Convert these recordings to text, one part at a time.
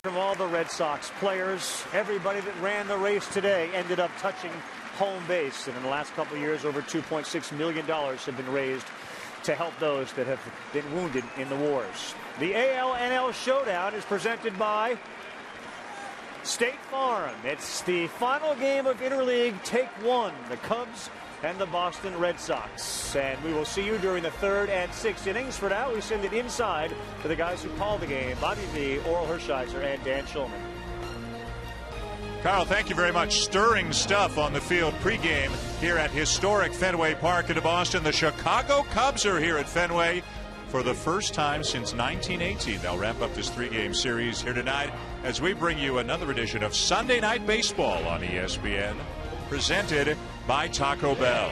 From all the Red Sox players, everybody that ran the race today ended up touching home base. And in the last couple of years, over $2.6 million have been raised to help those that have been wounded in the wars. The AL-NL Showdown is presented by State Farm. It's the final game of Interleague Take One, the Cubs and the Boston Red Sox. And we will see you during the third and sixth innings. For now, we send it inside to the guys who call the game, Bobby V, Oral Hershiser, and Dan Schulman. Carl, thank you very much. Stirring stuff on the field pregame here at historic Fenway Park in Boston. The Chicago Cubs are here at Fenway for the first time since 1918. They'll wrap up this three-game series here tonight as we bring you another edition of Sunday Night Baseball on ESPN, presented by Taco Bell.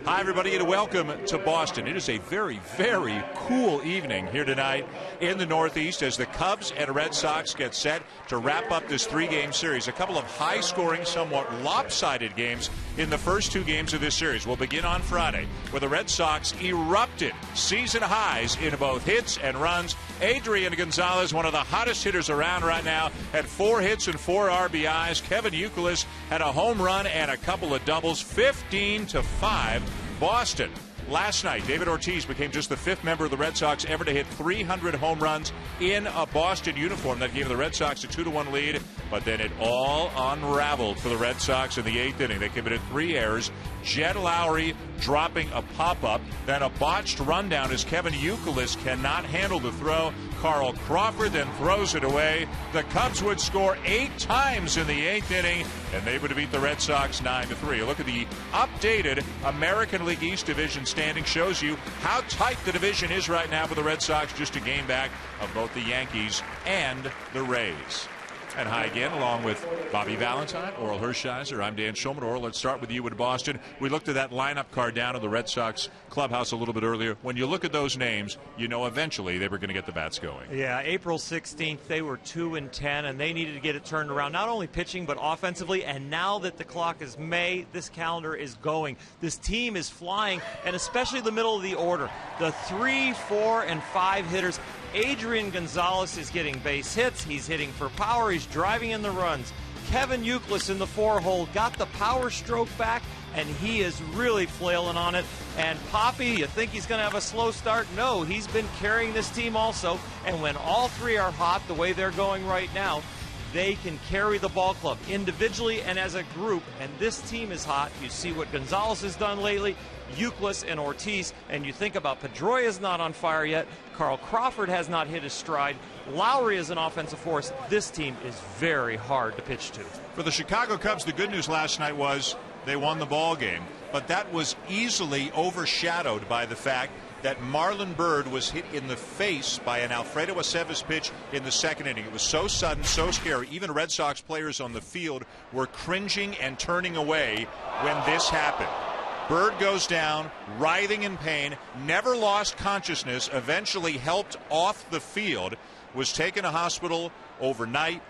Hi, everybody, and welcome to Boston. It is a very, very cool evening here tonight in the Northeast as the Cubs and Red Sox get set to wrap up this three-game series. A couple of high-scoring, somewhat lopsided games in the first two games of this series. We'll begin on Friday, where the Red Sox erupted season highs in both hits and runs. Adrian Gonzalez, one of the hottest hitters around right now, had 4 hits and 4 RBIs. Kevin Youkilis had a home run and a couple of doubles, 15-5. Boston. Last night, David Ortiz became just the 5th member of the Red Sox ever to hit 300 home runs in a Boston uniform. That gave the Red Sox a 2-1 lead, but then it all unraveled for the Red Sox in the 8th inning. They committed 3 errors. Jed Lowry dropping a pop-up, then a botched rundown as Kevin Youkilis cannot handle the throw. Carl Crawford then throws it away. The Cubs would score 8 times in the 8th inning, and they would have beat the Red Sox 9-3. A look at the updated American League East Division standing shows you how tight the division is right now for the Red Sox, just a game back of both the Yankees and the Rays. And hi again, along with Bobby Valentine, Oral Hershiser. I'm Dan Schulman. Oral, let's start with you in Boston. We looked at that lineup card down in the Red Sox clubhouse a little bit earlier. When you look at those names, you know eventually they were going to get the bats going. Yeah, April 16th, they were 2-10, and they needed to get it turned around, not only pitching but offensively. And now that the clock is May, this calendar is going. This team is flying, and especially the middle of the order. The 3, 4, and 5 hitters. Adrian Gonzalez is getting base hits. He's hitting for power. He's driving in the runs. Kevin Youkilis in the 4-hole got the power stroke back, and he is really flailing on it. And Poppy, you think he's going to have a slow start? No, he's been carrying this team also. And when all 3 are hot the way they're going right now, they can carry the ball club individually and as a group. And this team is hot. You see what Gonzalez has done lately. Youkilis and Ortiz, and you think about Pedroia's not on fire yet. Carl Crawford has not hit his stride. Lowry is an offensive force. This team is very hard to pitch to. For the Chicago Cubs, the good news last night was they won the ball game, but that was easily overshadowed by the fact that Marlon Byrd was hit in the face by an Alfredo Aceves pitch in the 2nd inning. It was so sudden, so scary. Even Red Sox players on the field were cringing and turning away when this happened. Byrd goes down, writhing in pain, never lost consciousness, eventually helped off the field, was taken to hospital overnight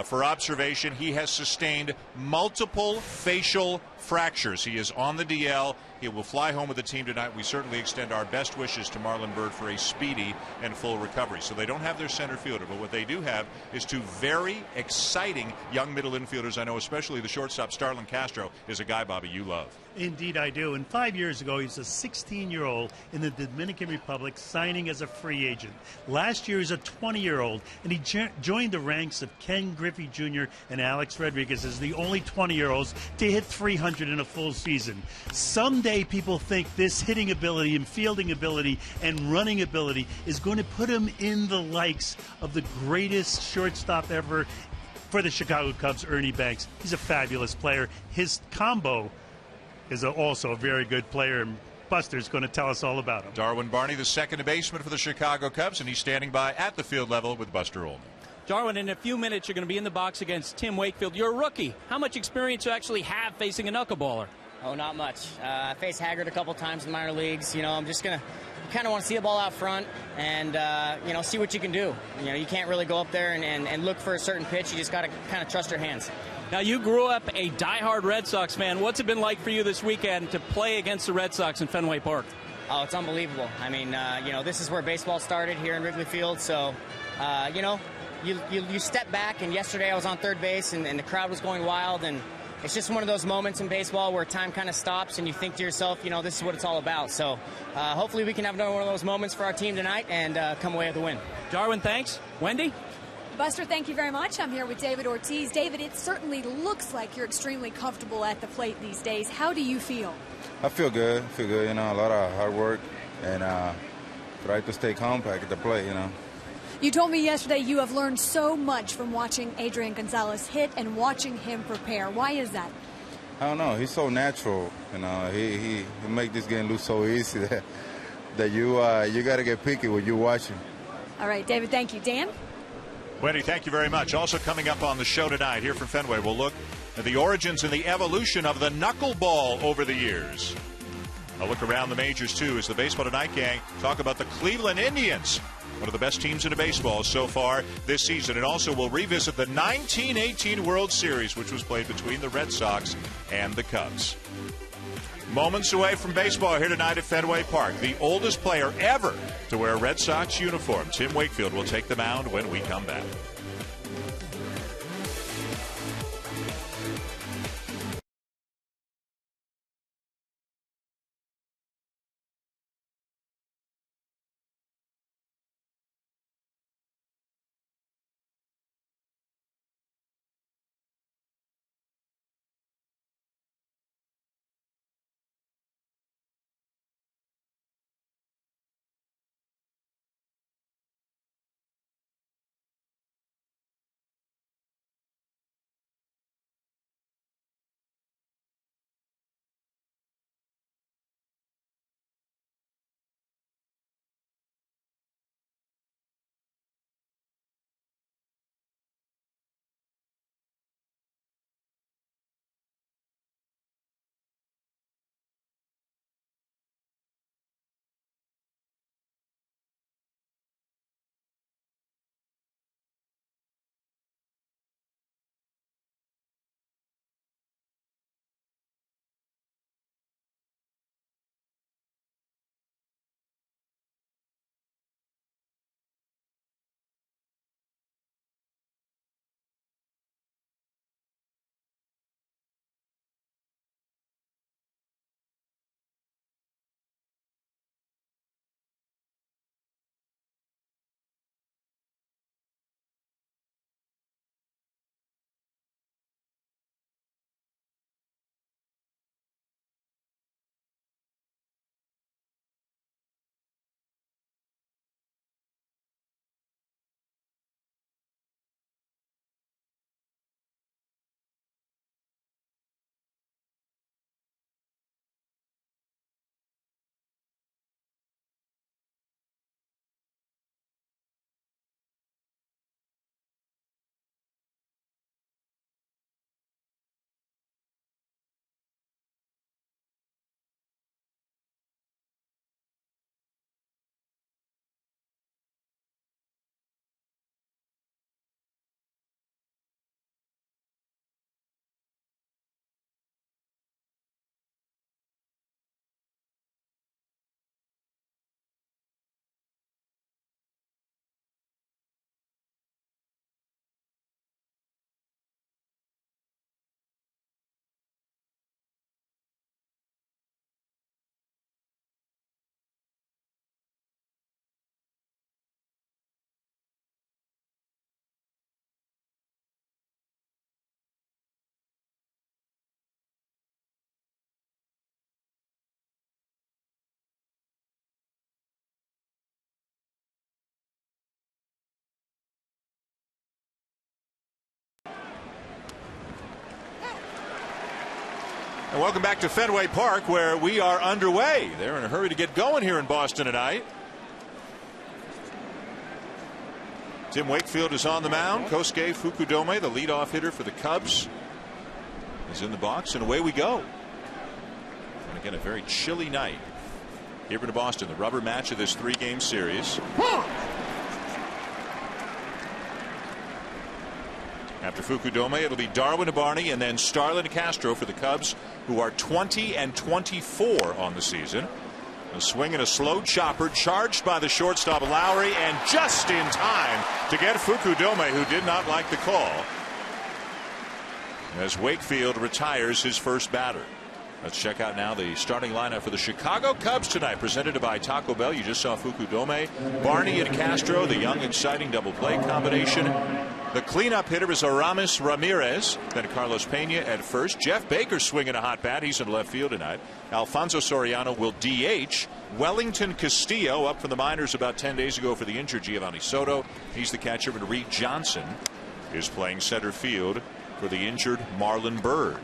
for observation. He has sustained multiple facial fractures. He is on the DL. He will fly home with the team tonight. We certainly extend our best wishes to Marlon Byrd for a speedy and full recovery. So they don't have their center fielder, but what they do have is 2 very exciting young middle infielders. I know especially the shortstop, Starlin Castro, is a guy, Bobby, you love. Indeed, I do. And 5 years ago, he was a 16-year-old in the Dominican Republic signing as a free agent. Last year, he's a 20-year-old, and he joined the ranks of Ken Griffey Jr. and Alex Rodriguez as the only 20-year-olds to hit 300 in a full season. Someday, people think this hitting ability and fielding ability and running ability is going to put him in the likes of the greatest shortstop ever for the Chicago Cubs, Ernie Banks. He's a fabulous player. His combo is also a very good player, and Buster's going to tell us all about him. Darwin Barney, the second baseman for the Chicago Cubs, and he's standing by at the field level with Buster Olney. Darwin, in a few minutes, you're going to be in the box against Tim Wakefield. You're a rookie. How much experience do you actually have facing a knuckleballer? Oh, not much. I faced Haggard a couple times in the minor leagues. You know, I'm just going to kind of want to see the ball out front and, you know, see what you can do. You know, you can't really go up there and look for a certain pitch. You just got to kind of trust your hands. Now, you grew up a diehard Red Sox fan. What's it been like for you this weekend to play against the Red Sox in Fenway Park? Oh, it's unbelievable. I mean, this is where baseball started here in Wrigley Field. So, you step back, and yesterday I was on third base, and the crowd was going wild, and it's just one of those moments in baseball where time kind of stops, and you think to yourself, this is what it's all about. So, hopefully we can have another one of those moments for our team tonight and come away with a win. Darwin, thanks. Wendy? Buster, thank you very much. I'm here with David Ortiz. David, it certainly looks like you're extremely comfortable at the plate these days. How do you feel? I feel good. A lot of hard work, and try to stay compact at the plate, You told me yesterday you have learned so much from watching Adrian Gonzalez hit and watching him prepare. Why is that? I don't know. He's so natural. He make this game look so easy that you got to get picky when you watch him. All right, David, thank you. Dan? Wendy, thank you very much. Also coming up on the show tonight here from Fenway, we'll look at the origins and the evolution of the knuckleball over the years. I'll look around the majors, too, as the Baseball Tonight gang talk about the Cleveland Indians, one of the best teams in the baseball so far this season. And also we'll revisit the 1918 World Series, which was played between the Red Sox and the Cubs. Moments away from baseball here tonight at Fenway Park. The oldest player ever to wear a Red Sox uniform, Tim Wakefield, will take the mound when we come back. And welcome back to Fenway Park, where we are underway. They're in a hurry to get going here in Boston tonight. Tim Wakefield is on the mound. Kosuke Fukudome, the leadoff hitter for the Cubs, is in the box, and away we go. And again, a very chilly night here in Boston, the rubber match of this three-game series. After Fukudome, it'll be Darwin Barney and then Starlin Castro for the Cubs, who are 20 and 24 on the season. A swing and a slow chopper charged by the shortstop Lowry, and just in time to get Fukudome, who did not like the call, as Wakefield retires his first batter. Let's check out now the starting lineup for the Chicago Cubs tonight, presented by Taco Bell. You just saw Fukudome, Barney, and Castro, the young, exciting double play combination. The cleanup hitter is Aramis Ramirez, then Carlos Pena at first. Jeff Baker swinging a hot bat. He's in left field tonight. Alfonso Soriano will DH. Wellington Castillo, up from the minors about 10 days ago for the injured Giovanni Soto. He's the catcher, and Reed Johnson is playing center field for the injured Marlon Byrd.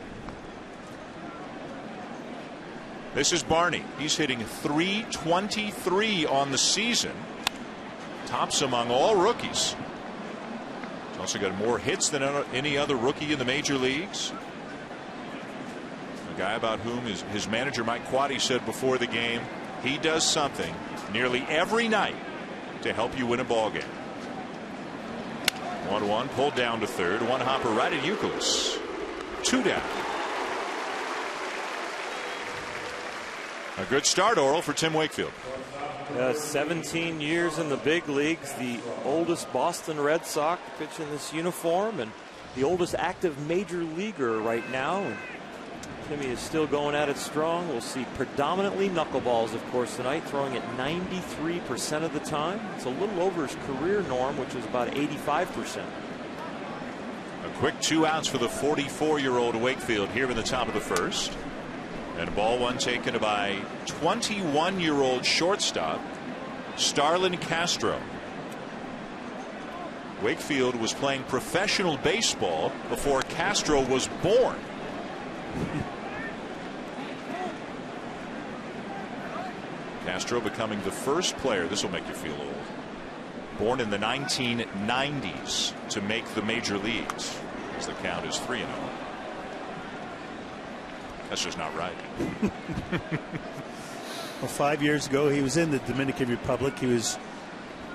This is Barney. He's hitting .323 on the season. Tops among all rookies. He's also got more hits than any other rookie in the major leagues. A guy about whom his manager Mike Quaddy said before the game, he does something nearly every night to help you win a ball game. 1-1, pulled down to third. One hopper right at Youkilis. 2 down. A good start, Oral, for Tim Wakefield. 17 years in the big leagues, the oldest Boston Red Sox pitch in this uniform, and the oldest active major leaguer right now. And Timmy is still going at it strong. We'll see predominantly knuckleballs, of course, tonight, throwing at 93% of the time. It's a little over his career norm, which is about 85%. A quick 2 outs for the 44-year-old Wakefield here in the top of the first. And ball one taken by 21-year-old shortstop Starlin Castro. Wakefield was playing professional baseball before Castro was born. Castro becoming the first player, this will make you feel old, born in the 1990s to make the major leagues, as the count is 3-0. That's just not right. Well, 5 years ago, he was in the Dominican Republic. He was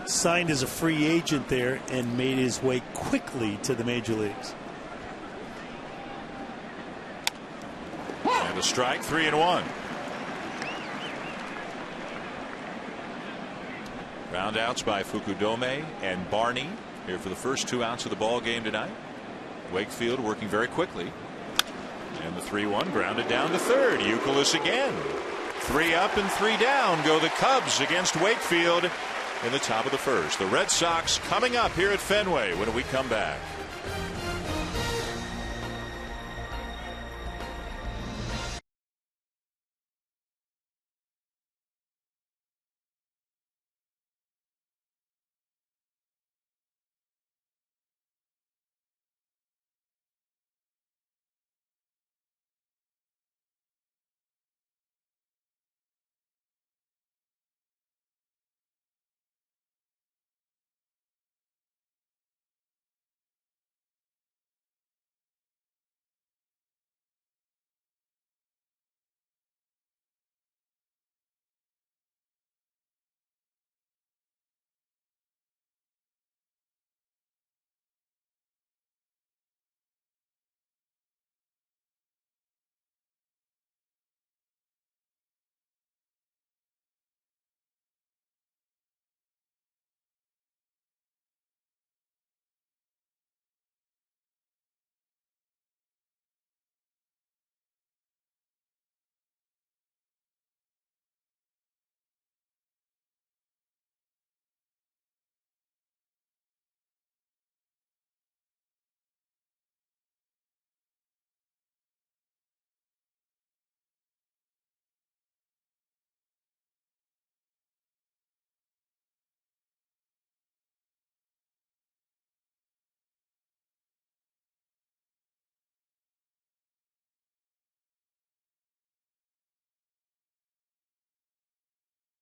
signed as a free agent there and made his way quickly to the major leagues. And a strike, 3-1. Ground outs by Fukudome and Barney here for the first 2 outs of the ball game tonight. Wakefield working very quickly. And the 3-1 grounded down to third. Youkilis again. 3 up and 3 down go the Cubs against Wakefield in the top of the first. The Red Sox coming up here at Fenway when we come back.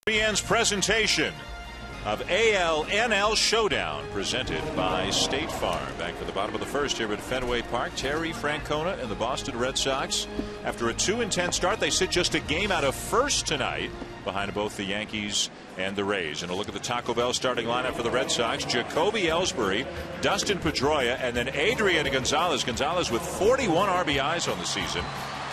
ESPN's presentation of ALNL Showdown presented by State Farm. Back for the bottom of the first here at Fenway Park. Terry Francona and the Boston Red Sox. After a 2-10 start, they sit just a game out of first tonight behind both the Yankees and the Rays. And a look at the Taco Bell starting lineup for the Red Sox. Jacoby Ellsbury, Dustin Pedroia, and then Adrian Gonzalez. Gonzalez with 41 RBIs on the season.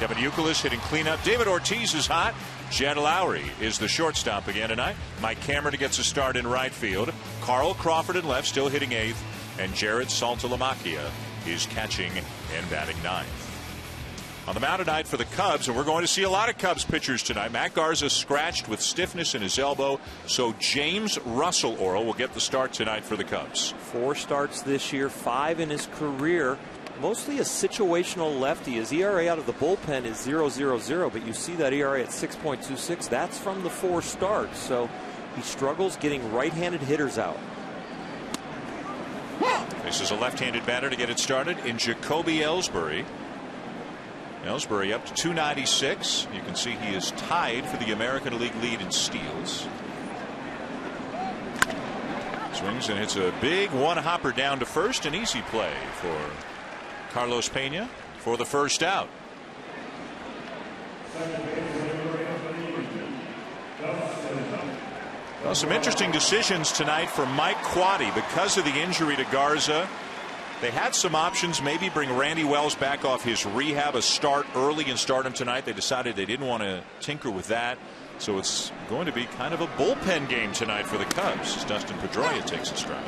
Kevin Youkilis hitting cleanup. David Ortiz is hot. Jed Lowry is the shortstop again tonight. Mike Cameron gets a start in right field. Carl Crawford in left, still hitting 8th. And Jared Saltalamacchia is catching and batting 9th. On the mound tonight for the Cubs, and we're going to see a lot of Cubs pitchers tonight. Matt Garza scratched with stiffness in his elbow, so James Russell Orr will get the start tonight for the Cubs. 4 starts this year, 5 in his career. Mostly a situational lefty. His ERA out of the bullpen is 0.00, but you see that ERA at 6.26. That's from the 4 starts, so he struggles getting right-handed hitters out. This is a left-handed batter to get it started in Jacoby Ellsbury. Ellsbury up to 296. You can see he is tied for the American League lead in steals. Swings and hits a big one-hopper down to first. An easy play for Carlos Pena for the first out. Well, some interesting decisions tonight for Mike Quade because of the injury to Garza. They had some options, maybe bring Randy Wells back off his rehab, a start early and start him tonight. They decided they didn't want to tinker with that. So it's going to be kind of a bullpen game tonight for the Cubs as Dustin Pedroia takes a strike.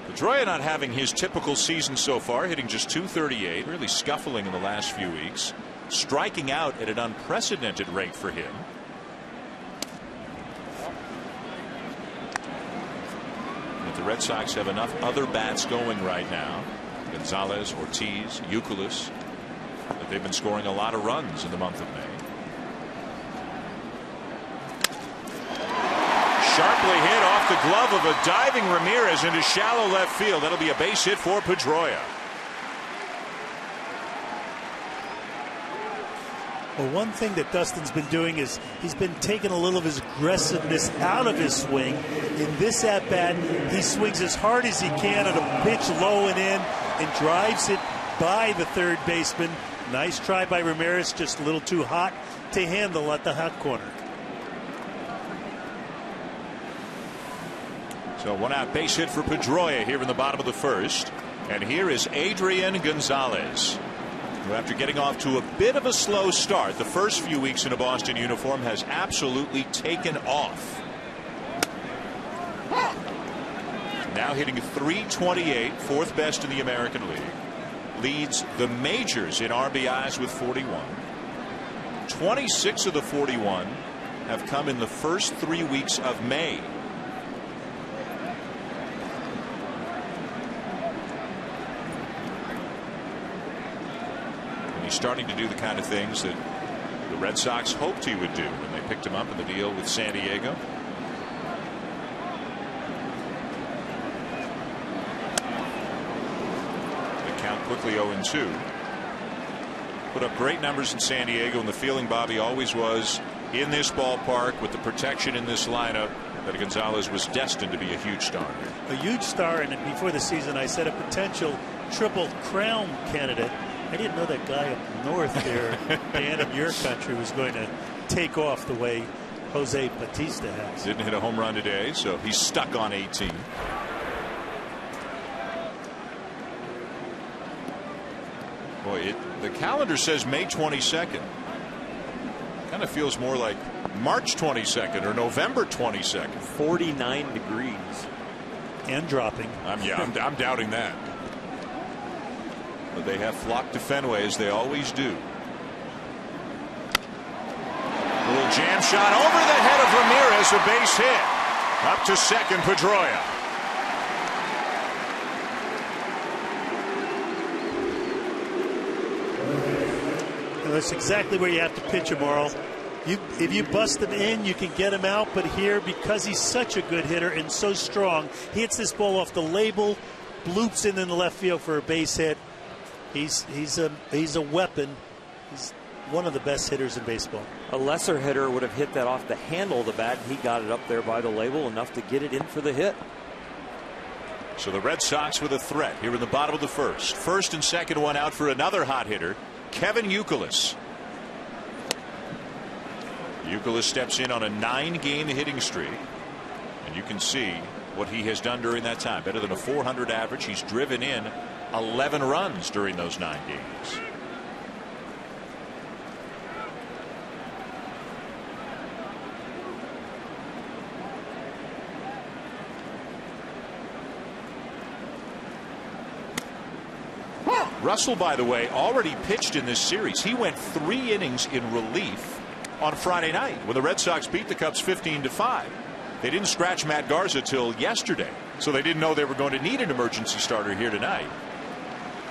Pedroia not having his typical season so far, hitting just .238, really scuffling in the last few weeks, striking out at an unprecedented rate for him. The Red Sox have enough other bats going right now. Gonzalez, Ortiz, Youkilis, that they've been scoring a lot of runs in the month of May. Sharply hit off the glove of a diving Ramirez into shallow left field. That'll be a base hit for Pedroia. Well, one thing that Dustin's been doing is he's been taking a little of his aggressiveness out of his swing. In this at-bat, he swings as hard as he can at a pitch low and in and drives it by the third baseman. Nice try by Ramirez, just a little too hot to handle at the hot corner. So 1 out base hit for Pedroia here in the bottom of the first. And here is Adrian Gonzalez, who, after getting off to a bit of a slow start the first few weeks in a Boston uniform, has absolutely taken off. Now hitting .328, 4th best in the American League. Leads the majors in RBIs with 41. 26 of the 41 have come in the first 3 weeks of May. He's starting to do the kind of things that the Red Sox hoped he would do when they picked him up in the deal with San Diego. The count quickly 0-2. Put up great numbers in San Diego, and the feeling, Bobby, always was in this ballpark with the protection in this lineup that Gonzalez was destined to be a huge star. A huge star, and before the season I said a potential Triple Crown candidate. I didn't know that guy up north there, Dan, in your country, was going to take off the way Jose Bautista has. Didn't hit a home run today, so he's stuck on 18. Boy, the calendar says May 22nd. Kind of feels more like March 22nd or November 22nd. 49 degrees. And dropping. I'm doubting that. But they have flocked to Fenway as they always do. A little jam shot over the head of Ramirez, a base hit. Up to second, Pedroia. And that's exactly where you have to pitch him, Morrill. If you bust him in, you can get him out. But here, because he's such a good hitter and so strong, he hits this ball off the label, bloops in the left field for a base hit. He's a weapon. He's one of the best hitters in baseball. A lesser hitter would have hit that off the handle of the bat. He got it up there by the label enough to get it in for the hit. So the Red Sox with a threat here in the bottom of the first. First and second one out for another hot hitter, Kevin Youkilis. Youkilis steps in on a 9-game hitting streak, and you can see what he has done during that time. Better than a .400 average. He's driven in 11 runs during those 9 games. Russell, by the way, already pitched in this series. He went 3 innings in relief on Friday night when the Red Sox beat the Cubs 15-5. They didn't scratch Matt Garza till yesterday, so they didn't know they were going to need an emergency starter here tonight.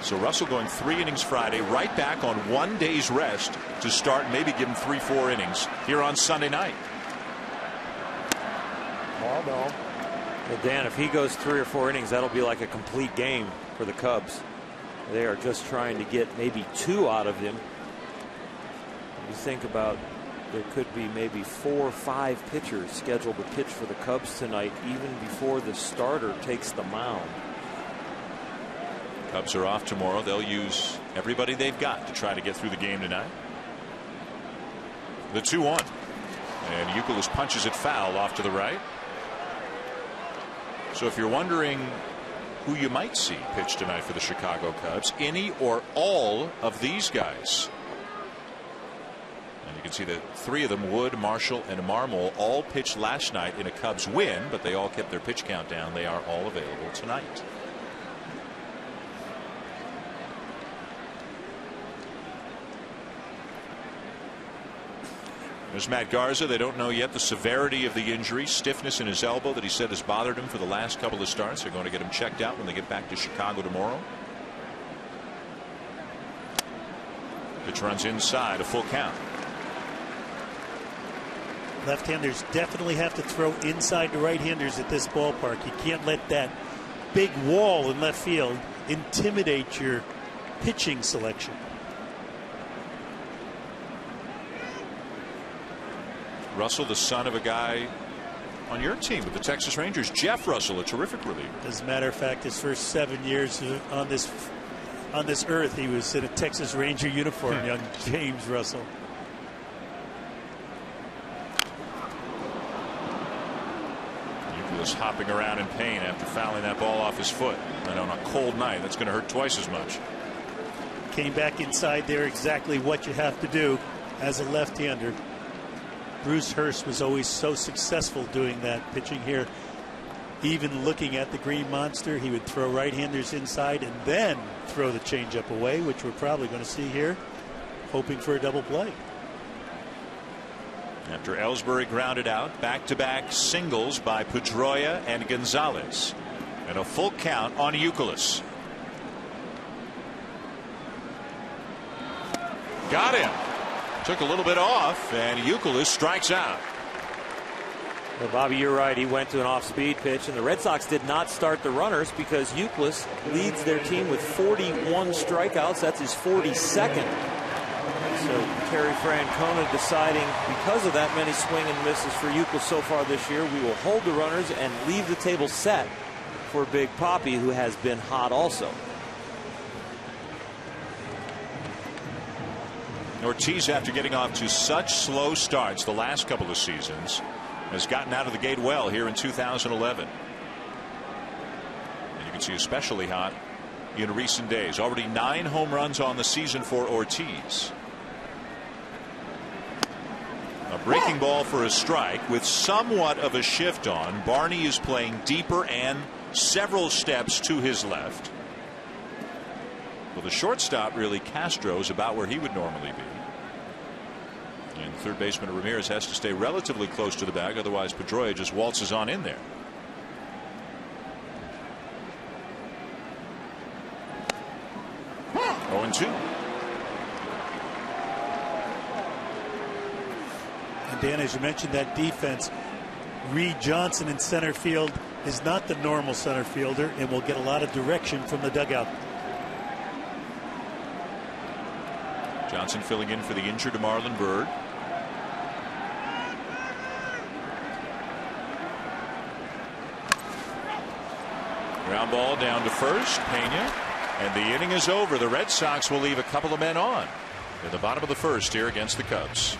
So Russell going 3 innings Friday, right back on 1 day's rest to start, maybe give him 3-4 innings here on Sunday night. Well, Dan, if he goes 3 or 4 innings, that'll be like a complete game for the Cubs. They are just trying to get maybe 2 out of him. You think about, there could be maybe 4 or 5 pitchers scheduled to pitch for the Cubs tonight, even before the starter takes the mound. Cubs are off tomorrow. They'll use everybody they've got to try to get through the game tonight. The 2-1. And Youkilis punches it foul off to the right. So if you're wondering who you might see pitch tonight for the Chicago Cubs, any or all of these guys. And you can see that 3 of them, Wood, Marshall, and Marmol, all pitched last night in a Cubs win, but they all kept their pitch count down. They are all available tonight. There's Matt Garza. They don't know yet the severity of the injury. Stiffness in his elbow that he said has bothered him for the last couple of starts. They're going to get him checked out when they get back to Chicago tomorrow. Pitch runs inside, a full count. Left-handers definitely have to throw inside to right-handers at this ballpark. You can't let that big wall in left field intimidate your pitching selection. Russell, the son of a guy on your team with the Texas Rangers, Jeff Russell, a terrific reliever. As a matter of fact, his first 7 years on this earth, he was in a Texas Ranger uniform, young James Russell. Youkilis hopping around in pain after fouling that ball off his foot. And on a cold night, that's going to hurt twice as much. Came back inside there, exactly what you have to do as a left-hander. Bruce Hurst was always so successful doing that, pitching here. Even looking at the Green Monster, he would throw right-handers inside and then throw the changeup away, which we're probably going to see here, hoping for a double play. After Ellsbury grounded out, back-to-back singles by Pedroia and Gonzalez, and a full count on Youkilis. Got him. Took a little bit off, and Youkilis strikes out. Well, Bobby, you're right. He went to an off-speed pitch, and the Red Sox did not start the runners because Youkilis leads their team with 41 strikeouts. That's his 42nd. So Terry Francona deciding, because of that many swing and misses for Youkilis so far this year, we will hold the runners and leave the table set for Big Papi, who has been hot also. Ortiz, after getting off to such slow starts the last couple of seasons, has gotten out of the gate well here in 2011. And you can see especially hot in recent days. Already 9 home runs on the season for Ortiz. A breaking ball for a strike with somewhat of a shift on. Barney is playing deeper and several steps to his left. Well, the shortstop, really, Castro, is about where he would normally be. And third baseman Ramirez has to stay relatively close to the bag, otherwise Pedroia just waltzes on in there. Oh, and 2. And Dan, as you mentioned, that defense, Reed Johnson in center field is not the normal center fielder and will get a lot of direction from the dugout. Johnson filling in for the injured Marlon Byrd. Ground ball down to first. Pena. And the inning is over. The Red Sox will leave a couple of men on in the bottom of the first here against the Cubs.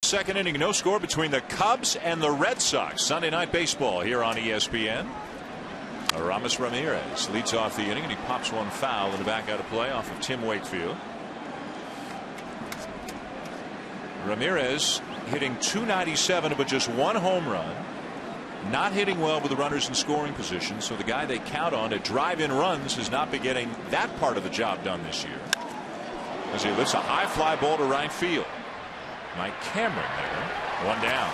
second inning, no score between the Cubs and the Red Sox. Sunday Night Baseball here on ESPN. Aramis Ramirez leads off the inning, and he pops one foul in the back out of play off of Tim Wakefield. Ramirez hitting .297 but just one home run. Not hitting well with the runners in scoring position, so the guy they count on to drive in runs has not been getting that part of the job done this year. As he lifts a high fly ball to right field. Mike Cameron there, one down.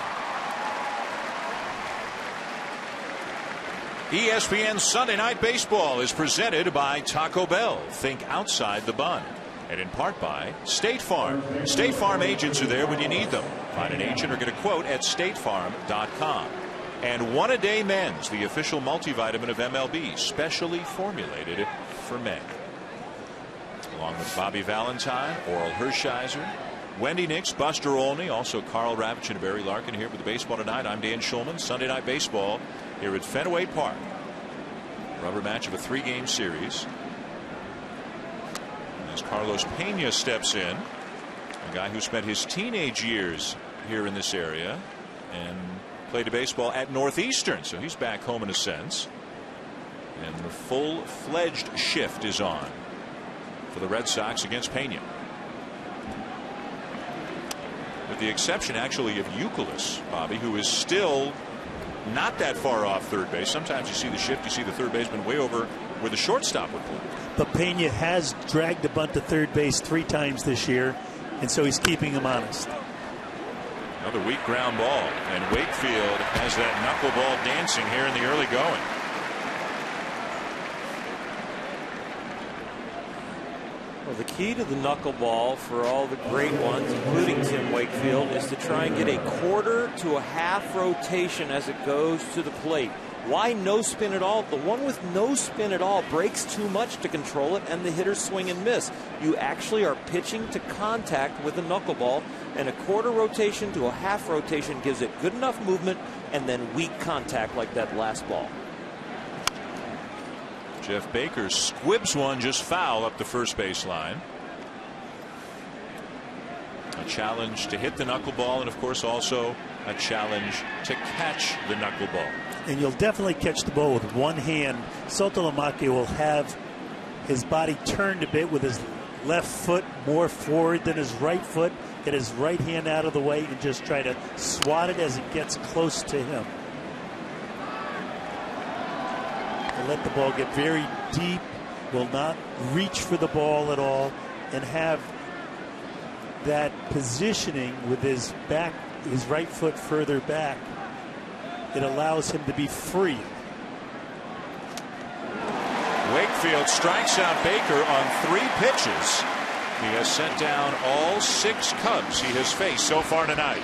ESPN Sunday Night Baseball is presented by Taco Bell. Think outside the bun. And in part by State Farm. State Farm agents are there when you need them. Find an agent or get a quote at statefarm.com. And One A Day Men's, the official multivitamin of MLB, specially formulated for men. Along with Bobby Valentine, Oral Hershiser, Wendy Nix, Buster Olney, also Carl Ravitch and Barry Larkin here with the baseball tonight. I'm Dan Schulman. Sunday Night Baseball here at Fenway Park. Rubber match of a 3-game series. As Carlos Pena steps in, a guy who spent his teenage years here in this area and played baseball at Northeastern, so he's back home in a sense. And the full-fledged shift is on for the Red Sox against Pena. With the exception actually of Youkilis, Bobby, who is still not that far off third base. Sometimes you see the shift, you see the third baseman way over where the shortstop would play. But Pena has dragged the bunt to third base 3 times this year, and so he's keeping him honest. Another weak ground ball, and Wakefield has that knuckleball dancing here in the early going. Well, the key to the knuckleball for all the great ones, including Tim Wakefield, is to try and get a quarter to a half rotation as it goes to the plate. Why no spin at all? The one with no spin at all breaks too much to control it, and the hitters swing and miss. You actually are pitching to contact with a knuckleball, and a quarter rotation to a half rotation gives it good enough movement and then weak contact like that last ball. Jeff Baker squibs one just foul up the first base line. A challenge to hit the knuckleball, and of course also a challenge to catch the knuckleball. And you'll definitely catch the ball with one hand. Sotomayor will have his body turned a bit with his left foot more forward than his right foot. Get his right hand out of the way and just try to swat it as it gets close to him. He'll let the ball get very deep, will not reach for the ball at all, and have that positioning with his right foot further back. It allows him to be free. Wakefield strikes out Baker on 3 pitches. He has sent down all 6 Cubs he has faced so far tonight.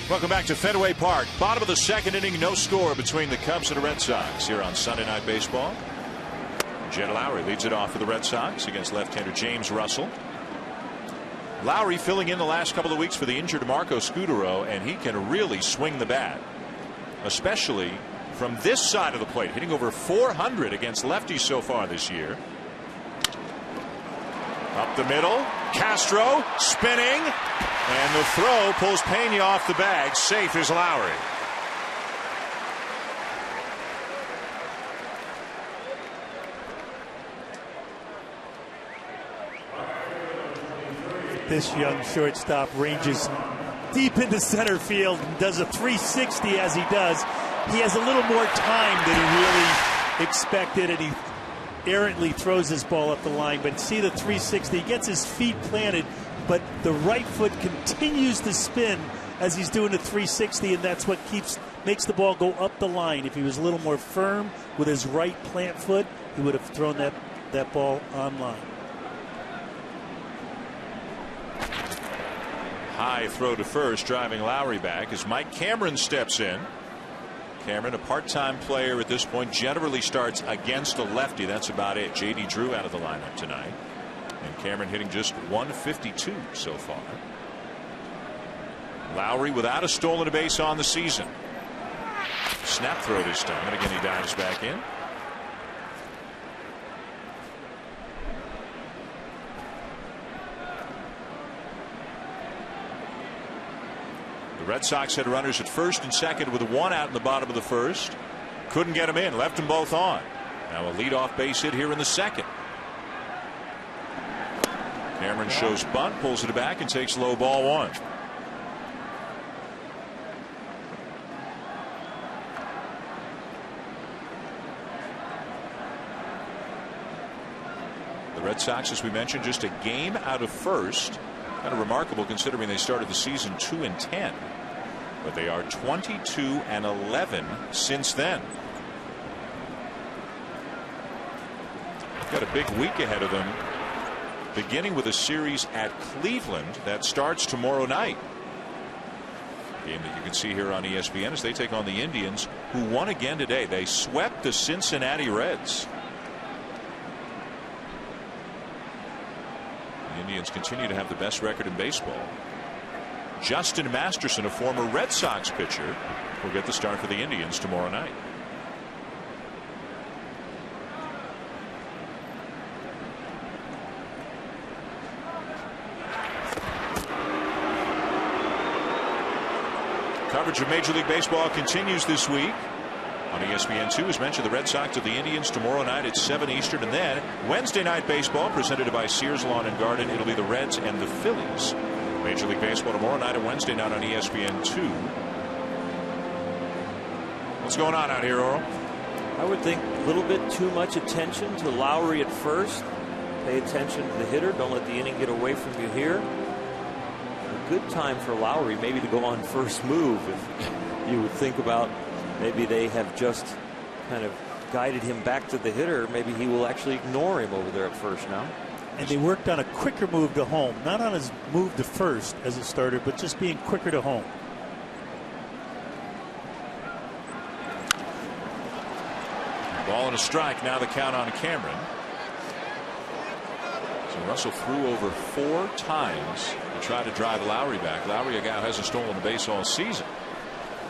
Welcome back to Fenway Park. Bottom of the second inning, no score between the Cubs and the Red Sox here on Sunday Night Baseball. Jed Lowrie leads it off for the Red Sox against left-hander James Russell. Lowrie filling in the last couple of weeks for the injured Marco Scudero, and he can really swing the bat, especially from this side of the plate, hitting over 400 against lefties so far this year. Up the middle, Castro spinning, and the throw pulls Pena off the bag. Safe is Lowrie. This young shortstop ranges deep into center field and does a 360 as he does. He has a little more time than he really expected, and he errantly throws his ball up the line. But see the 360, he gets his feet planted, but the right foot continues to spin as he's doing the 360, and that's what makes the ball go up the line. If he was a little more firm with his right plant foot, he would have thrown that ball on line. High throw to first, driving Lowrie back as Mike Cameron steps in. Cameron, a part-time player at this point, generally starts against a lefty. That's about it. J.D. Drew out of the lineup tonight. And Cameron hitting just 152 so far. Lowrie without a stolen base on the season. Snap throw this time, and again he dives back in. The Red Sox had runners at first and second with one out in the bottom of the first. Couldn't get them in, left them both on. Now a leadoff base hit here in the second. Cameron shows bunt, pulls it back, and takes low ball one. The Red Sox, as we mentioned, just a game out of first. Kind of remarkable considering they started the season 2-10. But they are 22-11 since then. Got a big week ahead of them, beginning with a series at Cleveland that starts tomorrow night. Game that you can see here on ESPN as they take on the Indians, who won again today. They swept the Cincinnati Reds. The Indians continue to have the best record in baseball. Justin Masterson, a former Red Sox pitcher, will get the start for the Indians tomorrow night. Coverage of Major League Baseball continues this week on ESPN2. As mentioned, the Red Sox of the Indians tomorrow night at 7 Eastern, and then Wednesday Night Baseball presented by Sears Lawn and Garden. It'll be the Reds and the Phillies. Major League Baseball tomorrow night and Wednesday night on ESPN2. What's going on out here, Oral? I would think a little bit too much attention to Lowrie at first. Pay attention to the hitter. Don't let the inning get away from you here. A good time for Lowrie maybe to go on first move. If you would think about maybe they have just kind of guided him back to the hitter, maybe he will actually ignore him over there at first now. And they worked on a quicker move to home, not on his move to first as a starter, but just being quicker to home. Ball and a strike. Now the count on Cameron. So Russell threw over 4 times to try to drive Lowrie back. Lowrie, a guy who hasn't stolen the base all season.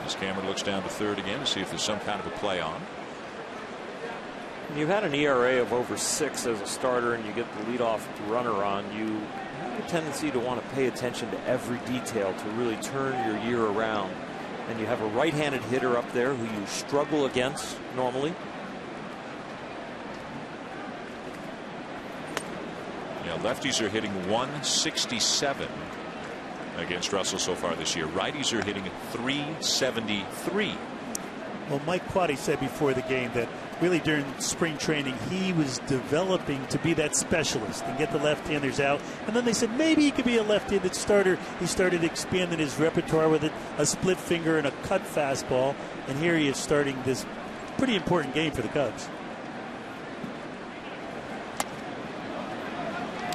As Cameron looks down to third again to see if there's some kind of a play on. When you've had an ERA of over 6 as a starter and you get the leadoff runner on, you have a tendency to want to pay attention to every detail to really turn your year around. And you have a right-handed hitter up there who you struggle against normally. Yeah, lefties are hitting 167 against Russell so far this year. Righties are hitting 373. Well, Mike Quaddy said before the game that really during spring training he was developing to be that specialist and get the left-handers out. And then they said maybe he could be a left-handed starter. He started expanding his repertoire with a split finger and a cut fastball. And here he is starting this pretty important game for the Cubs.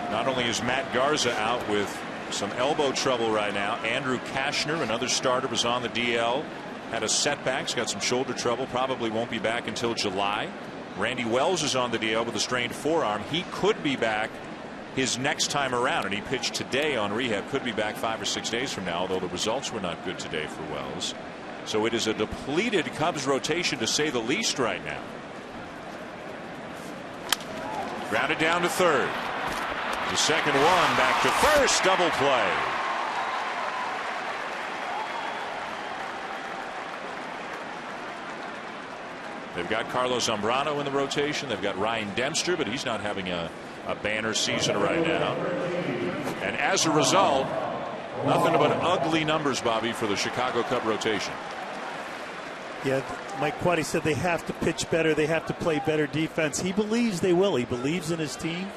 Not only is Matt Garza out with some elbow trouble right now. Andrew Kashner, another starter, was on the DL. Had a setback. He's got some shoulder trouble. Probably won't be back until July. Randy Wells is on the DL with a strained forearm. He could be back his next time around, and he pitched today on rehab. Could be back 5 or 6 days from now, although the results were not good today for Wells. So it is a depleted Cubs rotation, to say the least, right now. Grounded down to third. The second one back to first. Double play. They've got Carlos Zambrano in the rotation. They've got Ryan Dempster, but he's not having a banner season right now. And as a result, nothing but ugly numbers, Bobby, for the Chicago Cub rotation. Yeah, Mike Quaddy said they have to pitch better. They have to play better defense. He believes they will. He believes in his team,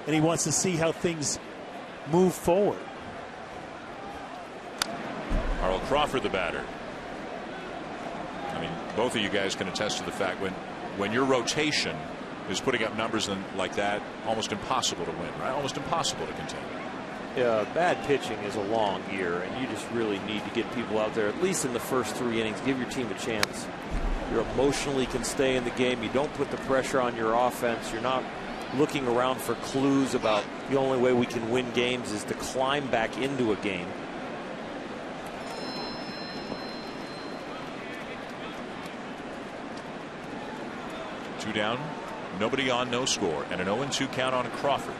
and he wants to see how things move forward. Carl Crawford, the batter. I mean, both of you guys can attest to the fact when your rotation is putting up numbers like that, almost impossible to win, right? Almost impossible to contend. Yeah, bad pitching is a long year, and you just really need to get people out there, at least in the first 3 innings. Give your team a chance. You emotionally can stay in the game. You don't put the pressure on your offense. You're not looking around for clues about the only way we can win games is to climb back into a game. Two down, nobody on, no score, and an 0-2 count on Crawford.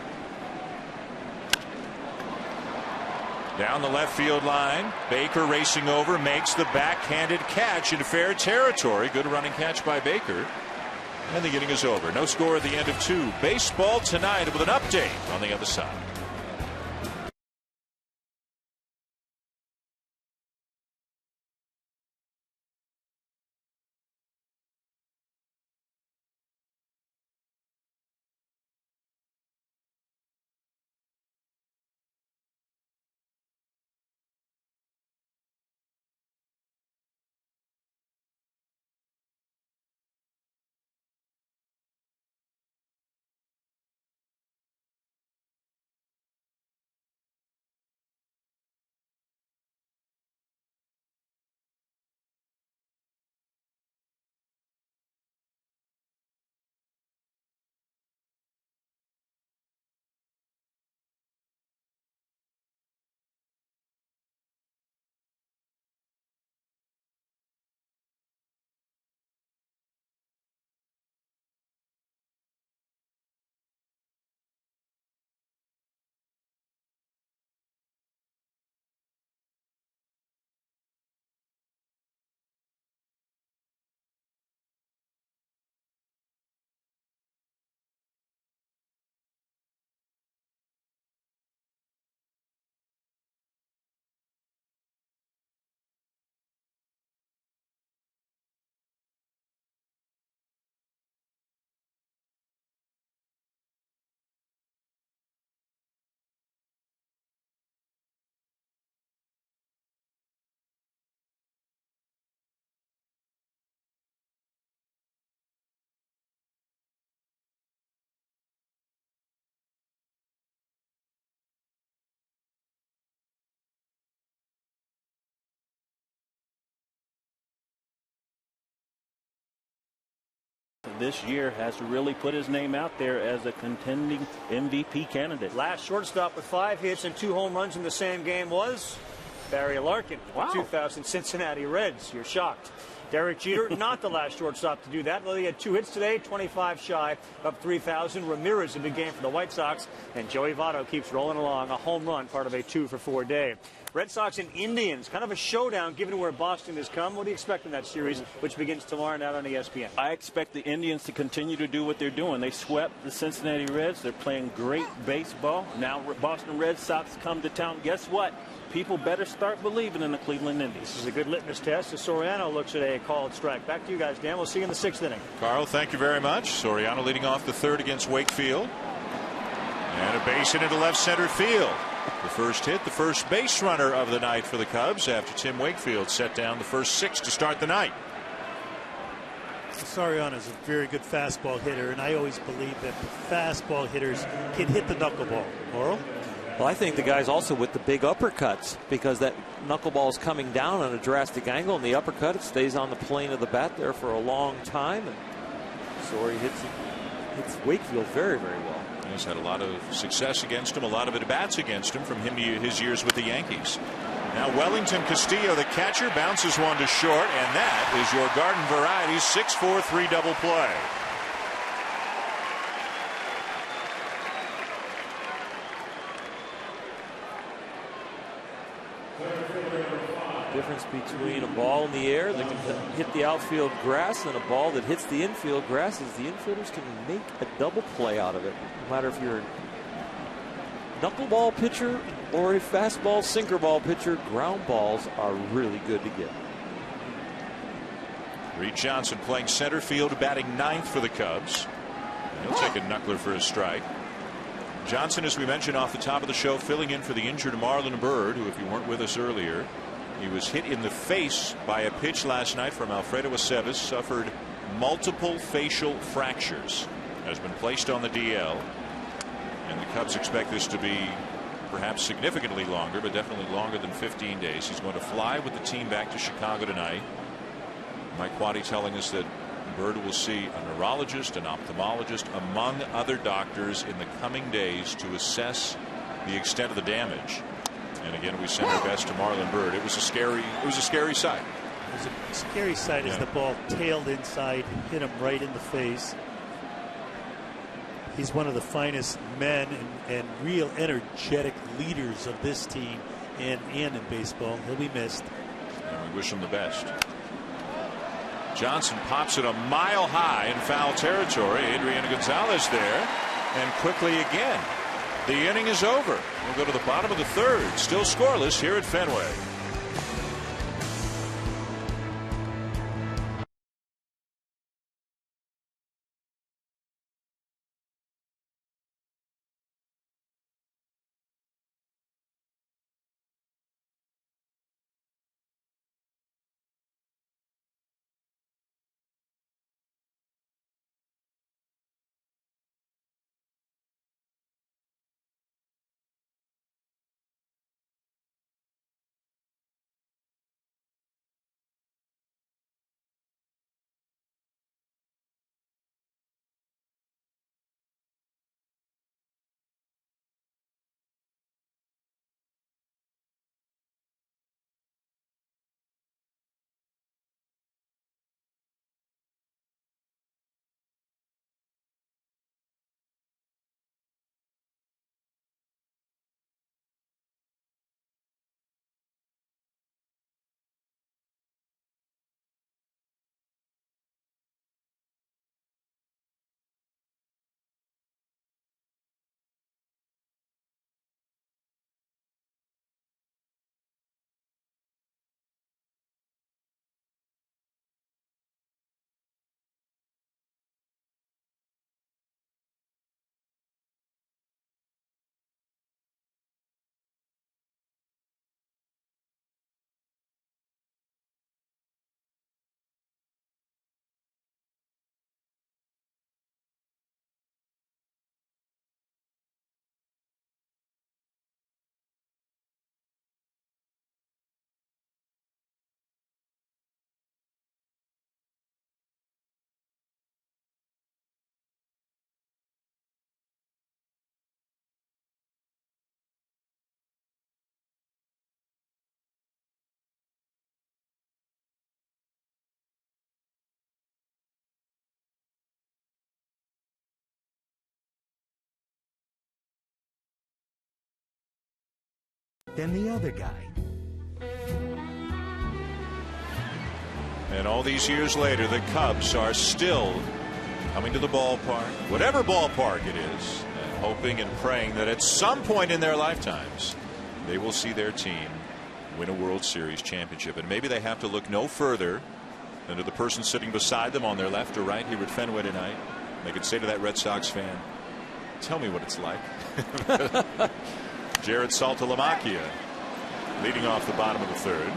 Down the left field line, Baker racing over, makes the backhanded catch in fair territory. Good running catch by Baker. And the inning is over. No score at the end of 2. Baseball tonight with an update on the other side. This year has really put his name out there as a contending MVP candidate. Last shortstop with 5 hits and 2 home runs in the same game was Barry Larkin. Wow. 2000 Cincinnati Reds. You're shocked. Derek Jeter, not the last shortstop to do that. Well, he had 2 hits today, 25 shy of 3,000. Ramirez, a big game for the White Sox, and Joey Votto keeps rolling along, a home run, part of a 2-for-4 day. Red Sox and Indians, kind of a showdown given where Boston has come. What do you expect in that series, which begins tomorrow night on ESPN? I expect the Indians to continue to do what they're doing. They swept the Cincinnati Reds. They're playing great baseball. Now Boston Red Sox come to town. Guess what? People better start believing in the Cleveland Indians. This is a good litmus test as Soriano looks at a called strike. Back to you guys, Dan. We'll see you in the 6th inning. Carl, thank you very much. Soriano leading off the 3rd against Wakefield. And a base hit into left center field. The first hit, the first base runner of the night for the Cubs after Tim Wakefield set down the first 6 to start the night. Soriano is a very good fastball hitter, and I always believe that the fastball hitters can hit the knuckleball. Oral? Well, I think the guy's also with the big uppercuts, because that knuckleball is coming down on a drastic angle, and the uppercut, it stays on the plane of the bat there for a long time. And Sorry hits Wakefield very, very well. He's had a lot of success against him, a lot of at-bats against him from his years with the Yankees. Now Wellington Castillo, the catcher, bounces one to short, and that is your Garden Variety 6-4-3 double play. Difference between a ball in the air that can hit the outfield grass and a ball that hits the infield grass is the infielders can make a double play out of it. No matter if you're a knuckleball pitcher or a fastball sinker ball pitcher, ground balls are really good to get. Reed Johnson playing center field, batting ninth for the Cubs. He'll take a knuckler for a strike. Johnson, as we mentioned off the top of the show, filling in for the injured Marlon Byrd, who, if you weren't with us earlier, he was hit in the face by a pitch last night from Alfredo Aceves, suffered multiple facial fractures, has been placed on the DL, and the Cubs expect this to be perhaps significantly longer, but definitely longer than 15 days. He's going to fly with the team back to Chicago tonight. Mike Quade telling us that Byrd will see a neurologist, an ophthalmologist, among other doctors in the coming days to assess the extent of the damage. And again, we send our best to Marlon Byrd. It was a scary sight. It was a scary sight as the ball tailed inside, hit him right in the face. He's one of the finest men and real energetic leaders of this team and in baseball. He'll be missed. And we wish him the best. Johnson pops it a mile high in foul territory. Adriano Gonzalez there, and quickly again. The inning is over. We'll go to the bottom of the third. Still scoreless here at Fenway. Than the other guy. And all these years later, the Cubs are still coming to the ballpark, whatever ballpark it is, and hoping and praying that at some point in their lifetimes they will see their team win a World Series championship. And maybe they have to look no further than to the person sitting beside them on their left or right here at Fenway tonight. They could say to that Red Sox fan, "Tell me what it's like." Jared Saltalamacchia leading off the bottom of the third.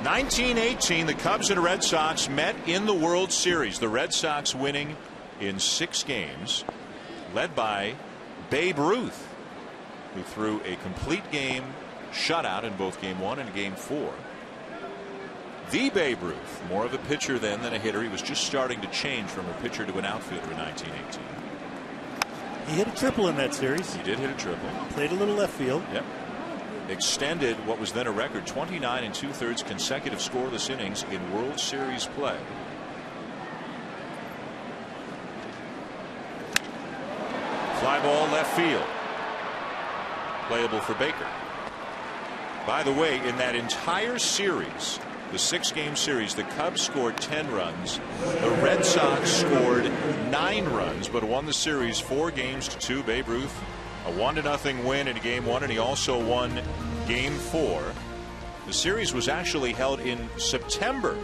1918, the Cubs and Red Sox met in the World Series. The Red Sox winning in 6 games, led by Babe Ruth, who threw a complete game shutout in both Game 1 and Game 4. The Babe Ruth, more of a pitcher then than a hitter. He was just starting to change from a pitcher to an outfielder in 1918. He hit a triple in that series. He did hit a triple. Played a little left field. Yep. Extended what was then a record 29 2/3 consecutive scoreless innings in World Series play. Fly ball left field. Playable for Baker. By the way, in that entire series, the 6-game series, the Cubs scored 10 runs. The Red Sox scored 9 runs, but won the series 4-2. Babe Ruth, a 1-0 win in Game 1, and he also won Game 4. The series was actually held in September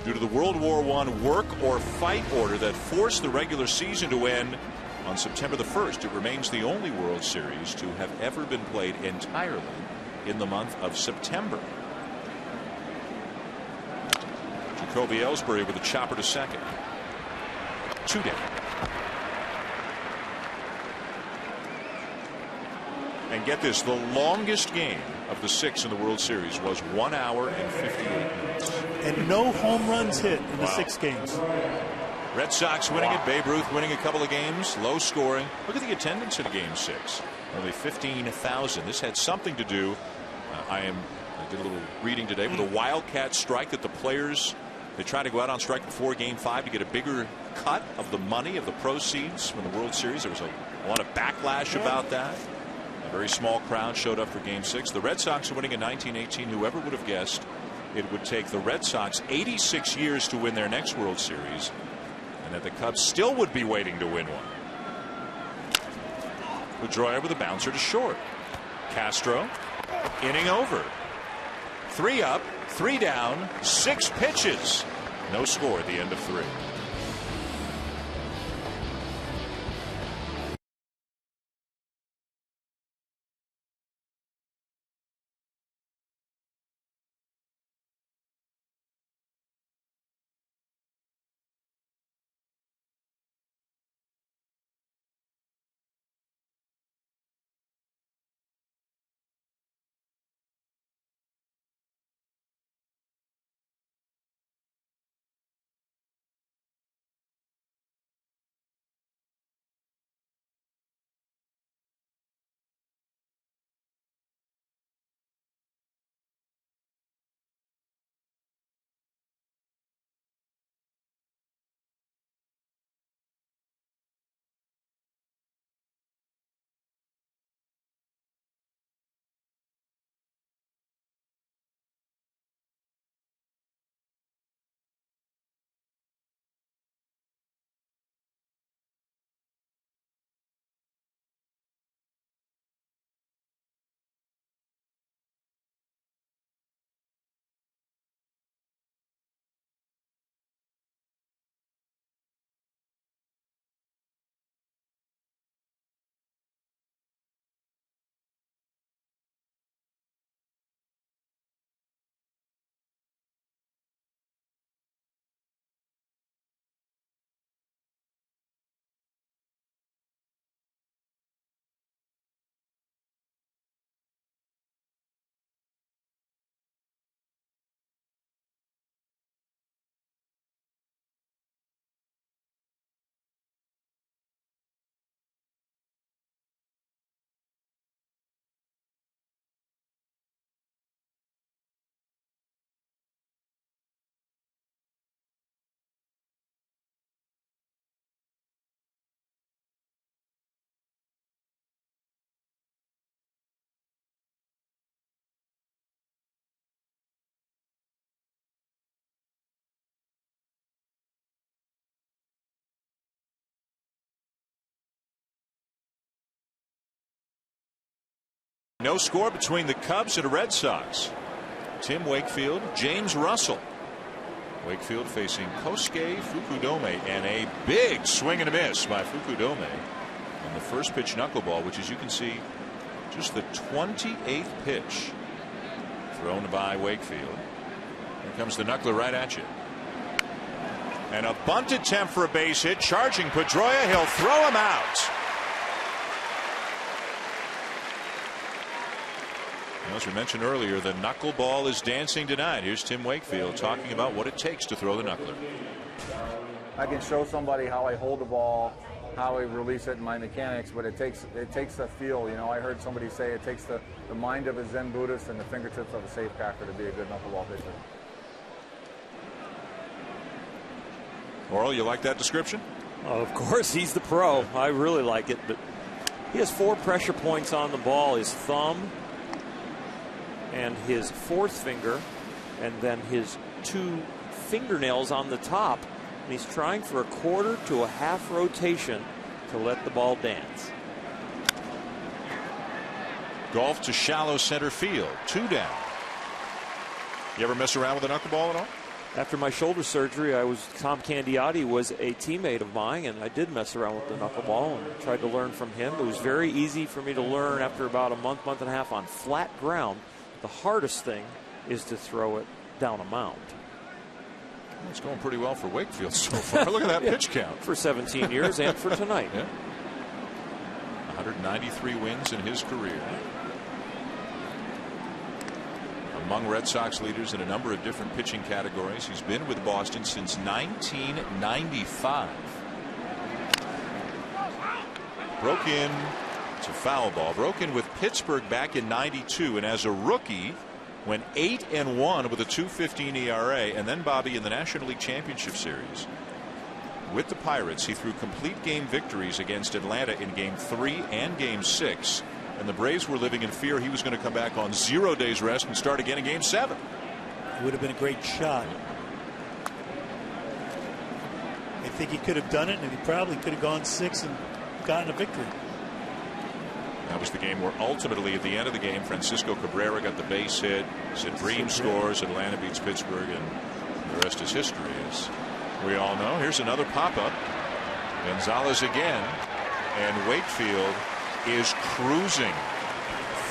due to the World War I work or fight order that forced the regular season to end on September the 1st. It remains the only World Series to have ever been played entirely in the month of September. Jacoby Ellsbury with a chopper to second. 2 down. And get this, the longest game of the 6 in the World Series was 1 hour and 58 minutes. And no home runs hit in the 6 games. Red Sox winning it. Babe Ruth winning a couple of games. Low scoring. Look at the attendance in Game 6. Only 15,000. This had something to do. I did a little reading today with a wildcat strike that the players, they try to go out on strike before Game 5 to get a bigger cut of the money, of the proceeds from the World Series. There was a lot of backlash about that. A very small crowd showed up for Game 6. The Red Sox are winning in 1918. Whoever would have guessed it would take the Red Sox 86 years to win their next World Series, and that the Cubs still would be waiting to win one. Pedroia with a bouncer to short. Castro, inning over. 3 up, 3 down, 6 pitches. No score at the end of 3. No score between the Cubs and the Red Sox. Tim Wakefield, James Russell. Wakefield facing Kosuke Fukudome, and a big swing and a miss by Fukudome on the first pitch knuckleball, which, as you can see, just the 28th pitch thrown by Wakefield. Here comes the knuckler right at you. And a bunt attempt for a base hit. Charging Pedroia. He'll throw him out. As we mentioned earlier, the knuckleball is dancing tonight. Here's Tim Wakefield talking about what it takes to throw the knuckler. I can show somebody how I hold the ball, how I release it in my mechanics, but it takes a feel. You know, I heard somebody say it takes the mind of a Zen Buddhist and the fingertips of a safecacker to be a good knuckleball pitcher. Oral, you like that description? Oh, of course, he's the pro. I really like it, but he has 4 pressure points on the ball: his thumb and his fourth finger, and then his 2 fingernails on the top. And he's trying for a quarter to a half rotation to let the ball dance. Golf to shallow center field. 2 down. You ever mess around with a knuckleball at all? After my shoulder surgery, Tom Candiotti was a teammate of mine, and I did mess around with the knuckleball and tried to learn from him. It was very easy for me to learn after about a month and a half on flat ground. The hardest thing is to throw it down a mound. Well, it's going pretty well for Wakefield so far. Look at that pitch count. For 17 years and for tonight. Yeah. 193 wins in his career. Among Red Sox leaders in a number of different pitching categories. He's been with Boston since 1995. Broke in. It's a foul ball. Broke in with Pittsburgh back in '92, and as a rookie went 8-1 with a 2.15 ERA. And then, Bobby, in the National League Championship Series with the Pirates, he threw complete game victories against Atlanta in Game 3 and Game 6. And the Braves were living in fear he was going to come back on 0 days rest and start again in Game 7. It would have been a great shot. I think he could have done it, and he probably could have gone 6 and gotten a victory. That was the game where ultimately at the end of the game, Francisco Cabrera got the base hit. Sid Bream scores. Atlanta beats Pittsburgh, and the rest is history, as we all know. Here's another pop-up. Gonzalez again, and Wakefield is cruising.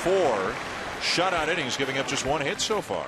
4 shutout innings, giving up just 1 hit so far.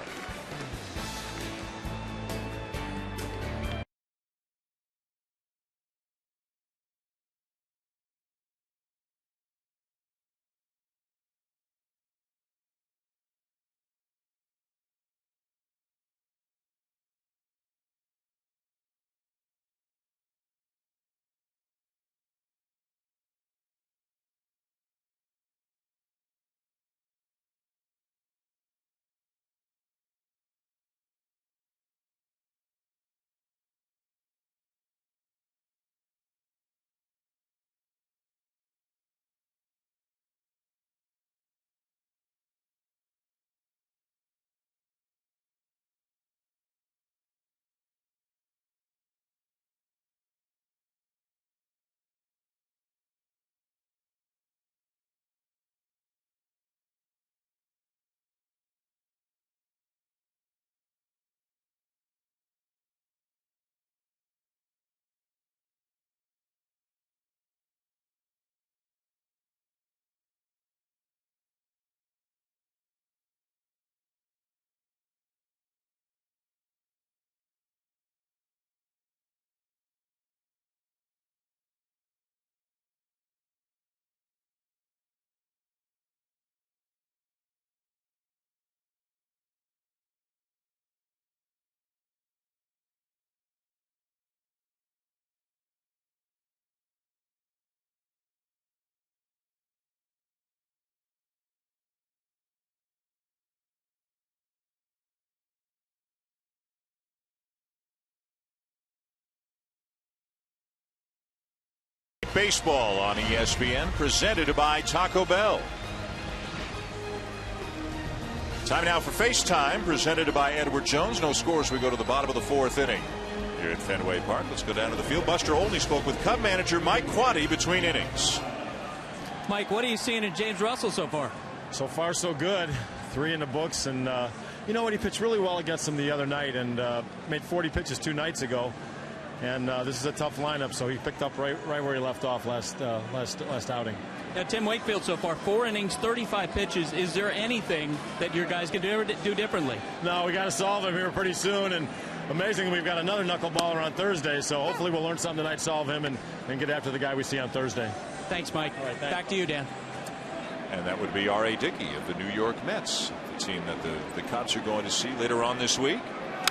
Baseball on ESPN, presented by Taco Bell. Time now for FaceTime, presented by Edward Jones. No scores. We go to the bottom of the 4th inning here at Fenway Park. Let's go down to the field. Buster Olney spoke with Cub manager Mike Quade between innings. Mike, what are you seeing in James Russell so far? So far, so good. 3 in the books, and you know what? He pitched really well against them the other night, and made 40 pitches 2 nights ago. And this is a tough lineup, so he picked up right where he left off last outing. Now, Tim Wakefield so far, 4 innings, 35 pitches. Is there anything that your guys can do differently? No, we got to solve him here pretty soon. And amazingly, we've got another knuckleballer on Thursday, so hopefully we'll learn something tonight, solve him, and get after the guy we see on Thursday. Thanks, Mike. All right, thanks. Back to you, Dan. And that would be R.A. Dickey of the New York Mets, the team that the Cubs are going to see later on this week.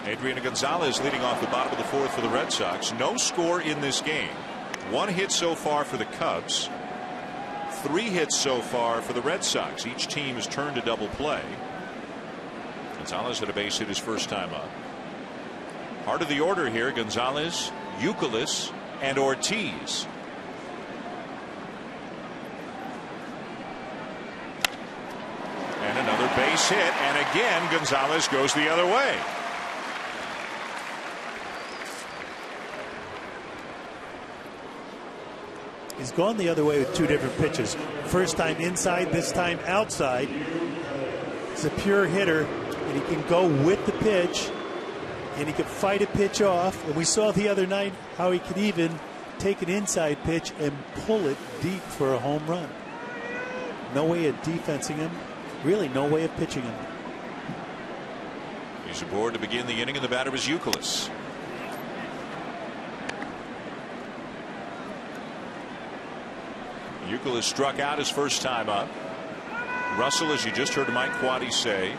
Adriano Gonzalez leading off the bottom of the fourth for the Red Sox. No score in this game. 1 hit so far for the Cubs. 3 hits so far for the Red Sox. Each team has turned a double play. Gonzalez had a base hit his first time up. Part of the order here: Gonzalez, Youkilis, and Ortiz. And another base hit, and again Gonzalez goes the other way. He's gone the other way with 2 different pitches. First time inside, this time outside. He's a pure hitter, and he can go with the pitch, and he can fight a pitch off. And we saw the other night how he could even take an inside pitch and pull it deep for a home run. No way of defensing him. Really no way of pitching him. He's aboard to begin the inning, and the batter is Youkilis. Youkilis struck out his first time up. Russell, as you just heard Mike Quaddy say,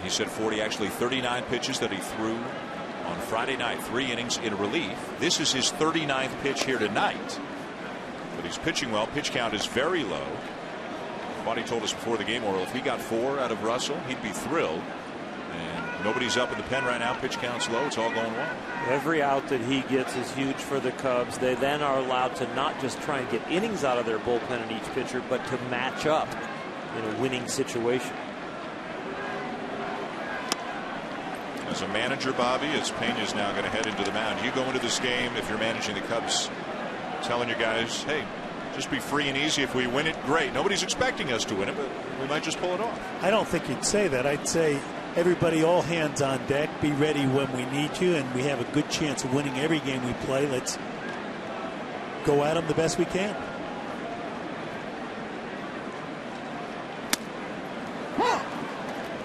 he said 40, actually 39 pitches that he threw on Friday night, 3 innings in relief. This is his 39th pitch here tonight. But he's pitching well. Pitch count is very low. Quaddy told us before the game, Oral, if he got 4 out of Russell, he'd be thrilled. And nobody's up in the pen right now. Pitch count's low. It's all going well. Every out that he gets is huge for the Cubs. They then are allowed to not just try and get innings out of their bullpen in each pitcher, but to match up in a winning situation. As a manager, Bobby, it's Pena's now going to head into the mound. You go into this game, if you're managing the Cubs, telling your guys, hey, just be free and easy. If we win it, great. Nobody's expecting us to win it, but we might just pull it off. I don't think you'd say that. I'd say everybody, all hands on deck. Be ready when we need you, and we have a good chance of winning every game we play. Let's go at them the best we can.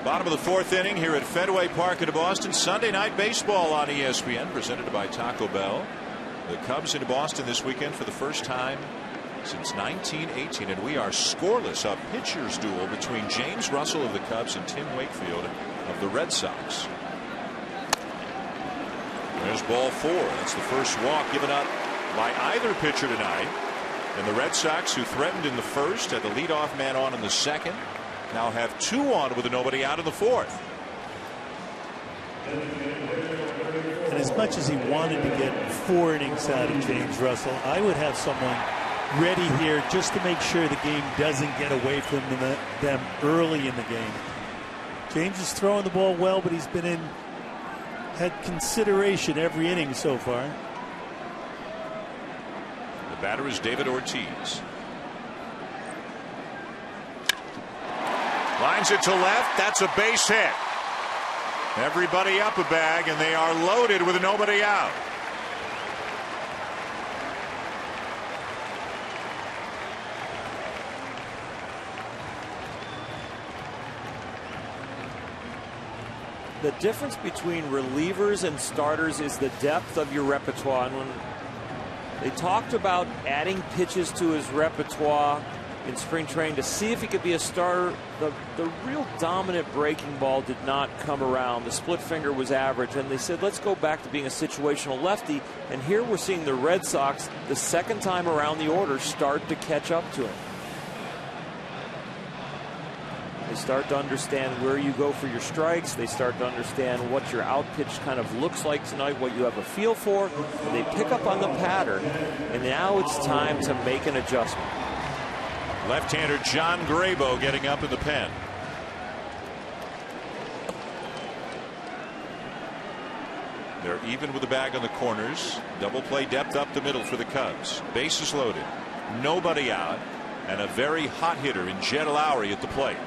Bottom of the fourth inning here at Fenway Park in Boston. Sunday Night Baseball on ESPN, presented by Taco Bell. The Cubs in Boston this weekend for the first time since 1918, and we are scoreless. A pitcher's duel between James Russell of the Cubs and Tim Wakefield of the Red Sox. There's ball 4. That's the first walk given up by either pitcher tonight. And the Red Sox, who threatened in the first, had the leadoff man on in the second, now have 2 on with nobody out in the fourth. And as much as he wanted to get 4 innings out of James Russell, I would have someone ready here just to make sure the game doesn't get away from them early in the game. James is throwing the ball well, but he's been had consideration every inning so far. The batter is David Ortiz. Lines it to left. That's a base hit. Everybody up a bag, and they are loaded with nobody out. The difference between relievers and starters is the depth of your repertoire. And when they talked about adding pitches to his repertoire in spring training to see if he could be a starter, the real dominant breaking ball did not come around. The split finger was average, and they said, let's go back to being a situational lefty. And here we're seeing the Red Sox, the second time around the order, start to catch up to him. They start to understand where you go for your strikes. They start to understand what your out pitch kind of looks like tonight, what you have a feel for. And they pick up on the pattern, and now it's time to make an adjustment. Left-hander John Grabo getting up in the pen. They're even with the bag on the corners. Double play depth up the middle for the Cubs. Bases loaded. Nobody out. And a very hot hitter in Jed Lowry at the plate.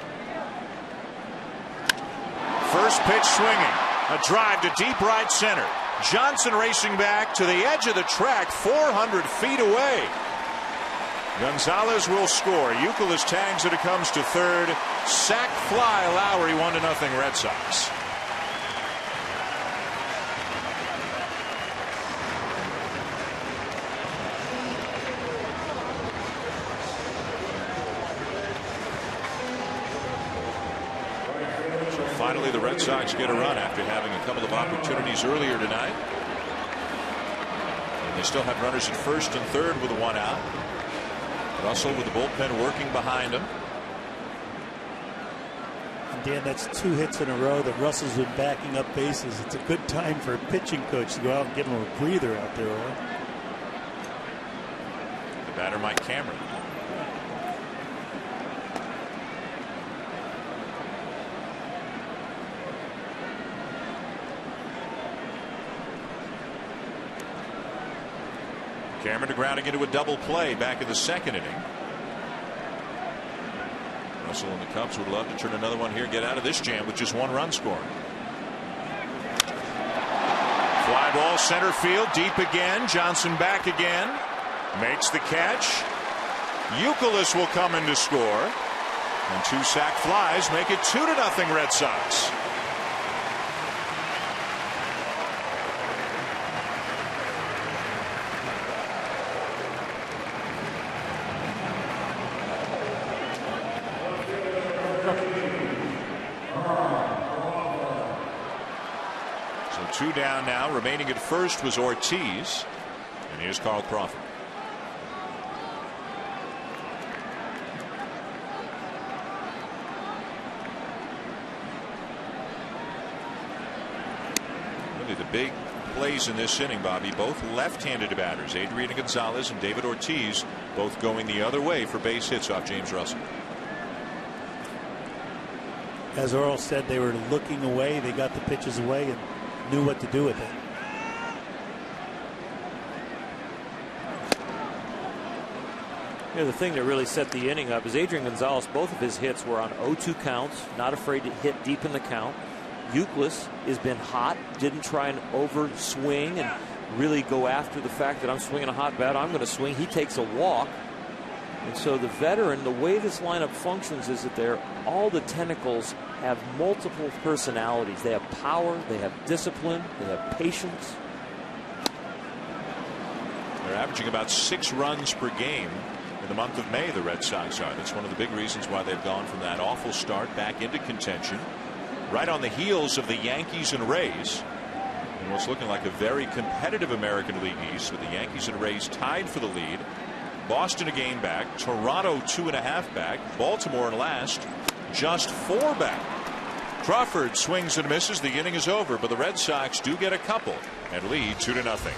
First pitch swinging. A drive to deep right center. Johnson racing back to the edge of the track, 400 feet away. Gonzalez will score. Youkilis tags it. It comes to third. Sac fly. Lowry 1-0 Red Sox. finally the Red Sox get a run after having a couple of opportunities earlier tonight. And they still have runners at first and third with a one out. Russell with the bullpen working behind him. And Dan, that's 2 hits in a row that Russell's been backing up bases. It's a good time for a pitching coach to go out and give him a breather out there. The batter, Mike Cameron. Cameron to grounding into a double play back in the second inning. Russell and the Cubs would love to turn another one here, get out of this jam with just 1 run scored. Fly ball center field, deep again. Johnson back again. Makes the catch. Youkilis will come in to score. And 2 sac flies make it 2-0 Red Sox. So 2 down now. Remaining at first was Ortiz. And here's Carl Crawford. Really the big plays in this inning, Bobby. Both left-handed batters, Adrian Gonzalez and David Ortiz, both going the other way for base hits off James Russell. As Earl said, they were looking away. They got the pitches away and knew what to do with it. Yeah, the thing that really set the inning up is Adrian Gonzalez. Both of his hits were on 0-2 counts, not afraid to hit deep in the count. Youkilis has been hot, didn't try and over swing and really go after the fact that I'm swinging a hot bat, I'm going to swing. He takes a walk. And so the veteran, the way this lineup functions is that all the tentacles have multiple personalities. They have power, they have discipline, they have patience. They're averaging about 6 runs per game in the month of May, the Red Sox are. That's one of the big reasons why they've gone from that awful start back into contention. Right on the heels of the Yankees and Rays. And what's looking like a very competitive American League East with the Yankees and Rays tied for the lead. Boston a game back, Toronto 2.5 back, Baltimore in last, just 4 back. Crawford swings and misses. The inning is over, but the Red Sox do get a couple and lead 2-0.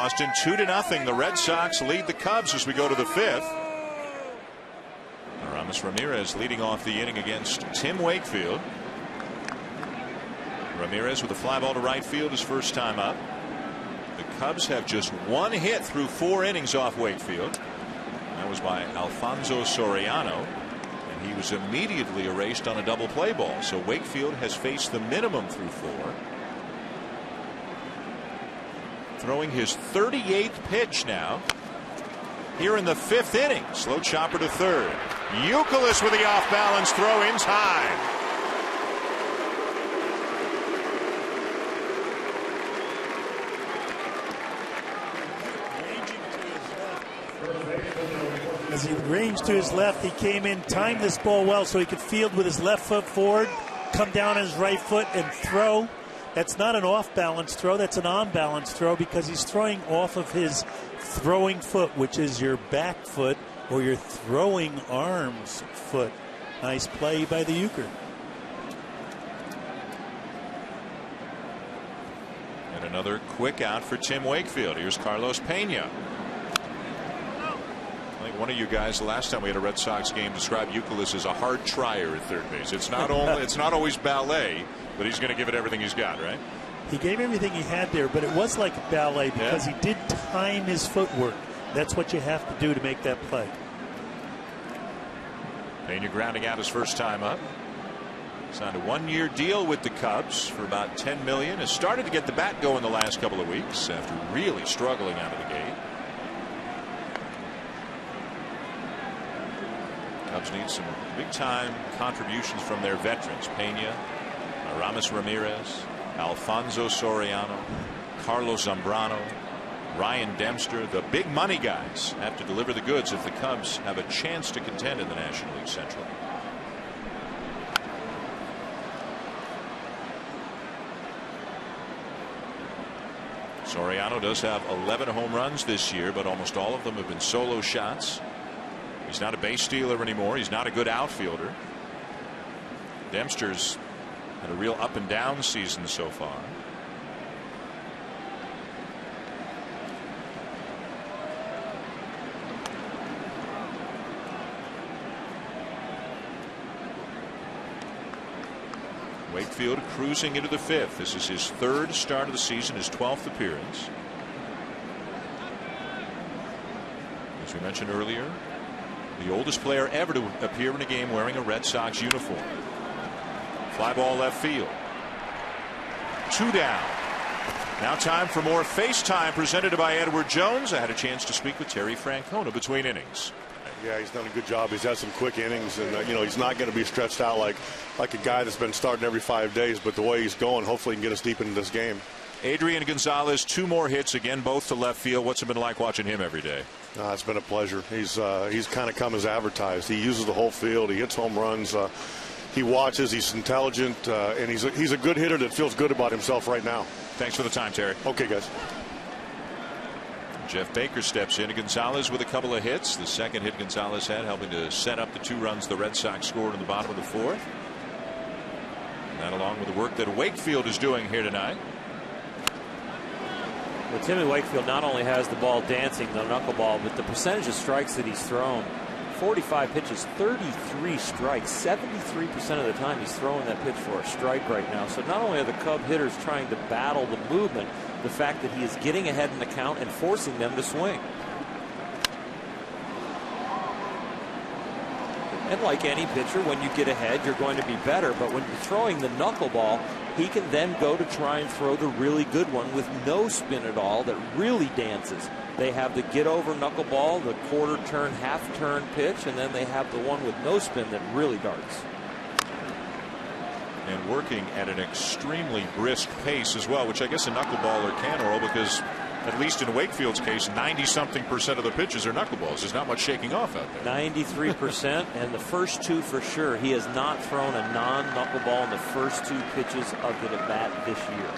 Boston. 2-0. The Red Sox lead the Cubs as we go to the 5th. Aramis Ramirez leading off the inning against Tim Wakefield. Ramirez with a fly ball to right field his first time up. The Cubs have just one hit through 4 innings off Wakefield. That was by Alfonso Soriano, and he was immediately erased on a double play ball. So Wakefield has faced the minimum through 4. Throwing his 38th pitch now here in the 5th inning. Slow chopper to third. Youkilis with the off balance throw in time. As he ranged to his left, he came in, timed this ball well so he could field with his left foot forward, come down on his right foot and throw. That's not an off-balance throw, that's an on-balance throw because he's throwing off of his throwing foot, which is your back foot or your throwing arms foot. Nice play by the Euchre. And another quick out for Tim Wakefield. Here's Carlos Pena. I think one of you guys the last time we had a Red Sox game described Youkilis as a hard trier at third base. It's not always ballet, but he's going to give it everything he's got, right? He gave everything he had there, but it was like ballet because he did time his footwork. That's what you have to do to make that play. Pena grounding out his first time up. Signed a 1-year deal with the Cubs for about $10 million. Has started to get the bat going the last couple of weeks after really struggling out of the gate. Cubs need some big-time contributions from their veterans. Pena, Aramis Ramirez, Alfonso Soriano, Carlos Zambrano, Ryan Dempster. The big money guys have to deliver the goods if the Cubs have a chance to contend in the National League Central. Soriano does have 11 home runs this year, but almost all of them have been solo shots. He's not a base stealer anymore. He's not a good outfielder. Dempster's had a real up and down season so far. Wakefield cruising into the 5th. This is his 3rd start of the season, his 12th appearance. As we mentioned earlier, the oldest player ever to appear in a game wearing a Red Sox uniform. Fly ball left field. 2 down. Now time for more FaceTime presented by Edward Jones. I had a chance to speak with Terry Francona between innings. Yeah, he's done a good job. He's had some quick innings, and he's not going to be stretched out like a guy that's been starting every 5 days. But the way he's going, hopefully, he can get us deep into this game. Adrian Gonzalez, 2 more hits, again, both to left field. What's it been like watching him every day? It's been a pleasure. He's kind of come as advertised. He uses the whole field. He hits home runs. He watches. He's intelligent, and he's a good hitter that feels good about himself right now. Thanks for the time, Terry. Okay, guys. Jeff Baker steps in. Gonzalez with a couple of hits. The second hit Gonzalez had helping to set up the 2 runs the Red Sox scored in the bottom of the 4th. And that along with the work that Wakefield is doing here tonight. Well, Timmy Wakefield not only has the ball dancing, the knuckleball, but the percentage of strikes that he's thrown. 45 pitches, 33 strikes. 73% of the time he's throwing that pitch for a strike right now. So not only are the Cub hitters trying to battle the movement, the fact that he is getting ahead in the count and forcing them to swing. And like any pitcher, when you get ahead, you're going to be better. But when you're throwing the knuckleball, he can then go to try and throw the really good one with no spin at all that really dances. They have the get over knuckleball, the quarter turn, half turn pitch, and then they have the one with no spin that really darts. And working at an extremely brisk pace as well, which I guess a knuckleballer can, Earl, because at least in Wakefield's case, 90-something% of the pitches are knuckleballs. There's not much shaking off out there. 93%, and the first 2 for sure. He has not thrown a non-knuckleball in the first 2 pitches of the at-bat this year.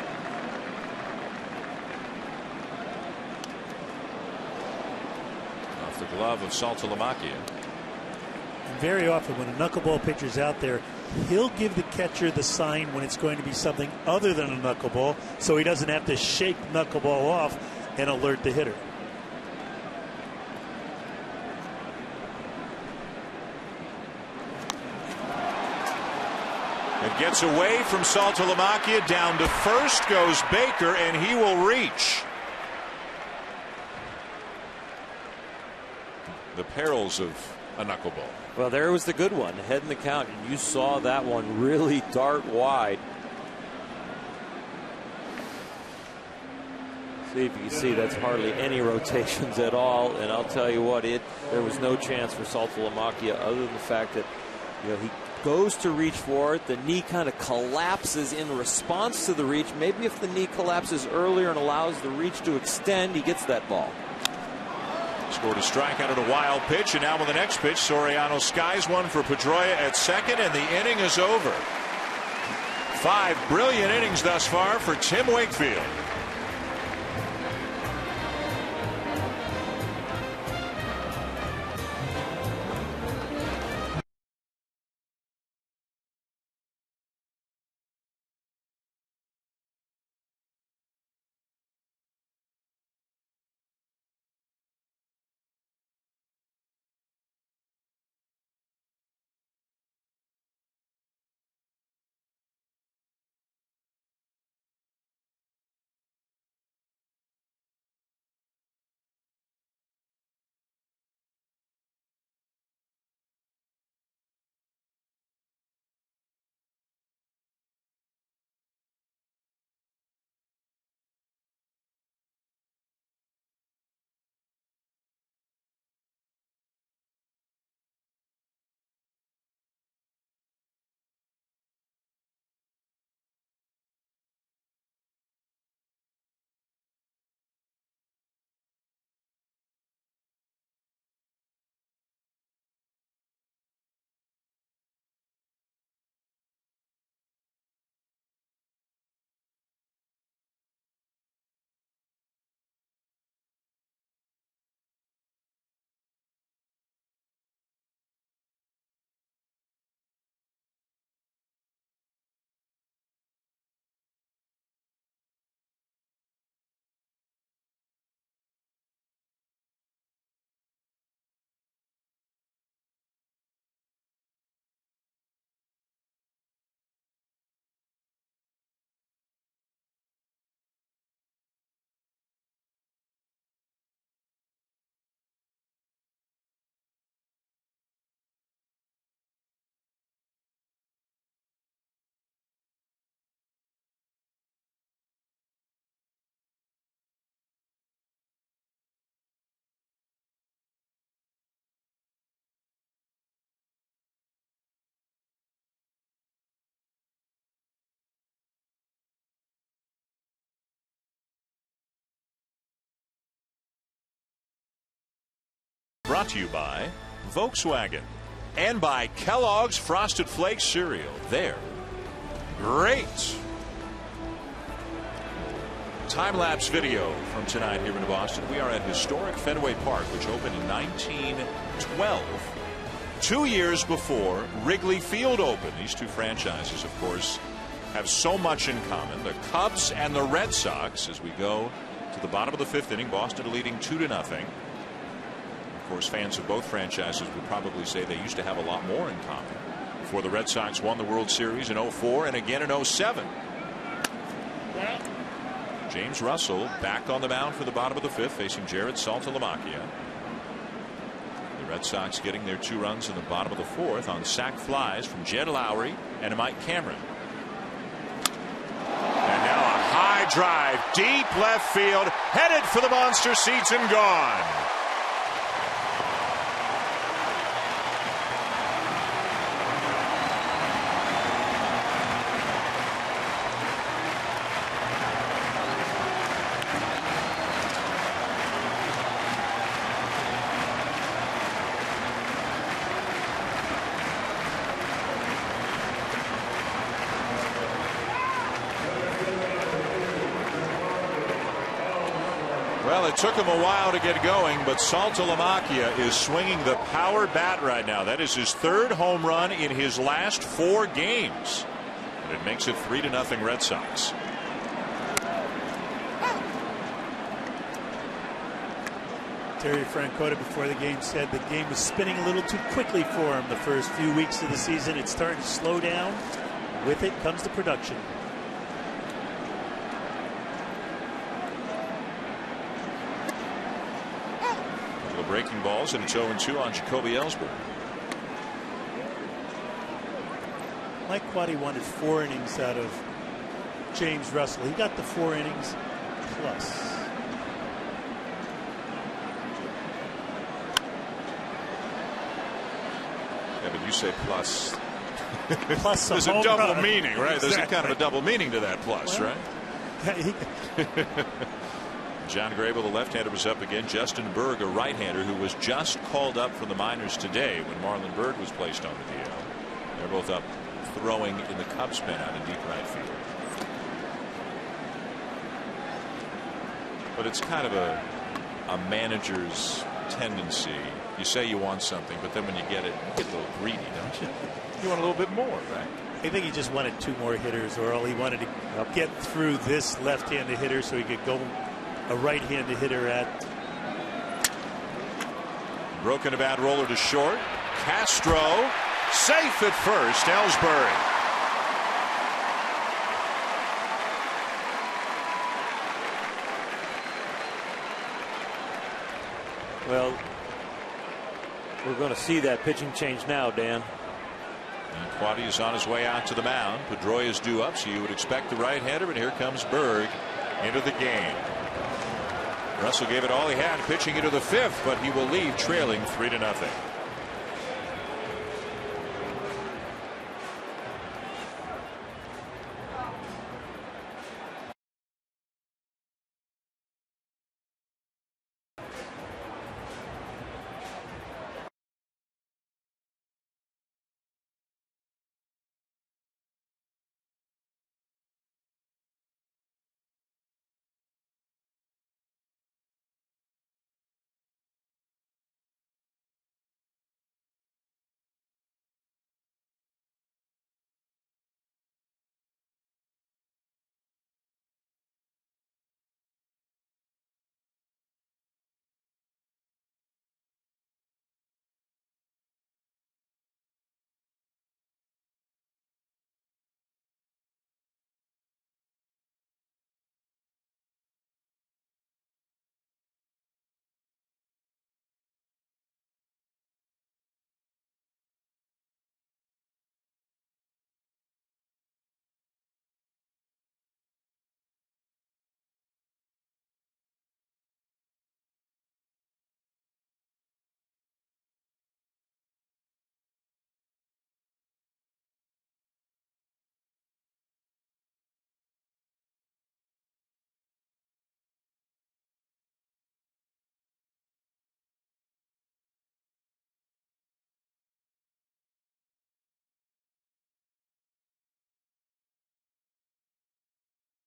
Off the glove of Saltalamacchia. Very often when a knuckleball pitcher's out there, he'll give the catcher the sign when it's going to be something other than a knuckleball, so he doesn't have to shake knuckleball off. and alert the hitter. It gets away from Saltalamacchia. Down to first goes Baker, and he will reach. The perils of a knuckleball. Well, there was the good one, ahead in the count, and you saw that one really dart wide. See if you can see that's hardly any rotations at all, and I'll tell you what, there was no chance for Saltalamacchia other than the fact that he goes to reach for it. The knee kind of collapses in response to the reach. Maybe if the knee collapses earlier and allows the reach to extend, he gets that ball. Scored a strikeout at a wild pitch, and now with the next pitch, Soriano skies one for Pedroia at second, and the inning is over. 5 brilliant innings thus far for Tim Wakefield. Brought to you by Volkswagen and by Kellogg's Frosted Flakes cereal. They're great. Time-lapse video from tonight here in Boston. We are at historic Fenway Park, which opened in 1912, 2 years before Wrigley Field opened. These two franchises, of course, have so much in common. The Cubs and the Red Sox, as we go to the bottom of the 5th inning. Boston leading 2-0. Of course, fans of both franchises would probably say they used to have a lot more in common before the Red Sox won the World Series in 04 and again in 07. James Russell back on the mound for the bottom of the 5th, facing Jared Saltalamacchia. The Red Sox getting their 2 runs in the bottom of the 4th on sac flies from Jed Lowry and Mike Cameron. And now a high drive, deep left field, headed for the monster seats and gone. Well, it took him a while to get going, but Saltalamacchia is swinging the power bat right now. That is his 3rd home run in his last 4 games. And it makes it 3-0 Red Sox. Terry Francona before the game said the game was spinning a little too quickly for him the first few weeks of the season. It's starting to slow down. With it comes the production. Little breaking balls, and it's 0-2 on Jacoby Ellsbury. Mike Quaddy wanted 4 innings out of James Russell. He got the 4 innings plus. Yeah, but you say plus. Plus there's a double meaning, right? Exactly. There's a kind of a double meaning to that plus, well, right? John Grable, the left-hander, was up again. Justin Berg, a right-hander, who was just called up from the minors today when Marlon Byrd was placed on the DL. They're both up throwing in the Cubs pen out in deep right field. But it's kind of a manager's tendency. You say you want something, but then when you get it, you get a little greedy, don't you? You want a little bit more, right? I think he just wanted 2 more hitters, or all he wanted to get through this left-handed hitter so he could go a right-handed hitter at. Broken a bad roller to short. Castro safe at first. Ellsbury. Well, we're going to see that pitching change now, Dan. And Quaddy is on his way out to the mound. Pedroia is due up, so you would expect the right-hander, but here comes Berg into the game. Russell gave it all he had pitching into the 5th, but he will leave trailing 3-0.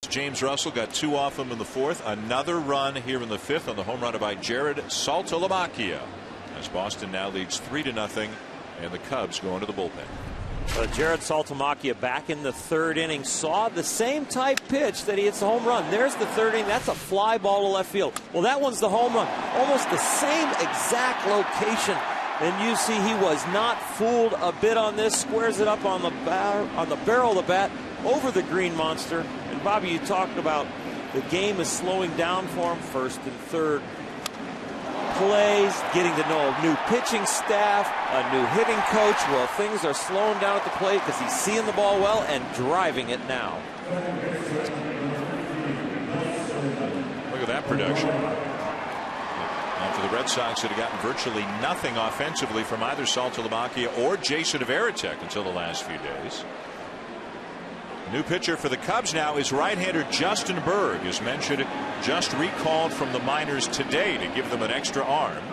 James Russell got 2 off him in the 4th. Another run here in the 5th on the home run by Jared Saltalamacchia, as Boston now leads 3-0, and the Cubs go into the bullpen. Jared Saltalamacchia back in the 3rd inning saw the same type pitch that he hits the home run. There's the 3rd inning. That's a fly ball to left field. Well, that one's the home run. Almost the same exact location. And you see he was not fooled a bit on this. Squares it up on the barrel of the bat over the green monster. And Bobby, you talked about the game is slowing down for him. 1st and 3rd plays, getting to know a new pitching staff, a new hitting coach. Well, things are slowing down at the plate because he's seeing the ball well and driving it now. Look at that production. And for the Red Sox, that had gotten virtually nothing offensively from either Saltalamacchia or Jason Varitek until the last few days. New pitcher for the Cubs now is right-hander Justin Berg, as mentioned, just recalled from the minors today to give them an extra arm,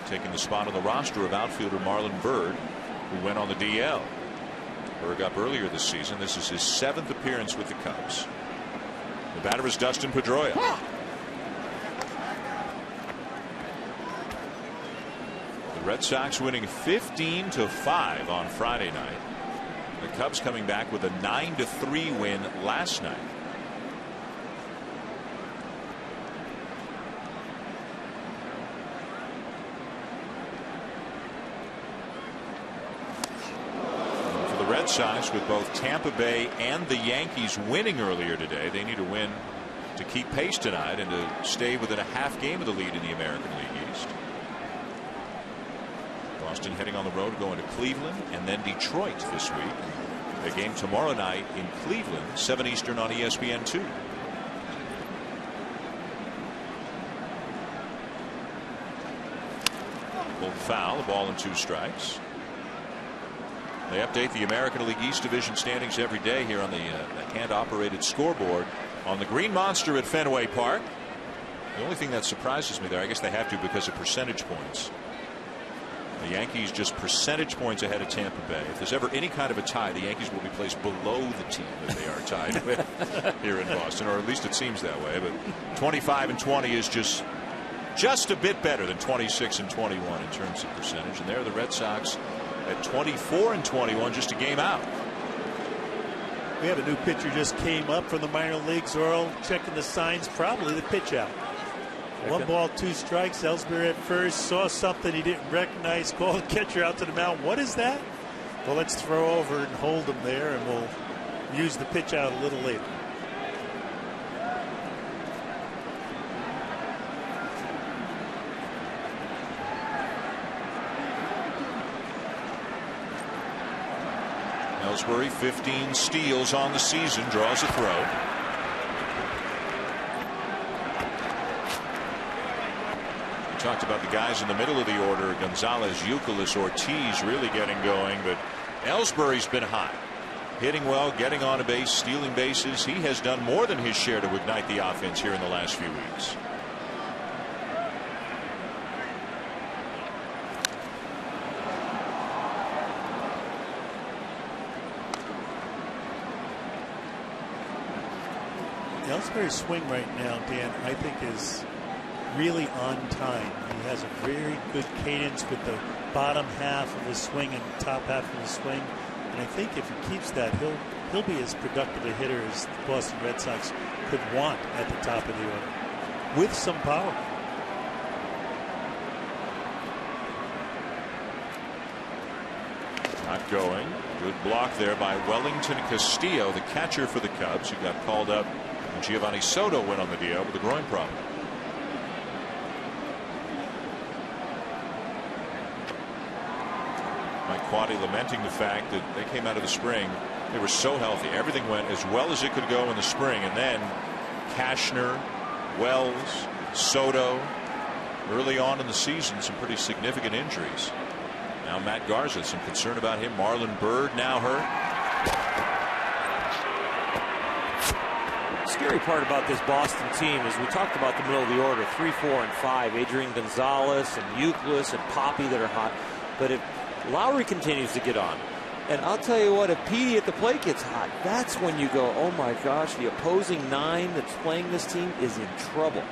taking the spot on the roster of outfielder Marlon Byrd, who went on the DL. Berg up earlier this season. This is his 7th appearance with the Cubs. The batter is Dustin Pedroia. The Red Sox winning 15-5 on Friday night. The Cubs coming back with a 9-3 win last night. Red Sox, with both Tampa Bay and the Yankees winning earlier today, they need a win to keep pace tonight and to stay within a half game of the lead in the American League East. Boston heading on the road, going to Cleveland and then Detroit this week. A game tomorrow night in Cleveland, 7 Eastern on ESPN2. Pulled foul, a ball and 2 strikes. They update the American League East Division standings every day here on the hand-operated scoreboard on the Green Monster at Fenway Park. The only thing that surprises me there, I guess they have to because of percentage points. The Yankees just percentage points ahead of Tampa Bay. If there's ever any kind of a tie, the Yankees will be placed below the team that they are tied with here in Boston, or at least it seems that way. But 25-20 is just a bit better than 26-21 in terms of percentage. And there are the Red Sox at 24-21, just a game out. We have a new pitcher just came up from the minor leagues. Earl checking the signs, probably the pitch out. 1 ball, 2 strikes. Ellsbury at first saw something he didn't recognize, called the catcher out to the mound. What is that? Well, let's throw over and hold him there, and we'll use the pitch out a little later. Ellsbury, 15 steals on the season, draws a throw. Talked about the guys in the middle of the order, Gonzalez, Youkilis, Ortiz really getting going, but Ellsbury's been hot, hitting well, getting on a base, stealing bases. He has done more than his share to ignite the offense here in the last few weeks. Ellsbury's swing right now, Dan, I think is really on time. He has a very good cadence with the bottom half of his swing and top half of his swing, and I think if he keeps that, he'll be as productive a hitter as the Boston Red Sox could want at the top of the order, with some power. Not going. Good block there by Wellington Castillo, the catcher for the Cubs, who got called up when Giovanni Soto went on the DL with a groin problem. Mike Quade lamenting the fact that they came out of the spring, they were so healthy. Everything went as well as it could go in the spring, and then Cashner, Wells, Soto, early on in the season, some pretty significant injuries. Now Matt Garza, some concern about him. Marlon Byrd now hurt. Scary part about this Boston team is we talked about the middle of the order, 3, 4, and 5. Adrian Gonzalez and Youkilis and Poppy that are hot. But if Lowry continues to get on, and I'll tell you what, if Petey at the plate gets hot, that's when you go, oh my gosh, the opposing 9 that's playing this team is in trouble.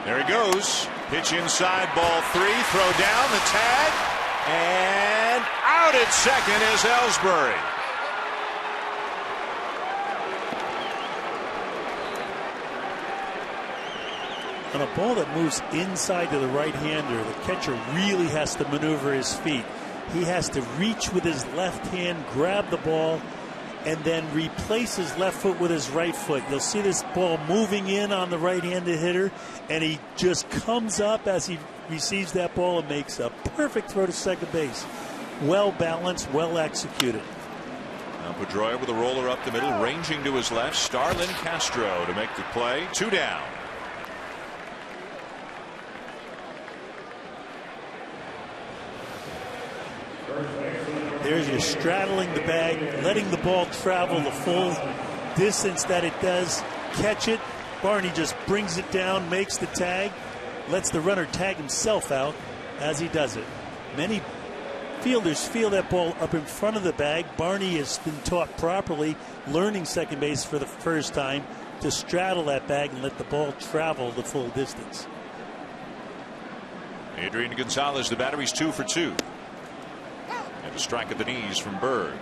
There he goes. Pitch inside, ball 3, throw down, the tag, and out at second is Ellsbury. On a ball that moves inside to the right-hander, the catcher really has to maneuver his feet. He has to reach with his left hand, grab the ball, and then replace his left foot with his right foot. You'll see this ball moving in on the right-handed hitter, and he just comes up as he receives that ball and makes a perfect throw to second base. Well balanced, well executed. Now Pedroia with a roller up the middle, ranging to his left. Starlin Castro to make the play. 2 down. There's you straddling the bag, letting the ball travel the full distance that it does. Catch it. Barney just brings it down, makes the tag, lets the runner tag himself out as he does it. Many fielders feel that ball up in front of the bag. Barney has been taught properly, learning second base for the first time, to straddle that bag and let the ball travel the full distance. Adrian Gonzalez, the battery's 2 for 2. And a strike at the knees from Byrd.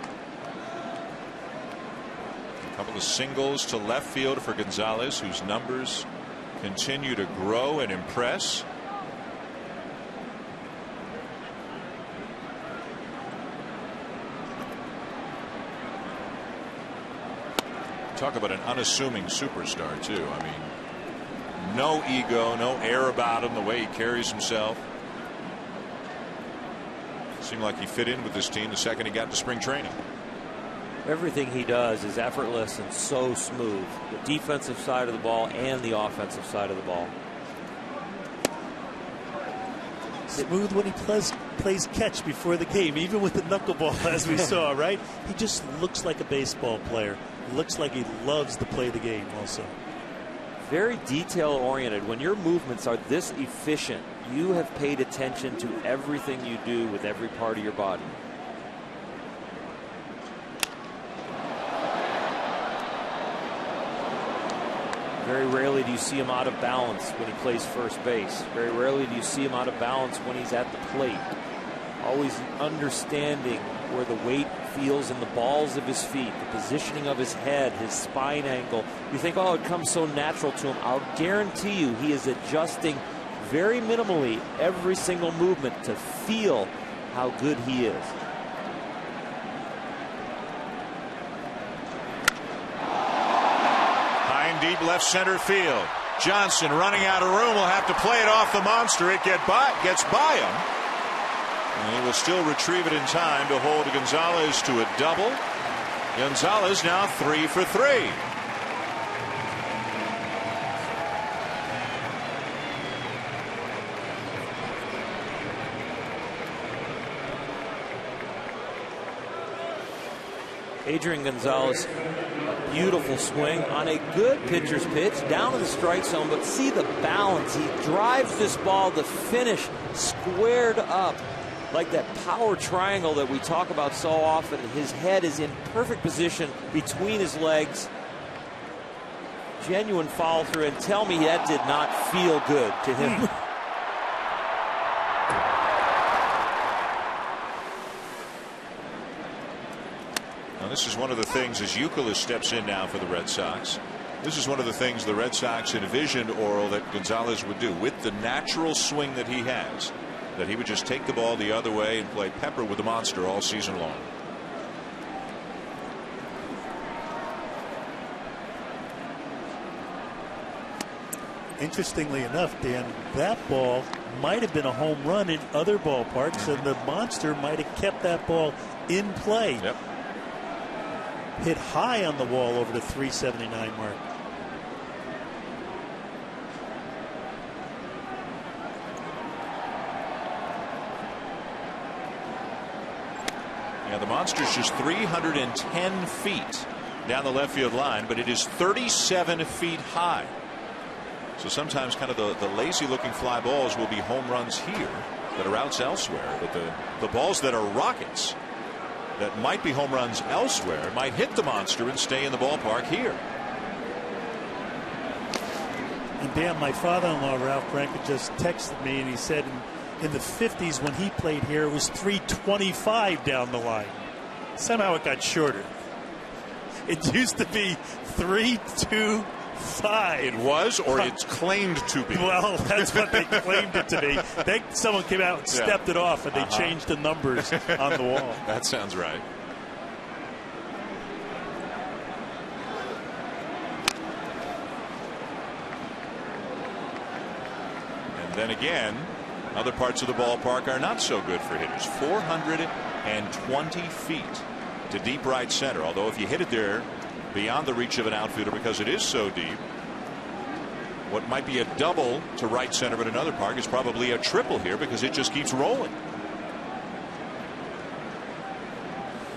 A couple of singles to left field for Gonzalez, whose numbers continue to grow and impress. talk about an unassuming superstar, too. I mean, no ego, no air about him, the way he carries himself. Seemed like he fit in with this team the second he got to spring training. Everything he does is effortless and so smooth. The defensive side of the ball and the offensive side of the ball. Smooth when he plays catch before the game, even with the knuckleball, as we saw, right? He just looks like a baseball player. Looks like he loves to play the game also. Very detail-oriented. When your movements are this efficient, you have paid attention to everything you do with every part of your body. Very rarely do you see him out of balance when he plays first base. Very rarely do you see him out of balance when he's at the plate. Always understanding where the weight feels in the balls of his feet, the positioning of his head, his spine angle. You think, oh, it comes so natural to him. I'll guarantee you he is adjusting very minimally every single movement to feel how good he is. Deep left center field. Johnson running out of room will have to play it off the monster. It gets by him. And he will still retrieve it in time to hold Gonzalez to a double. Gonzalez now 3 for 3. Adrian Gonzalez, a beautiful swing on a good pitcher's pitch down in the strike zone, but see the balance. He drives this ball to finish squared up like that power triangle that we talk about so often. His head is in perfect position between his legs. Genuine follow through, and tell me that did not feel good to him. This is one of the things, as Youkilis steps in now for the Red Sox, this is one of the things the Red Sox envisioned, Oral, that Gonzalez would do with the natural swing that he has, that he would just take the ball the other way and play pepper with the monster all season long. Interestingly enough, Dan, that ball might have been a home run in other ballparks, and the monster might have kept that ball in play. Yep. Hit high on the wall over the 379 mark. Yeah, the monster's just 310 feet down the left field line, but it is 37 feet high. So sometimes kind of the lazy looking fly balls will be home runs here that are outs elsewhere, but the balls that are rockets that might be home runs elsewhere might hit the monster and stay in the ballpark here. And Dan, my father-in-law Ralph Branca just texted me, and he said in the 50s when he played here, it was 325 down the line. Somehow it got shorter. It used to be 325. It was, or it's claimed to be. Well, that's what they claimed it to be. Someone came out and stepped it off, and they changed the numbers on the wall. That sounds right. And then again, other parts of the ballpark are not so good for hitters. 420 feet to deep right center. Although if you hit it there beyond the reach of an outfielder because it is so deep, what might be a double to right center at another park is probably a triple here because it just keeps rolling.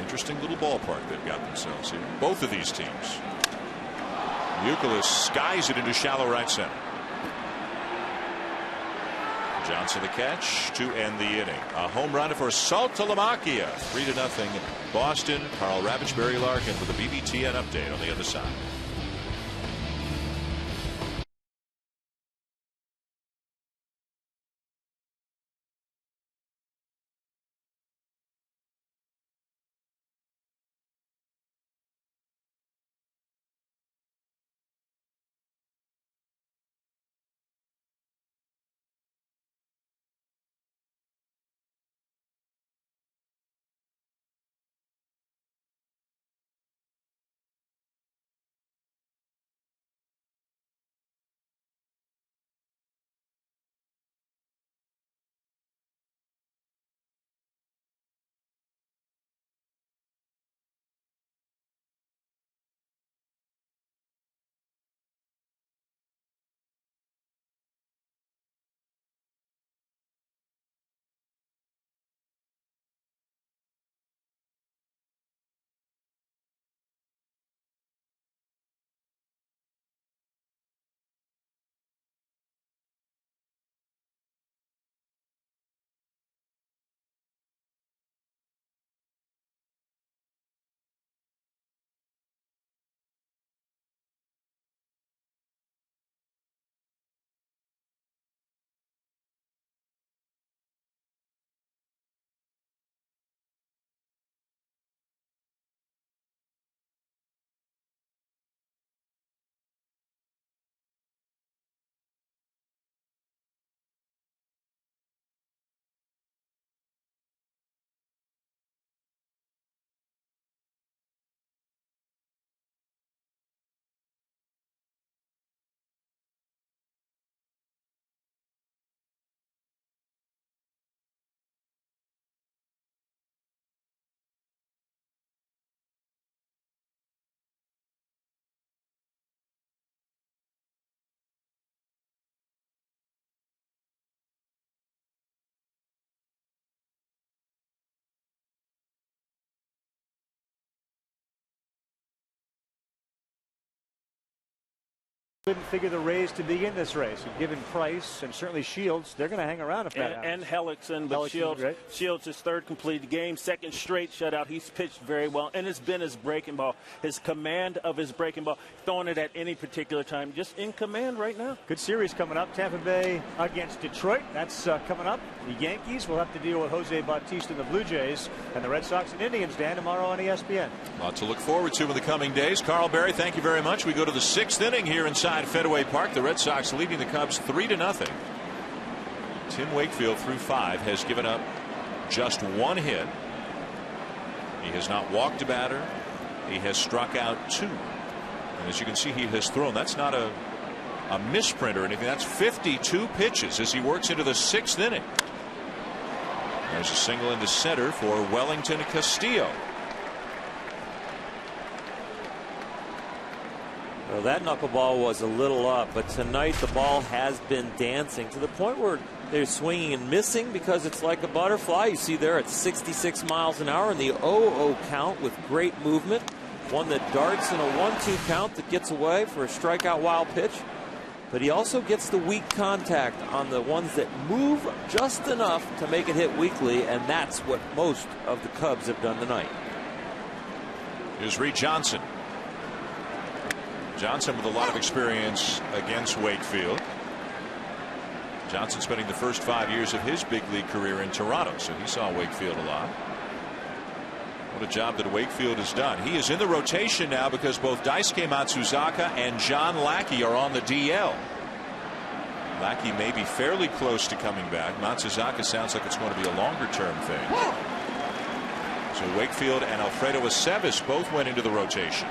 Interesting little ballpark they've got themselves here. Both of these teams. Youkilis skies it into shallow right center. Johnson the catch to end the inning. A home run for Saltalamacchia. 3-0 Boston. Carl Ravitch, Barry Larkin with a BBTN update on the other side. Didn't figure the Rays to be in this race. And given Price and certainly Shields, they're going to hang around if that happens. And Hellickson, but Shields his third completed game, second straight shutout. He's pitched very well, and it's been his breaking ball, his command of his breaking ball, throwing it at any particular time, just in command right now. Good series coming up. Tampa Bay against Detroit. That's coming up. The Yankees will have to deal with Jose Bautista and the Blue Jays, and the Red Sox and Indians, Dan, tomorrow on ESPN. A lot to look forward to in the coming days. Carl Berry, thank you very much. We go to the 6th inning here inside Fenway Park. The Red Sox leading the Cubs 3-0. Tim Wakefield through 5 has given up just 1 hit. He has not walked a batter. He has struck out 2. And as you can see, he has thrown. That's not a misprint or anything. That's 52 pitches as he works into the 6th inning. There's a single into center for Wellington Castillo. Well, that knuckleball was a little up, but tonight the ball has been dancing to the point where they're swinging and missing because it's like a butterfly. You see there at 66 miles an hour in the 0-0 count with great movement. One that darts in a 1-2 count that gets away for a strikeout wild pitch. But he also gets the weak contact on the ones that move just enough to make it hit weakly, and that's what most of the Cubs have done tonight. Here's Reed Johnson. Johnson with a lot of experience against Wakefield. Johnson spending the first 5 years of his big league career in Toronto, so he saw Wakefield a lot. What a job that Wakefield has done. He is in the rotation now because both Daisuke Matsuzaka and John Lackey are on the DL. Lackey may be fairly close to coming back. Matsuzaka sounds like it's going to be a longer term thing. So Wakefield and Alfredo Aceves both went into the rotation.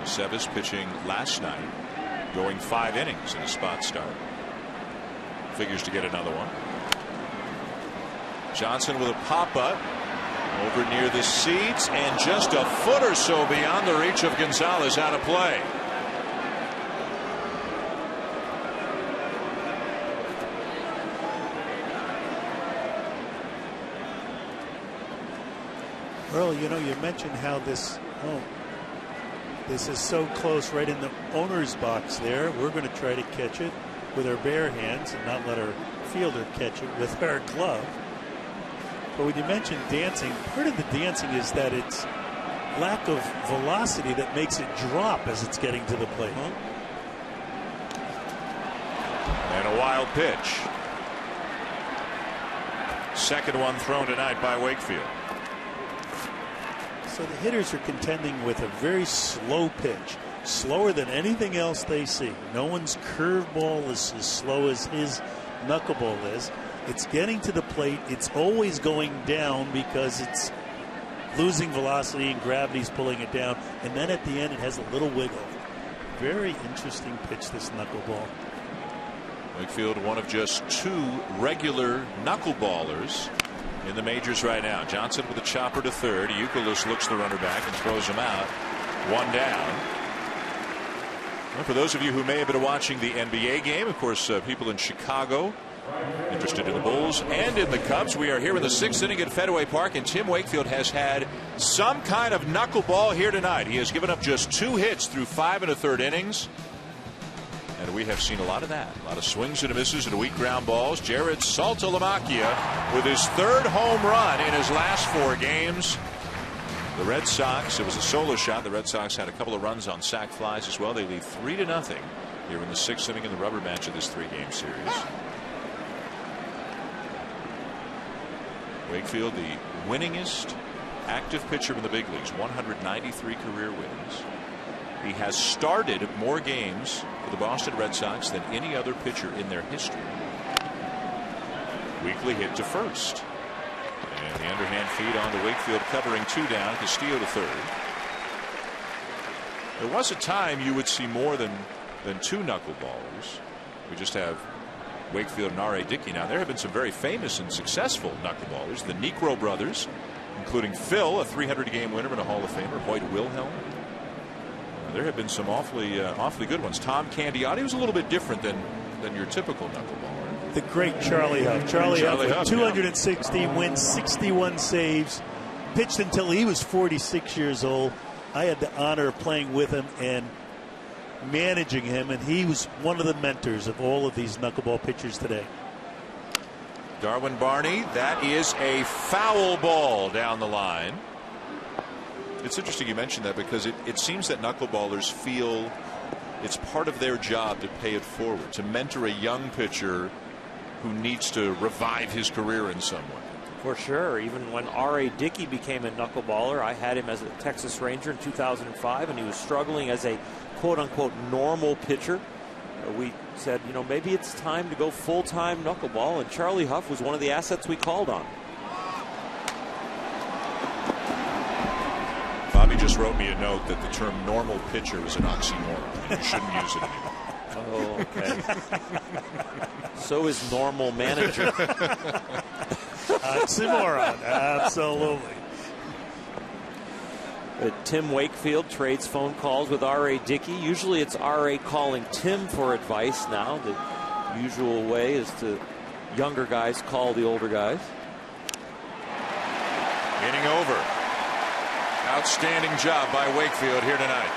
Aceves pitching last night, going 5 innings in a spot start. Figures to get another one. Johnson with a pop-up over near the seats and just a foot or so beyond the reach of Gonzalez, out of play. Earl, you know, you mentioned how this is so close right in the owner's box there. We're going to try to catch it with our bare hands and not let our fielder catch it with our glove. But when you mentioned dancing, part of the dancing is that it's lack of velocity that makes it drop as it's getting to the plate. And a wild pitch. Second one thrown tonight by Wakefield. So the hitters are contending with a very slow pitch, slower than anything else they see. No one's curveball is as slow as his knuckleball is. It's getting to the plate. It's always going down because it's losing velocity and gravity's pulling it down. And then at the end, it has a little wiggle. Very interesting pitch, this knuckleball. Wakefield, one of just 2 regular knuckleballers in the majors right now. Johnson with a chopper to third. Youkilis looks the runner back and throws him out. 1 down. Well, for those of you who may have been watching the NBA game, of course, people in Chicago interested in the Bulls and in the Cubs. We are here in the 6th inning at Fenway Park, and Tim Wakefield has had some kind of knuckleball here tonight. He has given up just 2 hits through 5 1/3 innings. And we have seen a lot of that. A lot of swings and misses and weak ground balls. Jared Saltalamacchia with his 3rd home run in his last 4 games. The Red Sox, it was a solo shot. The Red Sox had a couple of runs on sac flies as well. They lead 3-0 here in the 6th inning in the rubber match of this 3-game series. Wakefield, the winningest active pitcher in the big leagues, 193 career wins. He has started more games for the Boston Red Sox than any other pitcher in their history. Weekly hit to first. And the underhand feed on to Wakefield, covering 2 down. Castillo to third. There was a time you would see more than 2 knuckleballers. We just have Wakefield and R.A. Dickey now. There have been some very famous and successful knuckleballers. The Necro brothers, including Phil, a 300-game winner and a Hall of Famer, Hoyt Wilhelm. There have been some awfully good ones. Tom Candiotti was a little bit different than your typical knuckleballer. the great Charlie Huff. Charlie Huff, 216 wins, 61 saves, pitched until he was 46 years old. I had the honor of playing with him and managing him, and he was one of the mentors of all of these knuckleball pitchers today. Darwin Barney, that is a foul ball down the line. It's interesting you mentioned that because it seems that knuckleballers feel it's part of their job to pay it forward, to mentor a young pitcher who needs to revive his career in some way. For sure. Even when R.A. Dickey became a knuckleballer, I had him as a Texas Ranger in 2005, and he was struggling as a quote-unquote normal pitcher. We said, you know, maybe it's time to go full-time knuckleball, and Charlie Huff was one of the assets we called on. Bobby just wrote me a note that the term normal pitcher is an oxymoron, and you shouldn't use it anymore. Oh, okay. So is normal manager. Oxymoron, absolutely. Tim Wakefield trades phone calls with R.A. Dickey. Usually it's R.A. calling Tim for advice now. The usual way is to younger guys call the older guys. Inning over. Outstanding job by Wakefield here tonight.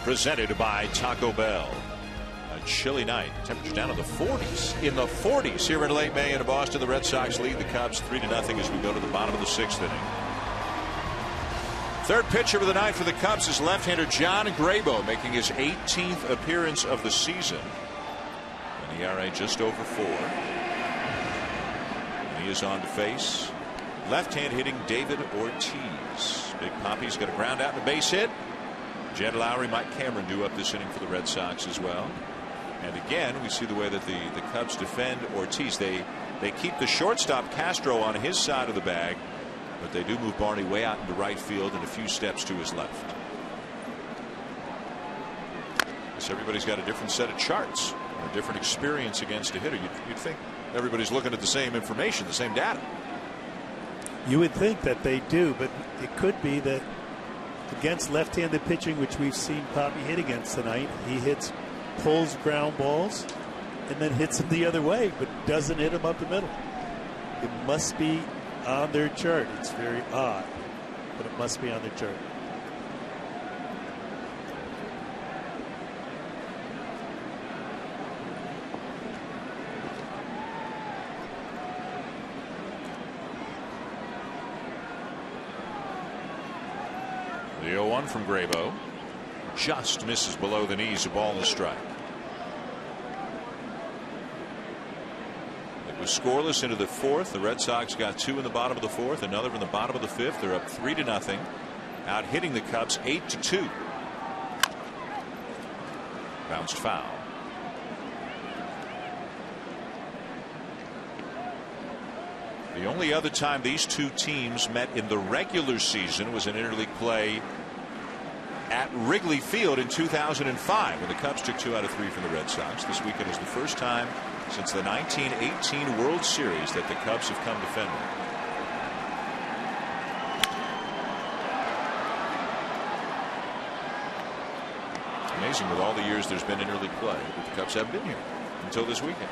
Presented by Taco Bell. A chilly night. Temperature down in the 40s. In the 40s here in late May in Boston. The Red Sox lead the Cubs 3-0 as we go to the bottom of the 6th inning. Third pitcher of the night for the Cubs is left-hander John Grabo, making his 18th appearance of the season. And the ERA just over 4. And he is on to face left-hand hitting David Ortiz. Big Poppy's got a ground out and a base hit. Jed Lowry, Mike Cameron due up this inning for the Red Sox as well. And again, we see the way that the Cubs defend Ortiz. They keep the shortstop Castro on his side of the bag, but they do move Barney way out into right field and a few steps to his left. So everybody's got a different set of charts, a different experience against a hitter. You'd think everybody's looking at the same information, the same data. You would think that they do, but it could be that against left-handed pitching, which we've seen Poppy hit against tonight, he pulls ground balls and then hits them the other way, but doesn't hit them up the middle. It must be on their chart. It's very odd, but it must be on their chart. The 0-1 from Grabo. Just misses below the knees. A ball and a strike. It was scoreless into the fourth. The Red Sox got 2 in the bottom of the fourth, another in the bottom of the fifth. They're up 3-0. Out hitting the Cubs 8-2. Bounced foul. The only other time these two teams met in the regular season was in interleague play at Wrigley Field in 2005 when the Cubs took 2 out of 3 from the Red Sox. This weekend is the first time since the 1918 World Series that the Cubs have come to Fenway. Amazing with all the years there's been interleague play, but the Cubs haven't been here until this weekend.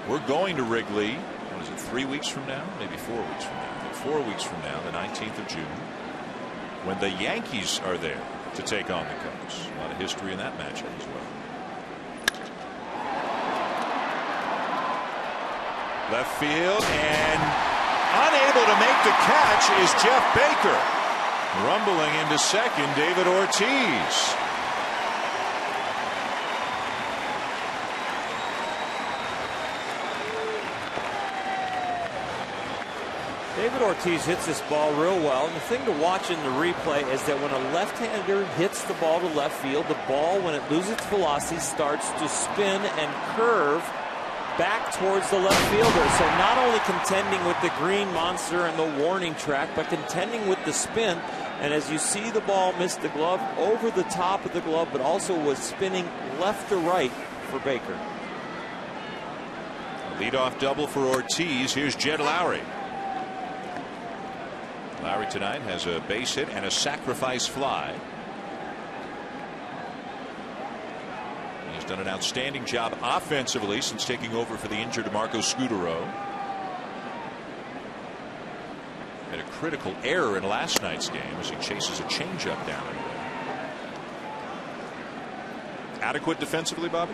We're going to Wrigley, what is it, 3 weeks from now? Maybe 4 weeks from now. But 4 weeks from now, the 19th of June, when the Yankees are there to take on the Cubs. A lot of history in that matchup as well. Left field, and unable to make the catch is Jeff Baker. Rumbling into second, David Ortiz. David Ortiz hits this ball real well, and the thing to watch in the replay is that when a left-hander hits the ball to left field, the ball, when it loses its velocity, starts to spin and curve back towards the left fielder. So not only contending with the green monster and the warning track, but contending with the spin. And as you see, the ball missed the glove over the top of the glove, but also was spinning left to right for Baker. A leadoff double for Ortiz. Here's Jed Lowry. Lowry tonight has a base hit and a sacrifice fly. He's done an outstanding job offensively since taking over for the injured Marco Scudero. Had a critical error in last night's game as he chases a changeup down and away. Adequate defensively, Bobby?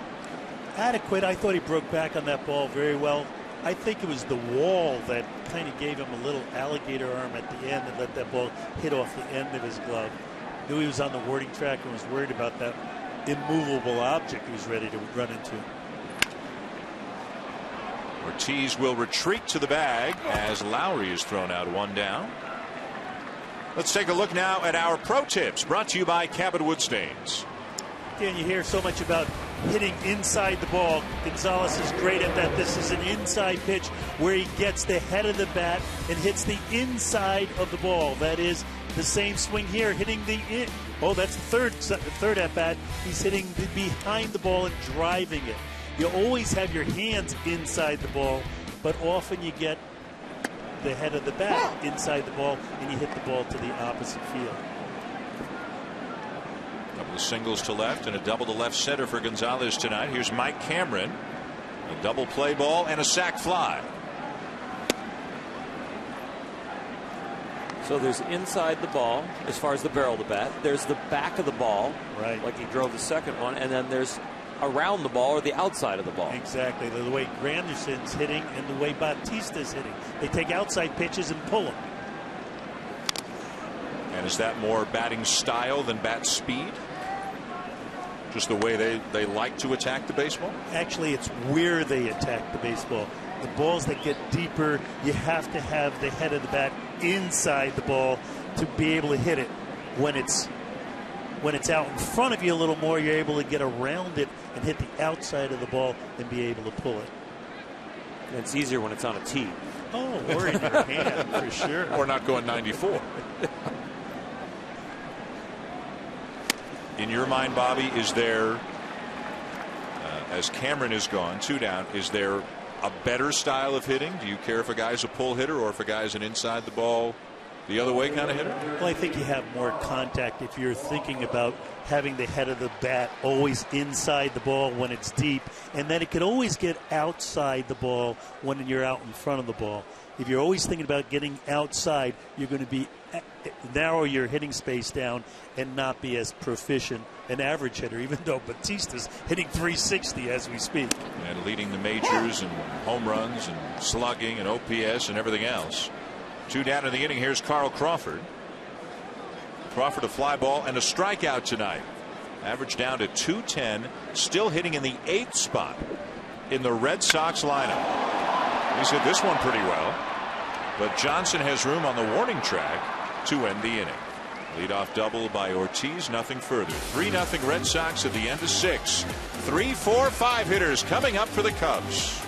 Adequate. I thought he broke back on that ball very well. I think it was the wall that kind of gave him a little alligator arm at the end and let that ball hit off the end of his glove. Knew he was on the warning track and was worried about that immovable object he was ready to run into. Ortiz will retreat to the bag as Lowry is thrown out, 1 down. Let's take a look now at our pro tips, brought to you by Cabot Wood Stains. Dan, you hear so much about hitting inside the ball. Gonzalez is great at that. This is an inside pitch where he gets the head of the bat and hits the inside of the ball. That is the same swing here, hitting the in. Oh, that's the third at bat. He's hitting behind the ball and driving it. You always have your hands inside the ball, but often you get the head of the bat inside the ball and you hit the ball to the opposite field. Couple of singles to left and a double to left center for Gonzalez tonight. Here's Mike Cameron. A double play ball and a sac fly. So there's inside the ball as far as the barrel of the bat. There's the back of the ball, right, like he drove the second one, and then there's around the ball or the outside of the ball. Exactly. The way Granderson's hitting and the way Bautista's hitting. They take outside pitches and pull them. And is that more batting style than bat speed? Just the way they like to attack the baseball? Actually, it's where they attack the baseball. The balls that get deeper, you have to have the head of the bat inside the ball to be able to hit it. When it's out in front of you a little more, you're able to get around it and hit the outside of the ball and be able to pull it. And it's easier when it's on a tee. Oh, or in your hand, for sure. Or not going 94. In your mind, Bobby, is there, as Cameron is gone, 2 down, is there a better style of hitting? Do you care if a guy's a pull hitter or if a guy's an inside the ball, the other way kind of hitter? Well, I think you have more contact if you're thinking about having the head of the bat always inside the ball when it's deep, and then it could always get outside the ball when you're out in front of the ball. If you're always thinking about getting outside, you're going to narrow your hitting space down and not be as proficient an average hitter, even though Bautista's hitting 360 as we speak. And leading the majors and home runs and slugging and OPS and everything else. Two down in the inning. Here's Carl Crawford. Crawford a fly ball and a strikeout tonight. Average down to 210. Still hitting in the 8th spot in the Red Sox lineup. He's hit this one pretty well, but Johnson has room on the warning track to end the inning. Leadoff double by Ortiz, nothing further. 3-0 Red Sox at the end of 6. 3, 4, 5 hitters coming up for the Cubs.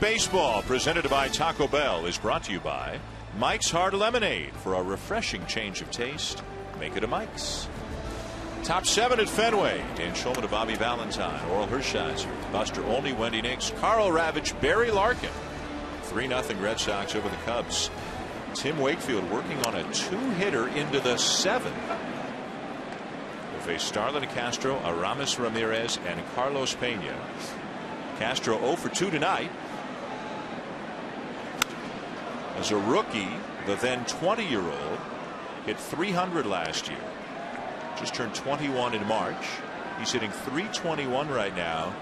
Baseball presented by Taco Bell is brought to you by Mike's Hard Lemonade. For a refreshing change of taste, make it a Mike's. Top 7 at Fenway. Dan Shulman to Bobby Valentine, Oral Hershiser, Buster Olney, Wendy Nix, Carl Ravitch, Barry Larkin. 3-0 Red Sox over the Cubs. Tim Wakefield working on a 2-hitter into the 7th. We'll face Starlin Castro, Aramis Ramirez, and Carlos Pena. Castro 0 for 2 tonight. As a rookie, the then 20-year-old hit 300 last year. Just turned 21 in March. He's hitting .321 right now.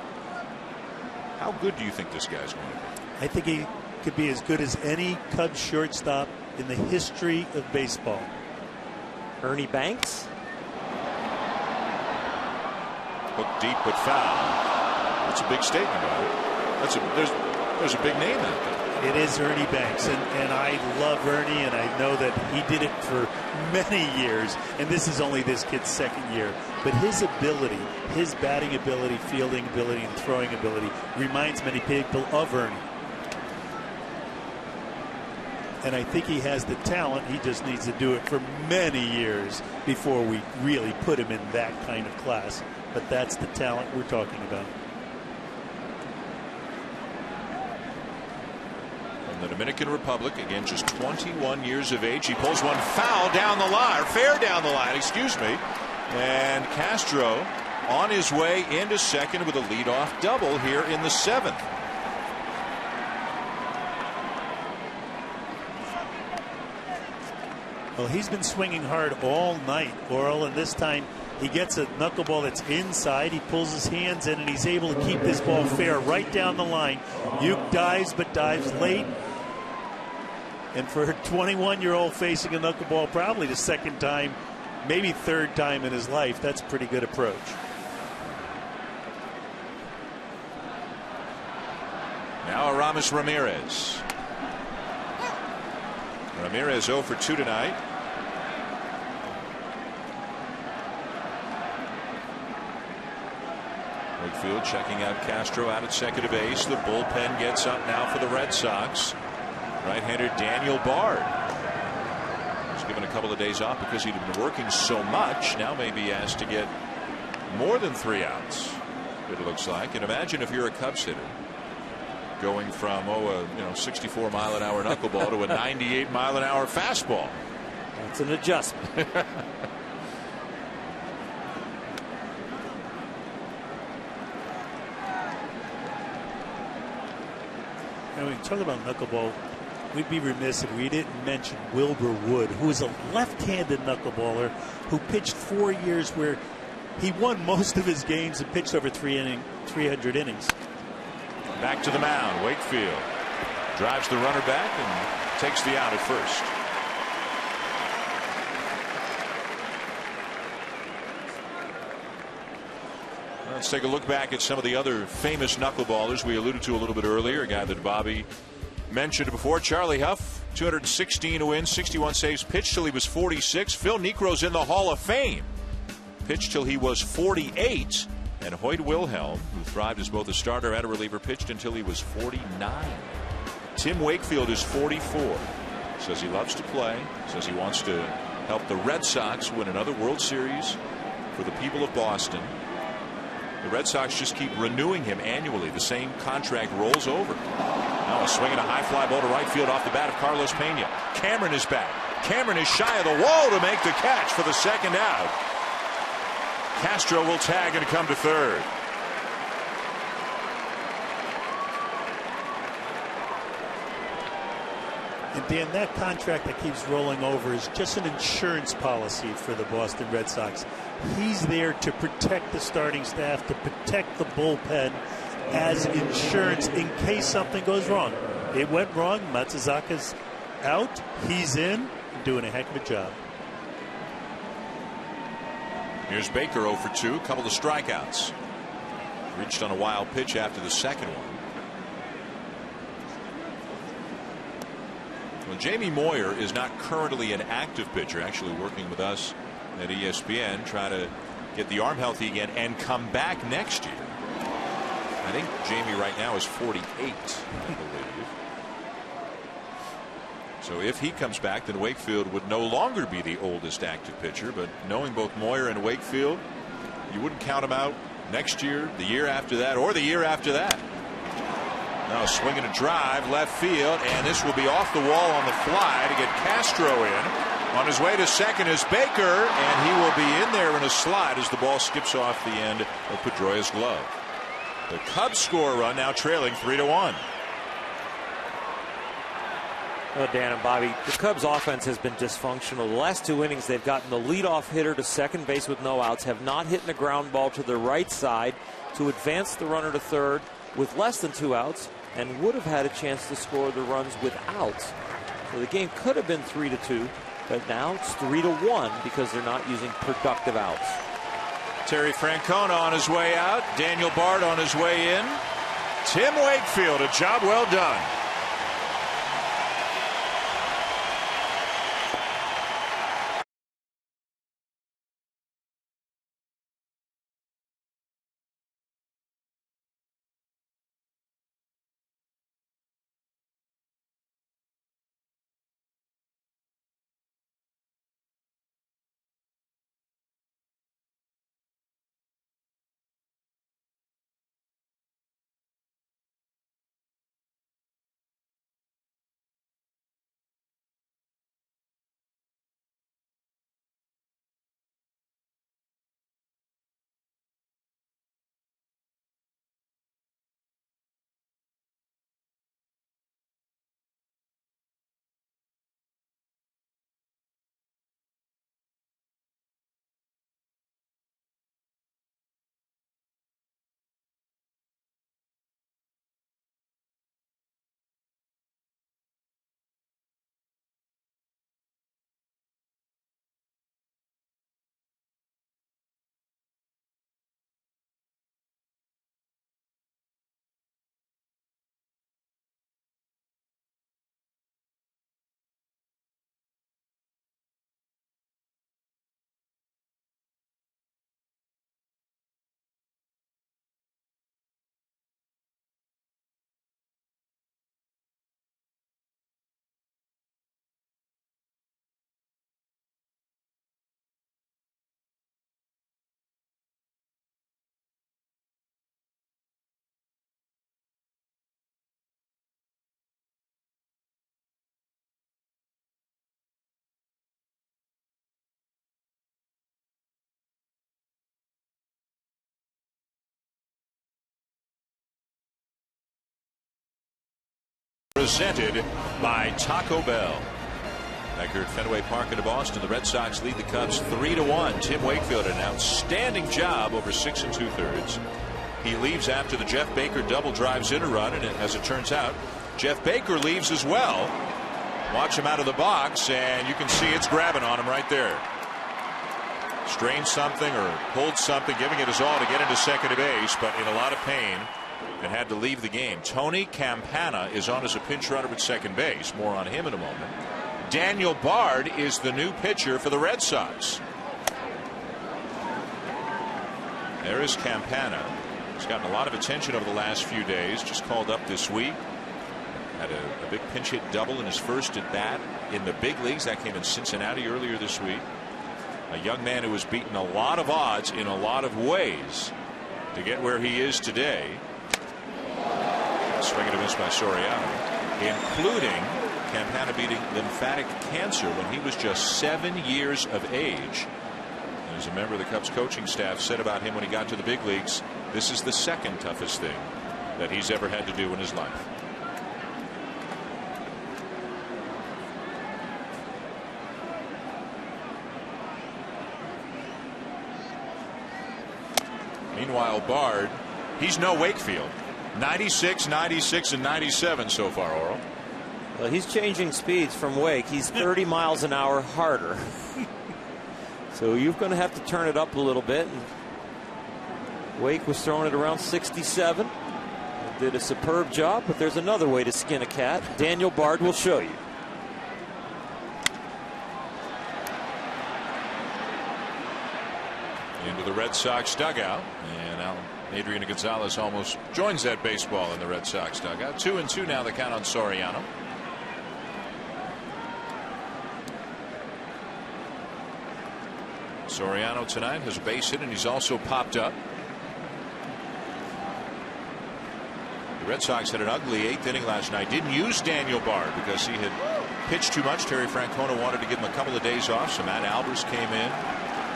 How good do you think this guy's going to be? I think he could be as good as any Cubs shortstop in the history of baseball. Ernie Banks? Hooked deep but foul. That's a big statement, right? There's a big name out there. It is Ernie Banks, and I love Ernie, and I know that he did it for many years, and this is only this kid's 2nd year. But his ability, his batting ability, fielding ability, and throwing ability reminds many people of Ernie. And I think he has the talent. He just needs to do it for many years before we really put him in that kind of class. But that's the talent we're talking about. The Dominican Republic, again, just 21 years of age. He pulls one foul down the line, or fair down the line, excuse me. And Castro on his way into second with a leadoff double here in the 7th. Well, he's been swinging hard all night, Oral, and this time he gets a knuckleball that's inside. He pulls his hands in, and he's able to keep this ball fair right down the line. Uke dives, but dives late. And for a 21-year-old facing a knuckleball, probably the 2nd time, maybe 3rd time in his life, that's a pretty good approach. Now Aramis Ramirez. Ramirez 0 for 2 tonight. Wakefield checking out Castro out at second to base. The bullpen gets up now for the Red Sox. Right-hander Daniel Bard. He's given a couple of days off because he'd been working so much. Now maybe asked to get more than 3 outs, it looks like. And imagine if you're a Cubs hitter going from a 64 mile an hour knuckleball to a 98 mile an hour fastball. That's an adjustment. And when we talk about knuckleball, we'd be remiss if we didn't mention Wilbur Wood, who is a left-handed knuckleballer who pitched 4 years where he won most of his games and pitched over 300 innings. Back to the mound. Wakefield drives the runner back and takes the out at first. Let's take a look back at some of the other famous knuckleballers we alluded to a little bit earlier. A guy that Bobby mentioned before, Charlie Huff, 216 wins, 61 saves, pitched till he was 46. Phil Niekro's in the Hall of Fame. Pitched till he was 48. And Hoyt Wilhelm, who thrived as both a starter and a reliever, pitched until he was 49. Tim Wakefield is 44. Says he loves to play. Says he wants to help the Red Sox win another World Series for the people of Boston. The Red Sox just keep renewing him annually. The same contract rolls over. Now a swing and a high fly ball to right field off the bat of Carlos Pena. Cameron is back. Cameron is shy of the wall to make the catch for the second out. Castro will tag and come to third. And Dan, that contract that keeps rolling over is just an insurance policy for the Boston Red Sox. He's there to protect the starting staff, to protect the bullpen as insurance in case something goes wrong. It went wrong. Matsuzaka's out. He's in, doing a heck of a job. Here's Baker 0 for 2, a couple of strikeouts. Reached on a wild pitch after the second one. Well, Jamie Moyer is not currently an active pitcher, actually working with us at ESPN, trying to get the arm healthy again and come back next year. I think Jamie right now is 48, I believe. So if he comes back, then Wakefield would no longer be the oldest active pitcher. But knowing both Moyer and Wakefield, you wouldn't count them out next year, the year after that, or the year after that. Now a swing and a drive left field, and this will be off the wall on the fly to get Castro in. On his way to second is Baker, and he will be in there in a slide as the ball skips off the end of Pedroia's glove. The Cubs score a run, now trailing 3-1. Well, Dan and Bobby, the Cubs offense has been dysfunctional. The last 2 innings, they've gotten the leadoff hitter to second base with no outs, have not hit a ground ball to the right side to advance the runner to third with less than 2 outs, and would have had a chance to score the runs with outs. So the game could have been 3-2, but now it's 3-1 because they're not using productive outs. Terry Francona on his way out. Daniel Bard on his way in. Tim Wakefield, a job well done. presented by Taco Bell. Back here at Fenway Park in Boston, the Red Sox lead the Cubs 3-1. Tim Wakefield, an outstanding job over 6 2/3. He leaves after the Jeff Baker double drives in a run, and as it turns out, Jeff Baker leaves as well. Watch him out of the box, and you can see it's grabbing on him right there. Strained something or pulled something, giving it his all to get into second base, but in a lot of pain and had to leave the game. Tony Campana is on as a pinch runner at second base. More on him in a moment. Daniel Bard is the new pitcher for the Red Sox. There is Campana. He's gotten a lot of attention over the last few days. Just called up this week. Had a big pinch hit double in his first at bat in the big leagues. That came in Cincinnati earlier this week. A young man who has beaten a lot of odds in a lot of ways to get where he is today. Swing and a miss by Soriano, including Campana beating lymphatic cancer when he was just 7 years of age. As a member of the Cubs coaching staff said about him when he got to the big leagues, this is the second toughest thing that he's ever had to do in his life. Meanwhile, Bard, he's no Wakefield. 96, 96, and 97 so far, Oral. Well, he's changing speeds from Wake. He's 30 miles an hour harder. So you're going to have to turn it up a little bit. And Wake was throwing it around 67. Did a superb job, but there's another way to skin a cat. Daniel Bard will show you. Into the Red Sox dugout, and now Adriano Gonzalez almost joins that baseball in the Red Sox dugout. 2-2 now, the count on Soriano. Soriano tonight has a base hit, and he's also popped up. The Red Sox had an ugly 8th inning last night. Didn't use Daniel Bard because he had pitched too much. Terry Francona wanted to give him a couple of days off, so Matt Albers came in.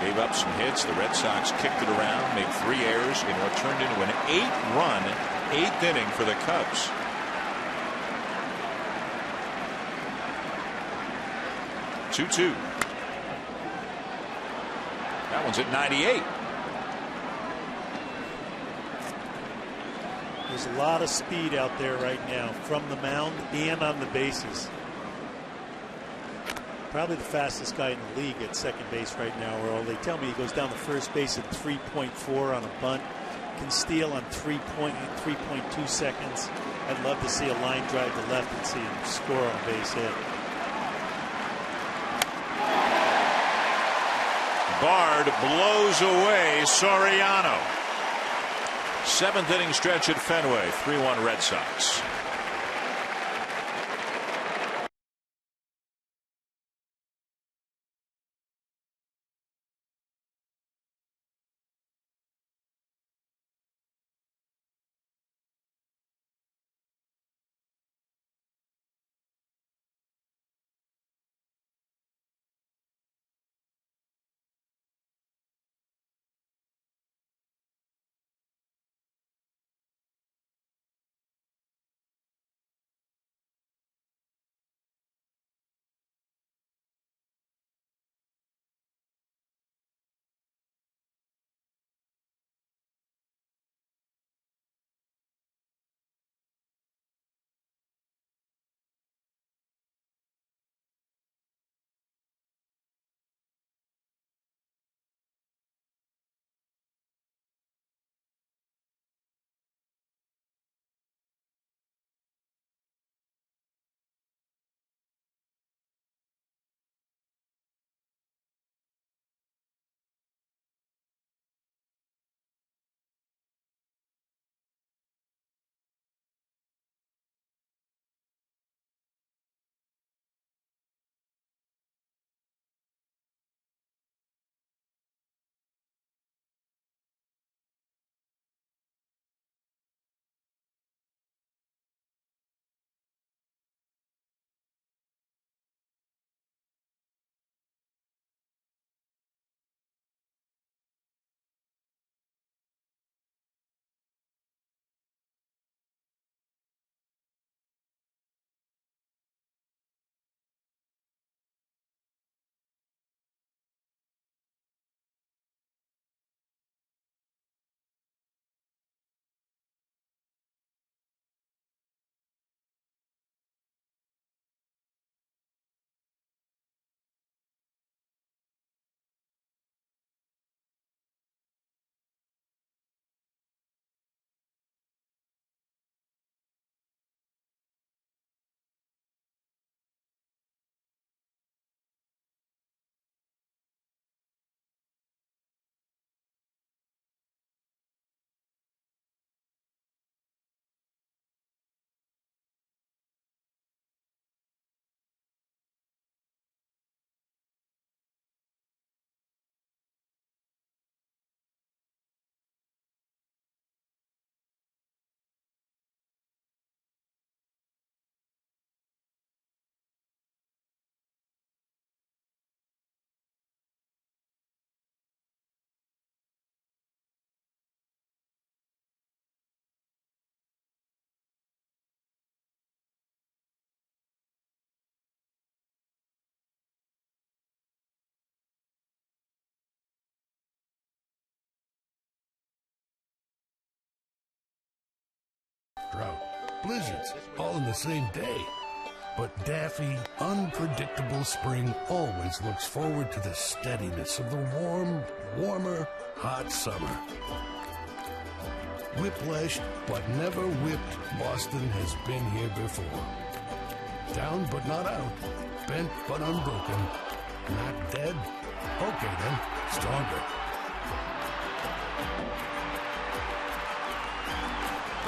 Gave up some hits. The Red Sox kicked it around, made 3 errors in what turned into an 8-run 8th inning for the Cubs. Two. That one's at 98. There's a lot of speed out there right now from the mound and on the bases. Probably the fastest guy in the league at second base right now, Earl. They tell me he goes down to first base at 3.4 on a bunt. Can steal on 3.2 seconds. I'd love to see a line drive to left and see him score on a base hit. Bard blows away Soriano. 7th inning stretch at Fenway. 3-1 Red Sox. blizzards, all in the same day. But Daffy, unpredictable spring, always looks forward to the steadiness of the warmer, hot summer. Whiplashed but never whipped, Boston has been here before. Down but not out, bent but unbroken, not dead? Okay then, stronger.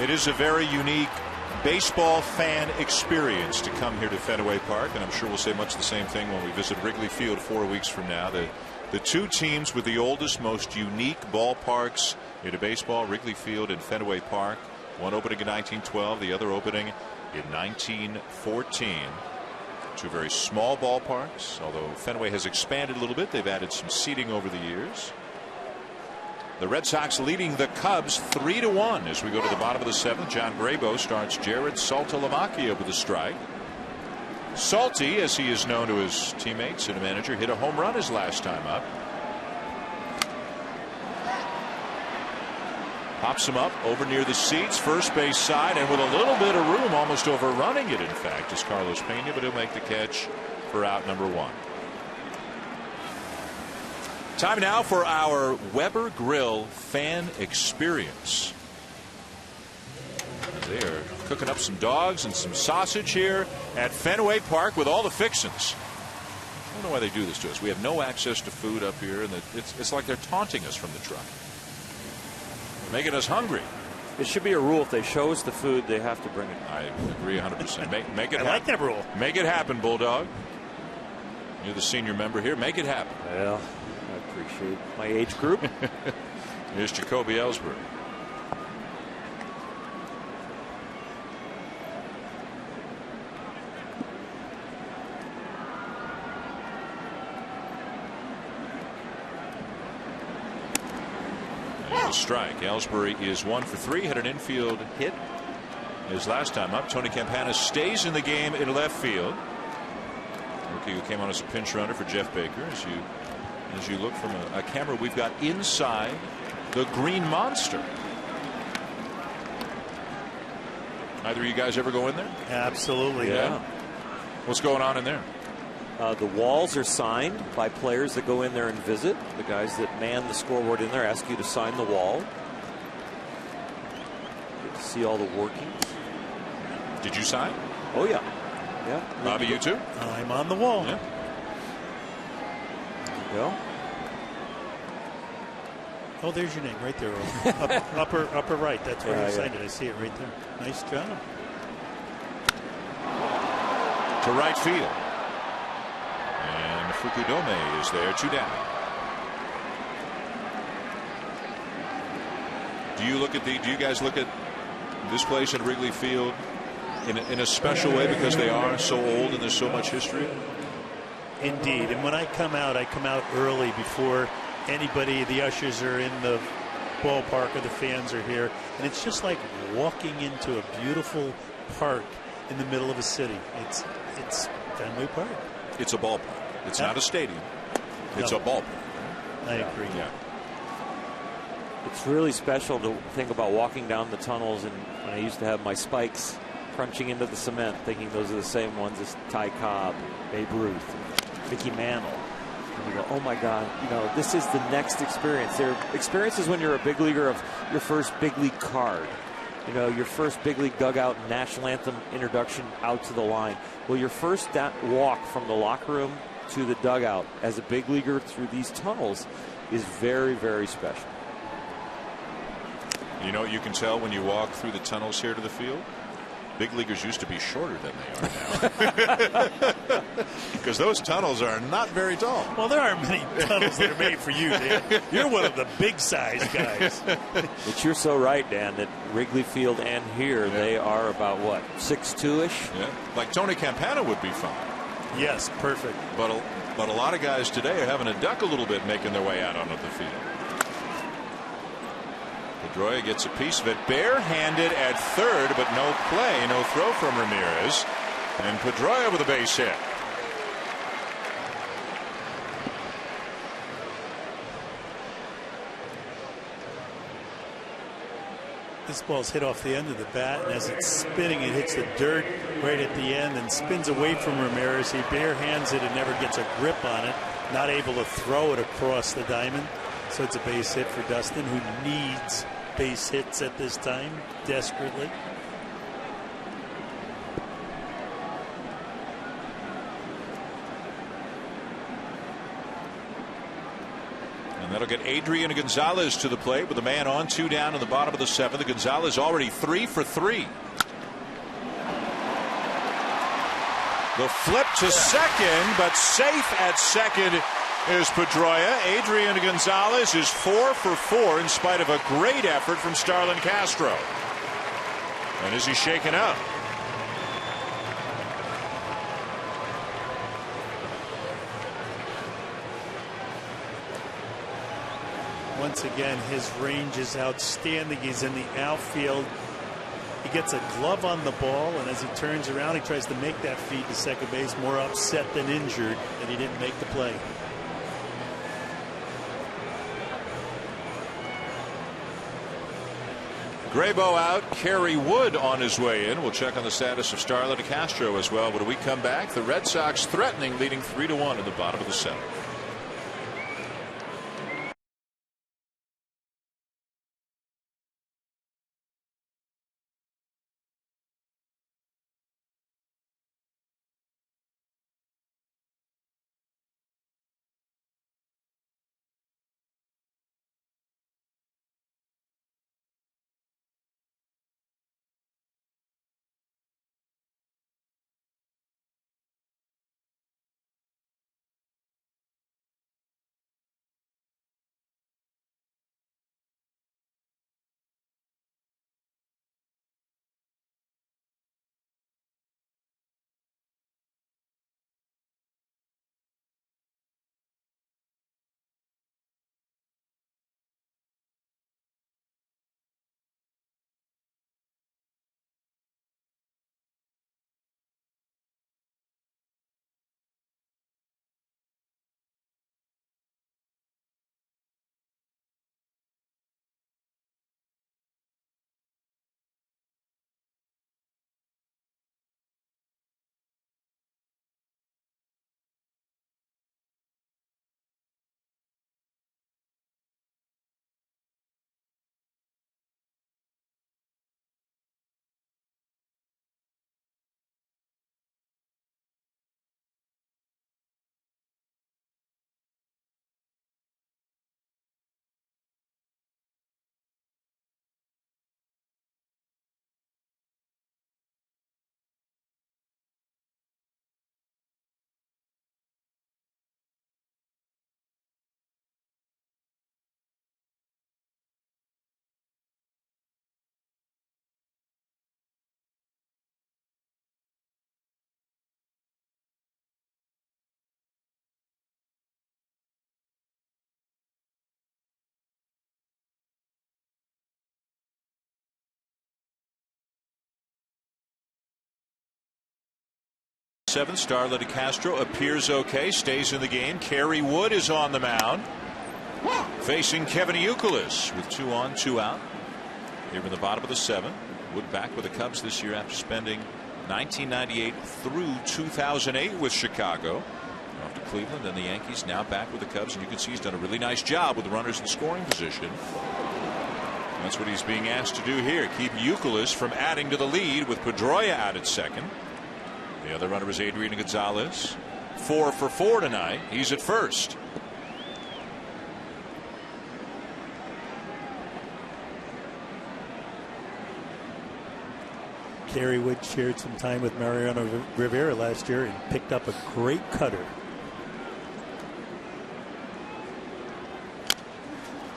It is a very unique baseball fan experience to come here to Fenway Park, and I'm sure we'll say much the same thing when we visit Wrigley Field 4 weeks from now. The two teams with the oldest, most unique ballparks into baseball, Wrigley Field and Fenway Park. One opening in 1912, the other opening in 1914. Two very small ballparks, although Fenway has expanded a little bit. They've added some seating over the years. The Red Sox leading the Cubs 3-1 as we go to the bottom of the seventh. John Grabo starts Jared Saltalamacchia with a strike. Salty, as he is known to his teammates and manager, hit a home run his last time up. Pops him up over near the seats, first base side, and with a little bit of room, almost overrunning it, in fact, is Carlos Pena, but he'll make the catch for out number one. Time now for our Weber Grill fan experience. They are cooking up some dogs and some sausage here at Fenway Park with all the fixins. I don't know why they do this to us. We have no access to food up here, and it's like they're taunting us from the truck, making us hungry. It should be a rule. If they show us the food, they have to bring it. I agree 100%. Make it happen. I like that rule. Make it happen, Bulldog. You're the senior member here. Make it happen. Well, I appreciate my age group. Here's Jacoby Ellsbury. Strike. Ellsbury is 1 for 3. Had an infield hit his last time up. Tony Campana stays in the game in left field. Rookie who came on as a pinch runner for Jeff Baker. As you look from a camera we've got inside the Green Monster. Either of you guys ever go in there? Absolutely. Yeah. What's going on in there? The walls are signed by players that go in there and visit. The guys that man the scoreboard in there ask you to sign the wall. Get to see all the workings. Did you sign? Oh, yeah. Yeah. Bobby, you too? I'm on the wall. Yeah. There you go. Oh, there's your name right there. upper right. That's where you signed it. I see it right there. Nice job. To right field. And Fukudome is there, 2 down. Do you guys look at this place at Wrigley Field in a special way because they are so old and there's so much history? Indeed. And when I come out early before anybody, the ushers are in the ballpark or the fans are here. And it's just like walking into a beautiful park in the middle of a city. It's Fenway Park. It's a ballpark. It's not a stadium. It's a ballpark. I agree. Yeah. It's really special to think about walking down the tunnels, and when I used to have my spikes crunching into the cement, thinking those are the same ones as Ty Cobb, Babe Ruth, Mickey Mantle. And you go, oh my God, this is the next experience. There are experiences when you're a big leaguer of your first big league card. Your first big league dugout national anthem introduction out to the line. Well, your first walk from the locker room to the dugout as a big leaguer through these tunnels is very, very special. You know what you can tell when you walk through the tunnels here to the field? Big leaguers used to be shorter than they are now. Because those tunnels are not very tall. Well, there aren't many tunnels that are made for you, Dan. You're one of the big size guys. But you're so right, Dan, that Wrigley Field and here, they are about, 6'2"-ish? Yeah, like Tony Campana would be fine. Yes, perfect. But a lot of guys today are having to duck a little bit making their way out onto the field. Pedroia gets a piece of it, barehanded at third, but no play, no throw from Ramirez, and Pedroia with a base hit. This ball's hit off the end of the bat, and as it's spinning, it hits the dirt right at the end and spins away from Ramirez. He bare hands it and never gets a grip on it, not able to throw it across the diamond. So it's a base hit for Dustin, who needs base hits at this time desperately. And that'll get Adrian Gonzalez to the plate with a man on, 2 down in the bottom of the 7th. Gonzalez already 3 for 3. The flip to second, but safe at second is Pedroia. Adrian Gonzalez is 4 for 4 in spite of a great effort from Starlin Castro. And is he shaken up? Once again, his range is outstanding. He's in the outfield. He gets a glove on the ball, and as he turns around, he tries to make that feed to second base, more upset than injured that he didn't make the play. Graybo out, Kerry Wood on his way in. We'll check on the status of Starlin Castro as well. When we come back, the Red Sox threatening, leading 3-1 in the bottom of the 7th. Starlin Castro appears okay, stays in the game. Kerry Wood is on the mound, facing Kevin Youkilis with 2 on, 2 out. Here in the bottom of the 7th. Wood back with the Cubs this year after spending 1998 through 2008 with Chicago. Off to Cleveland, then the Yankees, now back with the Cubs, and you can see he's done a really nice job with the runners in scoring position. That's what he's being asked to do here, keep Youkilis from adding to the lead with Pedroia out at second. The other runner is Adrian Gonzalez, 4 for 4 tonight. He's at first. Kerry Wood shared some time with Mariano Rivera last year and picked up a great cutter.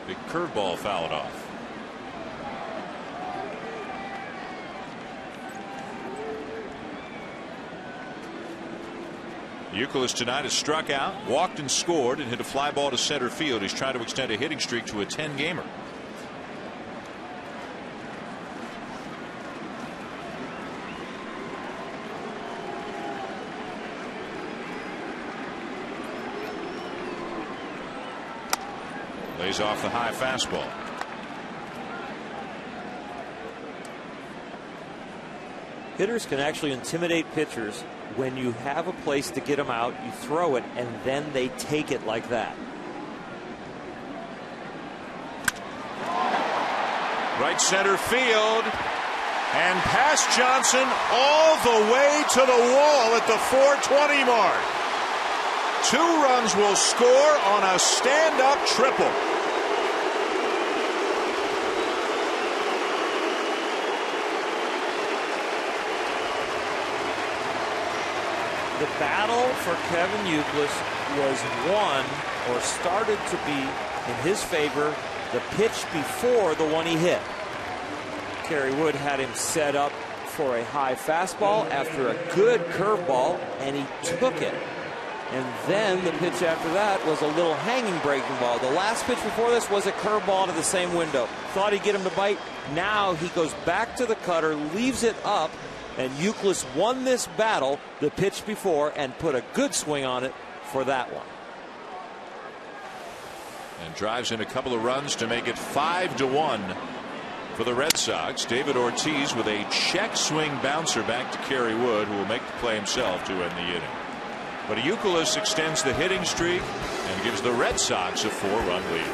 Big curveball fouled off. Youkilis tonight has struck out, walked and scored, and hit a fly ball to center field. He's trying to extend a hitting streak to a 10-gamer. Lays off the high fastball. Hitters can actually intimidate pitchers when you have a place to get them out, you throw it, and then they take it like that. Right center field. And past Johnson all the way to the wall at the 420 mark. 2 runs will score on a stand-up triple. The battle for Kevin Youkilis was won, or started to be, in his favor the pitch before the one he hit. Kerry Wood had him set up for a high fastball after a good curveball, and he took it. And then the pitch after that was a little hanging breaking ball. The last pitch before this was a curveball to the same window. Thought he'd get him to bite. Now he goes back to the cutter, leaves it up, and Youkilis won this battle the pitch before and put a good swing on it for that one. And drives in a couple of runs to make it 5-1 for the Red Sox. David Ortiz with a check swing bouncer back to Kerry Wood, who will make the play himself to end the inning. But Youkilis extends the hitting streak and gives the Red Sox a 4-run lead.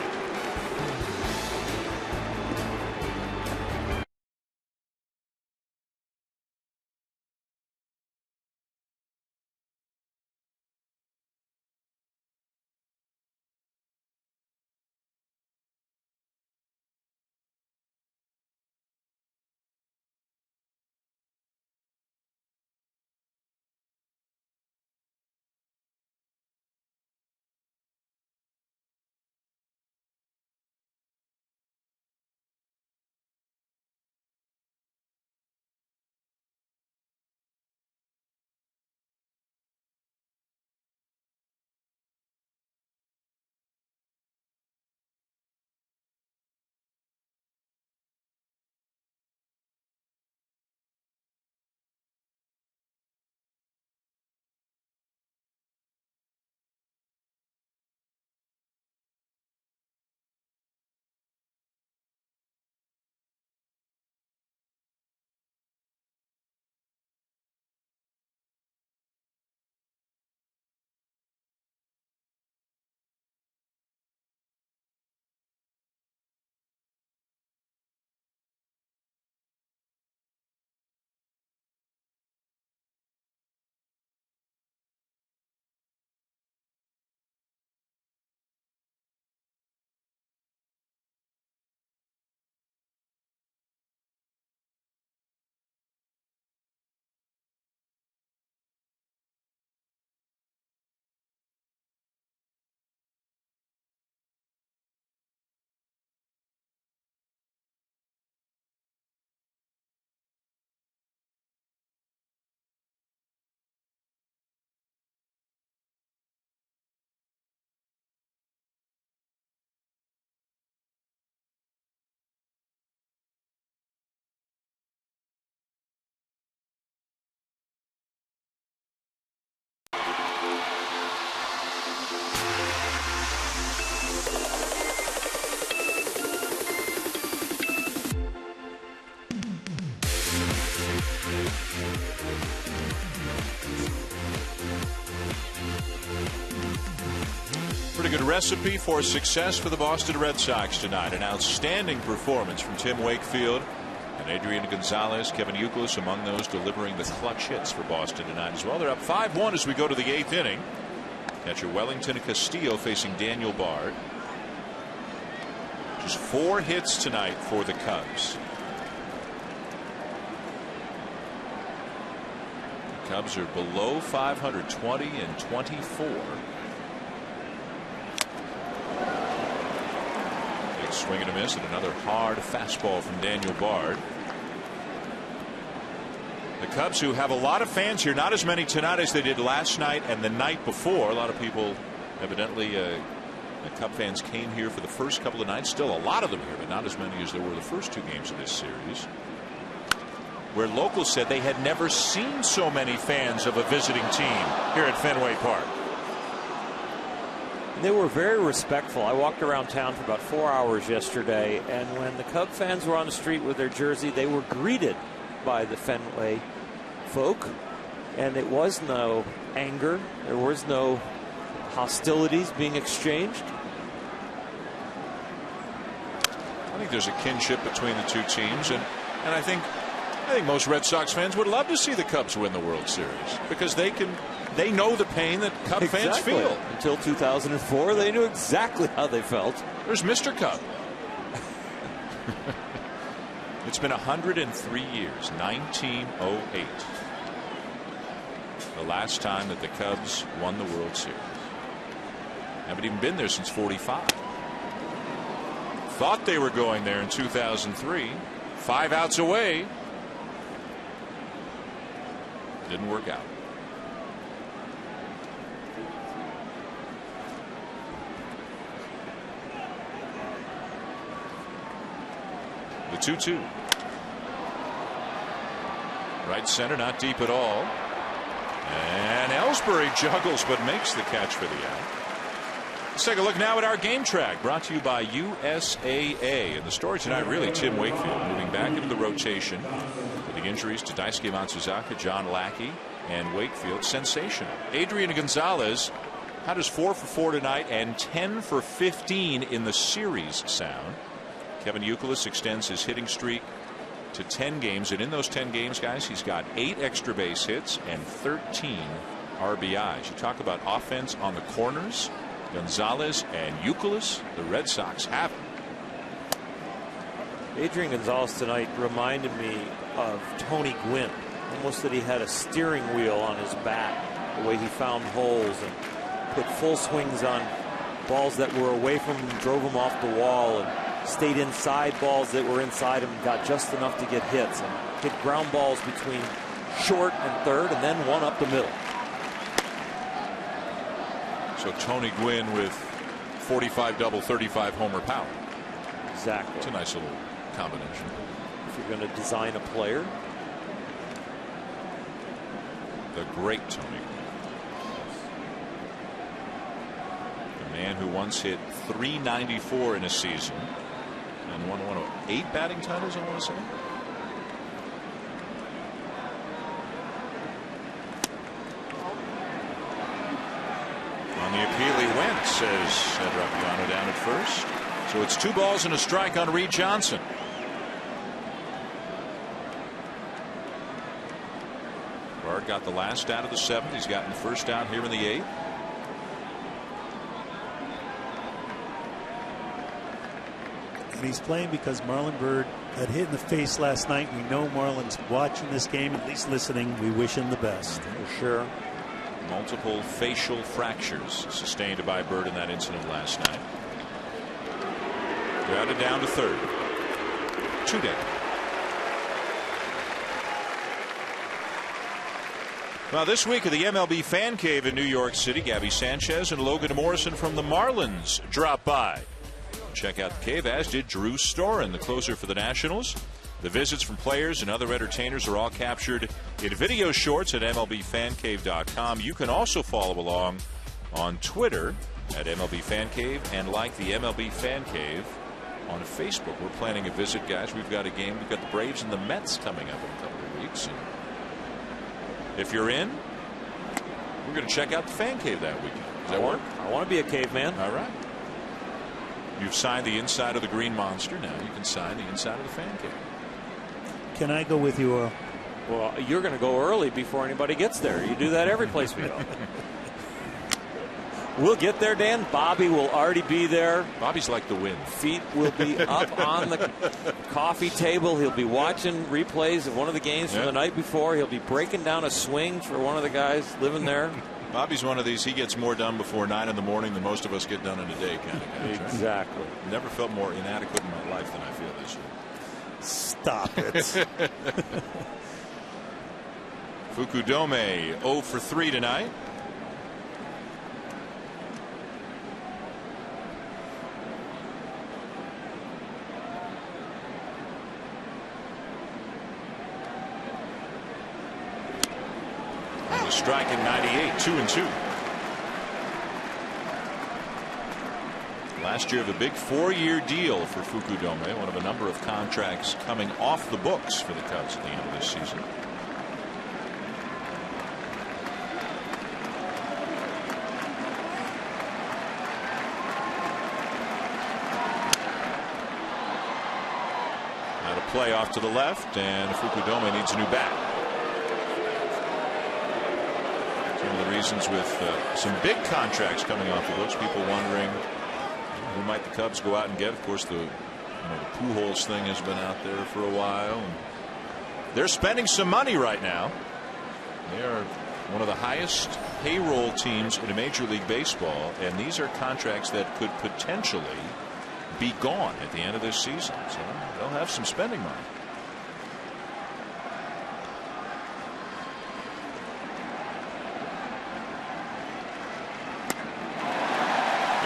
Pretty good recipe for success for the Boston Red Sox tonight. An outstanding performance from Tim Wakefield and Adrian Gonzalez. Kevin Youkilis among those delivering the clutch hits for Boston tonight as well. They're up 5-1 as we go to the 8th inning. Catcher Wellington Castillo facing Daniel Bard. Just 4 hits tonight for the Cubs. The Cubs are below 500, 20 and 24. Big swing and a miss, and another hard fastball from Daniel Bard. The Cubs, who have a lot of fans here, not as many tonight as they did last night and the night before. A lot of people, evidently, the Cub fans came here for the first couple of nights. Still a lot of them here, but not as many as there were the first 2 games of this series, where locals said they had never seen so many fans of a visiting team here at Fenway Park. They were very respectful. I walked around town for about 4 hours yesterday, and when the Cub fans were on the street with their jersey, they were greeted by the Fenway folk, and it was no anger. There was no hostilities being exchanged. I think there's a kinship between the two teams, and I think most Red Sox fans would love to see the Cubs win the World Series because they know the pain that Cub fans feel. Until 2004, they knew exactly how they felt. There's Mr. Cub. It's been 103 years, 1908. The last time that the Cubs won the World Series. Haven't even been there since 45. Thought they were going there in 2003. 5 outs away. Didn't work out. The 2-2. Right center, not deep at all. And Ellsbury juggles but makes the catch for the out. Let's take a look now at our game track, brought to you by USAA. And the story tonight, really, Tim Wakefield moving back into the rotation with the injuries to Daisuke Matsuzaka, John Lackey, and Wakefield. Sensational. Adrian Gonzalez, how does 4 for 4 tonight and 10 for 15 in the series sound? Kevin Youkilis extends his hitting streak to 10 games, and in those 10 games, guys, he's got 8 extra base hits and 13 RBIs. You talk about offense on the corners. Gonzalez and Youkilis, the Red Sox have it. Adrian Gonzalez tonight reminded me of Tony Gwynn, almost that he had a steering wheel on his bat, the way he found holes and put full swings on balls that were away from him, drove him off the wall, and stayed inside balls that were inside him, got just enough to get hits, and hit ground balls between short and third, and then one up the middle. So Tony Gwynn with 45 double, 35 homer power. Exactly. It's a nice little combination. If you're going to design a player. The great Tony Gwynn. The man who once hit .394 in a season and won 8 batting titles, I want to say. On the appeal he went, says Rapiano down at first. So it's 2 balls and a strike on Reed Johnson. Bard got the last out of the 7th. He's gotten the first out here in the 8th. And he's playing because Marlon Byrd got hit in the face last night. We know Marlon's watching this game, at least listening. We wish him the best. For sure. Multiple facial fractures sustained by Byrd in that incident last night. Grounded down to third. 2 down. Well, this week at the MLB Fan Cave in New York City, Gabby Sanchez and Logan Morrison from the Marlins dropped by. Check out the cave, as did Drew Storen, the closer for the Nationals. The visits from players and other entertainers are all captured in video shorts at MLBFanCave.com. You can also follow along on Twitter at MLB Fan Cave and like the MLB Fan Cave on Facebook. We're planning a visit, guys. We've got a game. We've got the Braves and the Mets coming up in a couple of weeks. And if you're in, we're going to check out the Fan Cave that weekend. Does that work? I want to be a caveman. All right. You've signed the inside of the Green Monster. Now you can sign the inside of the Fan Cave. Can I go with you, Earl? Well, you're going to go early before anybody gets there. You do that every place we go. We'll get there, Dan. Bobby will already be there. Bobby's like the wind. Feet will be up on the coffee table. He'll be watching replays of one of the games from the night before. He'll be breaking down a swing for one of the guys living there. Bobby's one of these, he gets more done before 9 in the morning than most of us get done in a day kind of guy. Exactly. Right? Never felt more inadequate in my life than I feel this year. Stop it. Fukudome 0 for 3 tonight. Strike in 98, 2-2. Last year of a big 4-year deal for Fukudome, one of a number of contracts coming off the books for the Cubs at the end of this season. play off to the left, and Fukudome needs a new bat. One of the reasons with some big contracts coming off the books, people wondering who might the Cubs go out and get. Of course, the Pujols thing has been out there for a while. And they're spending some money right now. They are one of the highest payroll teams in Major League Baseball, and these are contracts that could potentially be gone at the end of this season. So they'll have some spending money.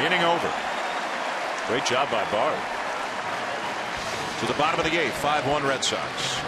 Inning over. Great job by Bard. To the bottom of the 8th, 5-1 Red Sox.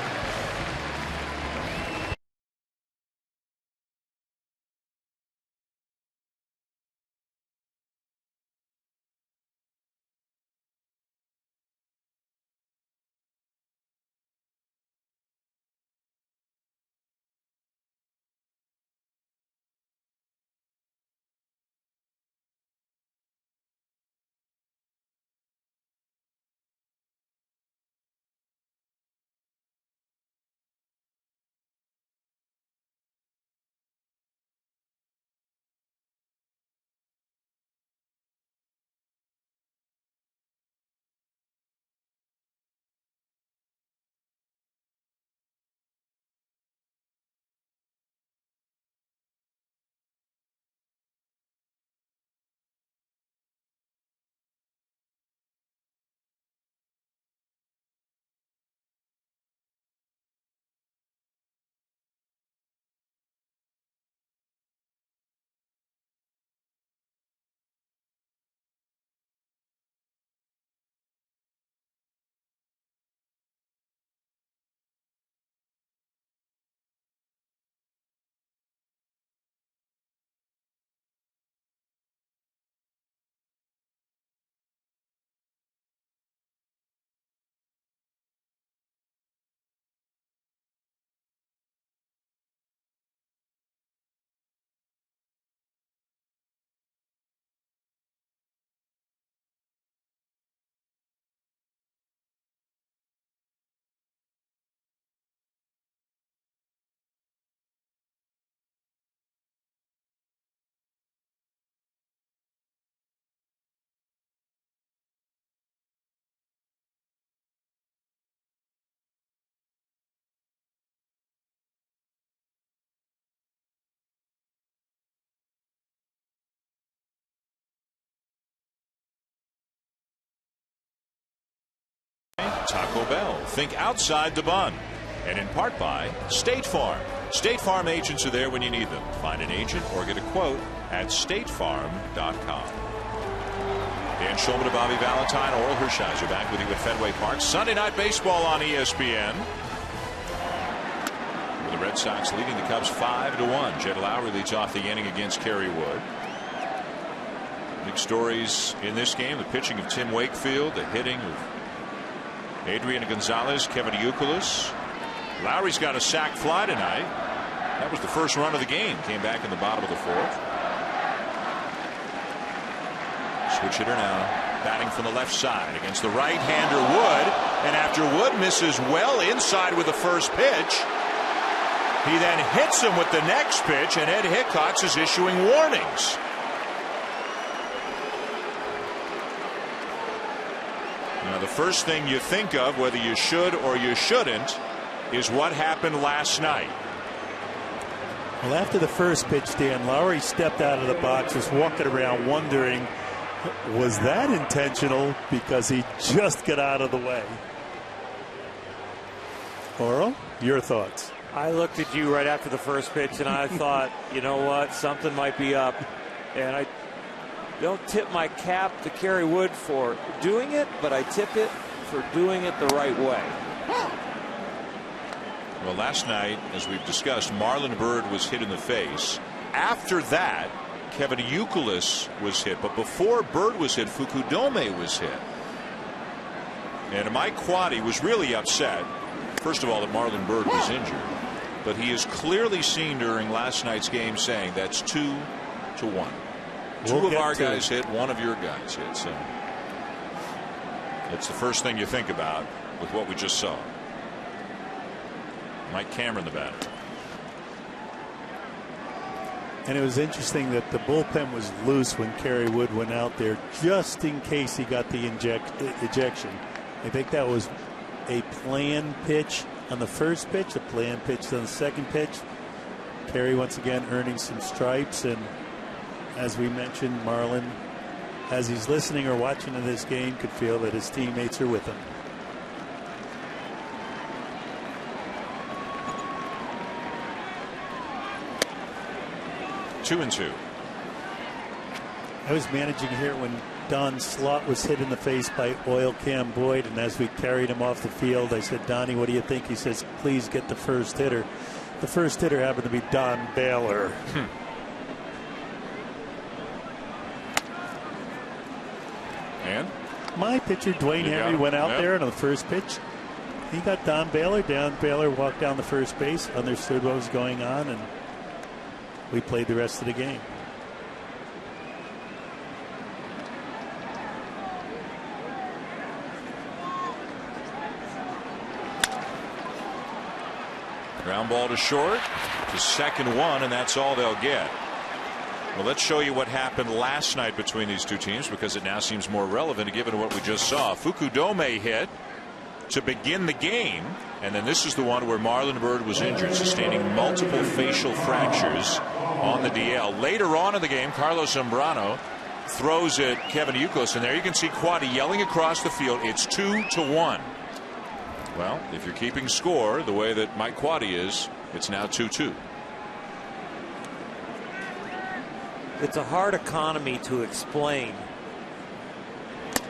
Taco Bell. Think outside the bun. And in part by State Farm. State Farm agents are there when you need them. Find an agent or get a quote at statefarm.com. Dan Shulman and Bobby Valentine, Oral Hershiser back with you at Fenway Park. Sunday Night Baseball on ESPN. With the Red Sox leading the Cubs 5-1. Jed Lowry leads off the inning against Kerry Wood. Big stories in this game: the pitching of Tim Wakefield, the hitting of Adrian Gonzalez, Kevin Youkilis. Lowry's got a sac fly tonight. That was the first run of the game. Came back in the bottom of the 4th. Switch hitter now, batting from the left side against the right-hander Wood. And after Wood misses well inside with the first pitch, he then hits him with the next pitch, and Ed Hickox is issuing warnings. Now, the first thing you think of, whether you should or you shouldn't, is what happened last night. Well, after the first pitch, Dan, Lowry stepped out of the box, was walking around wondering, was that intentional? Because he just got out of the way. Oral, your thoughts? I looked at you right after the first pitch, and I thought, you know what, something might be up. And I don't tip my cap to Kerry Wood for doing it, but I tip it for doing it the right way. Well, last night, as we've discussed, Marlon Byrd was hit in the face. After that, Kevin Youkilis was hit. But before Byrd was hit, Fukudome was hit. And Mike Quaddy was really upset, first of all, that Marlon Byrd was injured. But he is clearly seen during last night's game saying that's 2-1. Two of our guys hit, one of your guys hit. So it's the first thing you think about with what we just saw. Mike Cameron, the batter. And it was interesting that the bullpen was loose when Kerry Wood went out there just in case he got the ejection. I think that was a planned pitch on the first pitch, a planned pitch on the second pitch. Kerry once again earning some stripes, and as we mentioned, Marlin, as he's listening or watching in this game, could feel that his teammates are with him. Two and two. I was managing here when Don Slott was hit in the face by Oil Cam Boyd, and as we carried him off the field, I said, Donnie, what do you think? He says, please get the first hitter. The first hitter happened to be Don Baylor. And my pitcher, Dwayne Henry, went out there on the first pitch. He got Don Baylor. Don Baylor walked down the first base, understood what was going on, and we played the rest of the game. Ground ball to short, to second one, and that's all they'll get. Well, let's show you what happened last night between these two teams, because it now seems more relevant given what we just saw. Fukudome hit to begin the game, and then this is the one where Marlon Byrd was injured, sustaining multiple facial fractures on the DL. Later on in the game, Carlos Zambrano throws at Kevin Youkilis, and there you can see Quaddy yelling across the field, it's 2-1. Well, if you're keeping score the way that Mike Quaddy is, it's now 2-2. It's a hard economy to explain,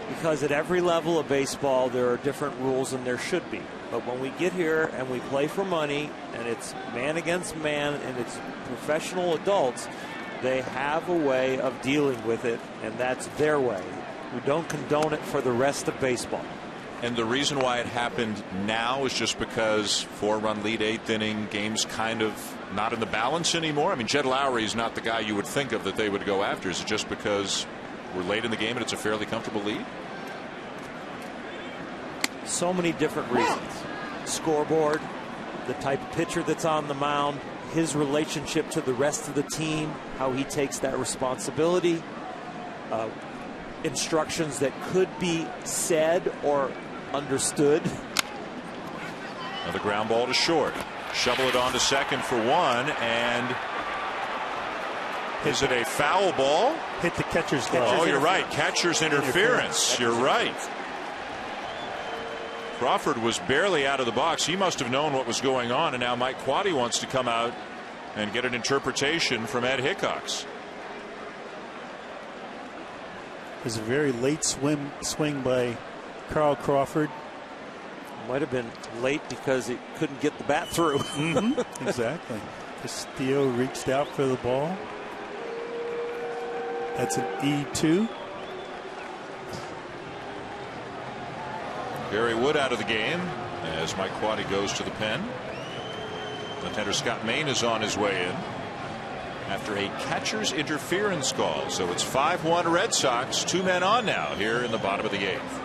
because at every level of baseball there are different rules, and there should be. But when we get here and we play for money, and it's man against man, and it's professional adults, they have a way of dealing with it, and that's their way. We don't condone it for the rest of baseball. And the reason why it happened now is just because 4-run lead, 8th inning, game's kind of not in the balance anymore. I mean, Jed Lowry is not the guy you would think of that they would go after. Is it just because we're late in the game and it's a fairly comfortable lead? So many different reasons. Scoreboard, the type of pitcher that's on the mound, his relationship to the rest of the team, how he takes that responsibility, instructions that could be said or understood. Another ground ball to short. Shovel it on to second for one, and is it a foul ball? Hit the catcher's glove. Oh, you're right. Catcher's interference. You're right. Crawford was barely out of the box. He must have known what was going on, and now Mike Quaddy wants to come out and get an interpretation from Ed Hickox. It was a very late swing by Carl Crawford. Might have been late because he couldn't get the bat through. Exactly. Castillo reached out for the ball. That's an E2. Barry Wood out of the game as Mike Quaddy goes to the pen. Left-hander Scott Main is on his way in after a catcher's interference call. So it's 5-1 Red Sox. 2 men on now here in the bottom of the 8th.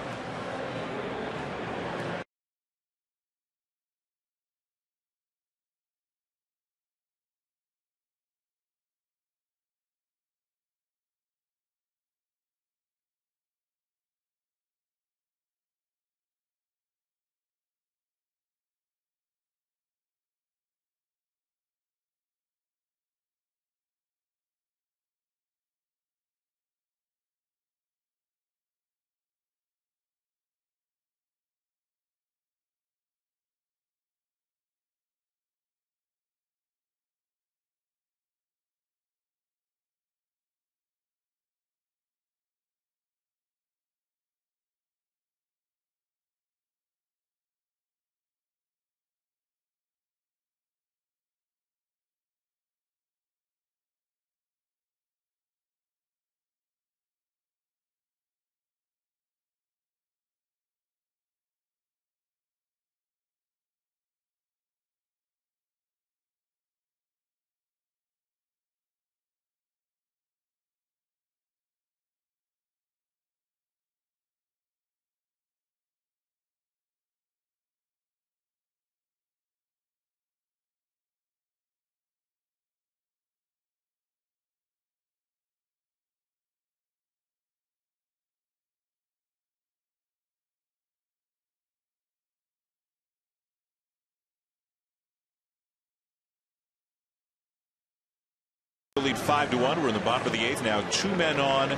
Lead 5-1. We're in the bottom of the 8th now. 2 men on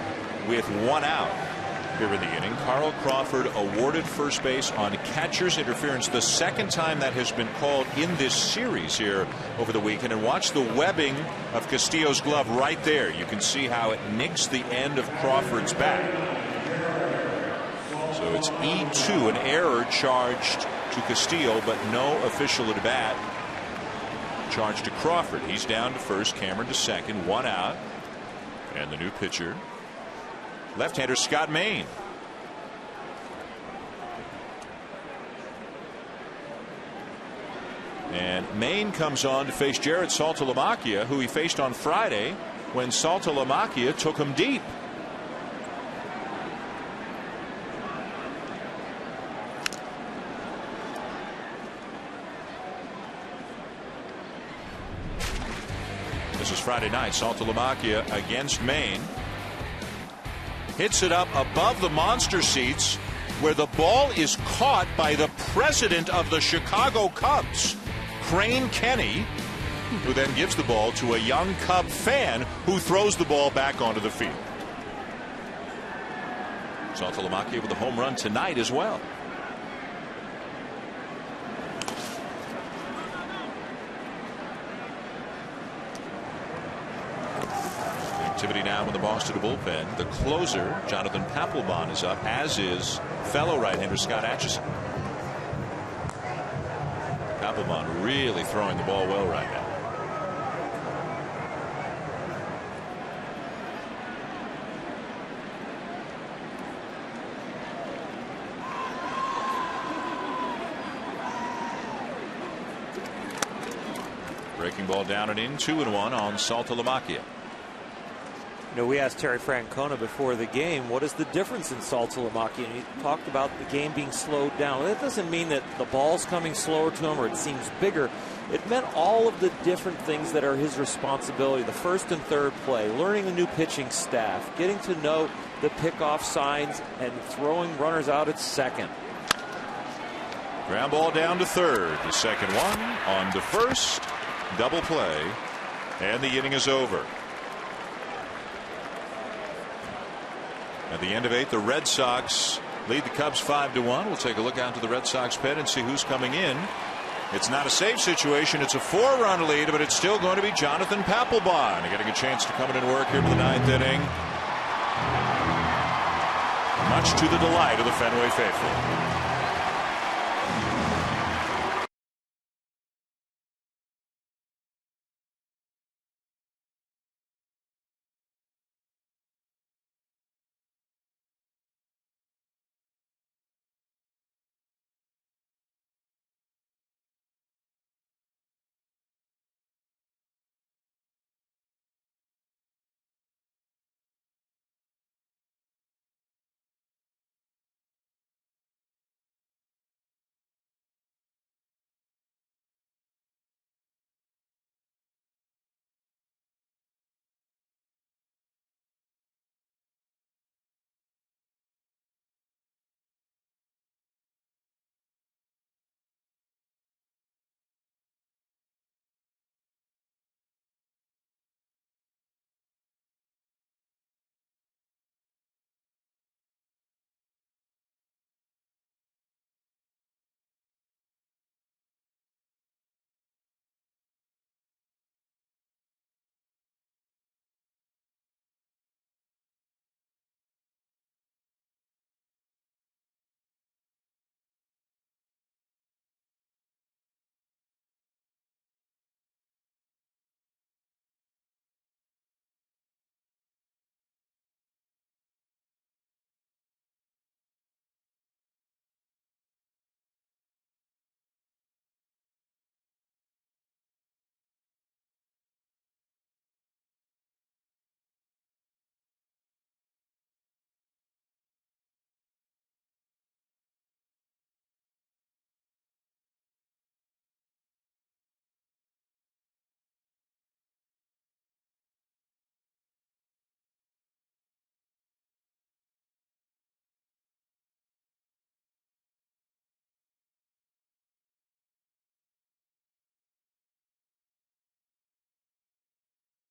with 1 out here in the inning. Carl Crawford awarded first base on catcher's interference, the second time that has been called in this series here over the weekend. And watch the webbing of Castillo's glove right there. You can see how it nicks the end of Crawford's bat. So it's E2, an error charged to Castillo, but no official at bat charged to Crawford. He's down to first, Cameron to second, 1 out. And the new pitcher, left-hander Scott Maine. And Maine comes on to face Jared Saltalamacchia, who he faced on Friday when Saltalamacchia took him deep. This is Friday night. Saltalamacchia against Maine. Hits it up above the monster seats, where the ball is caught by the president of the Chicago Cubs, Crane Kenny, who then gives the ball to a young Cub fan who throws the ball back onto the field. Saltalamacchia with a home run tonight as well. Activity now in the Boston bullpen. The closer, Jonathan Papelbon, is up, as is fellow right-hander Scott Atchison. Papelbon really throwing the ball well right now. Breaking ball down and in, 2-1 on Saltalamacchia. You know, we asked Terry Francona before the game, what is the difference in Saltalamacchia? And he talked about the game being slowed down. That doesn't mean that the ball's coming slower to him or it seems bigger. It meant all of the different things that are his responsibility. The first and third play, learning the new pitching staff, getting to know the pickoff signs, and throwing runners out at second. Ground ball down to third. The second one on to first. Double play. And the inning is over. At the end of 8, the Red Sox lead the Cubs 5-1. We'll take a look out to the Red Sox pen and see who's coming in. It's not a safe situation. It's a 4-run lead, but it's still going to be Jonathan Papelbon getting a chance to come in and work here to the 9th inning. Much to the delight of the Fenway faithful.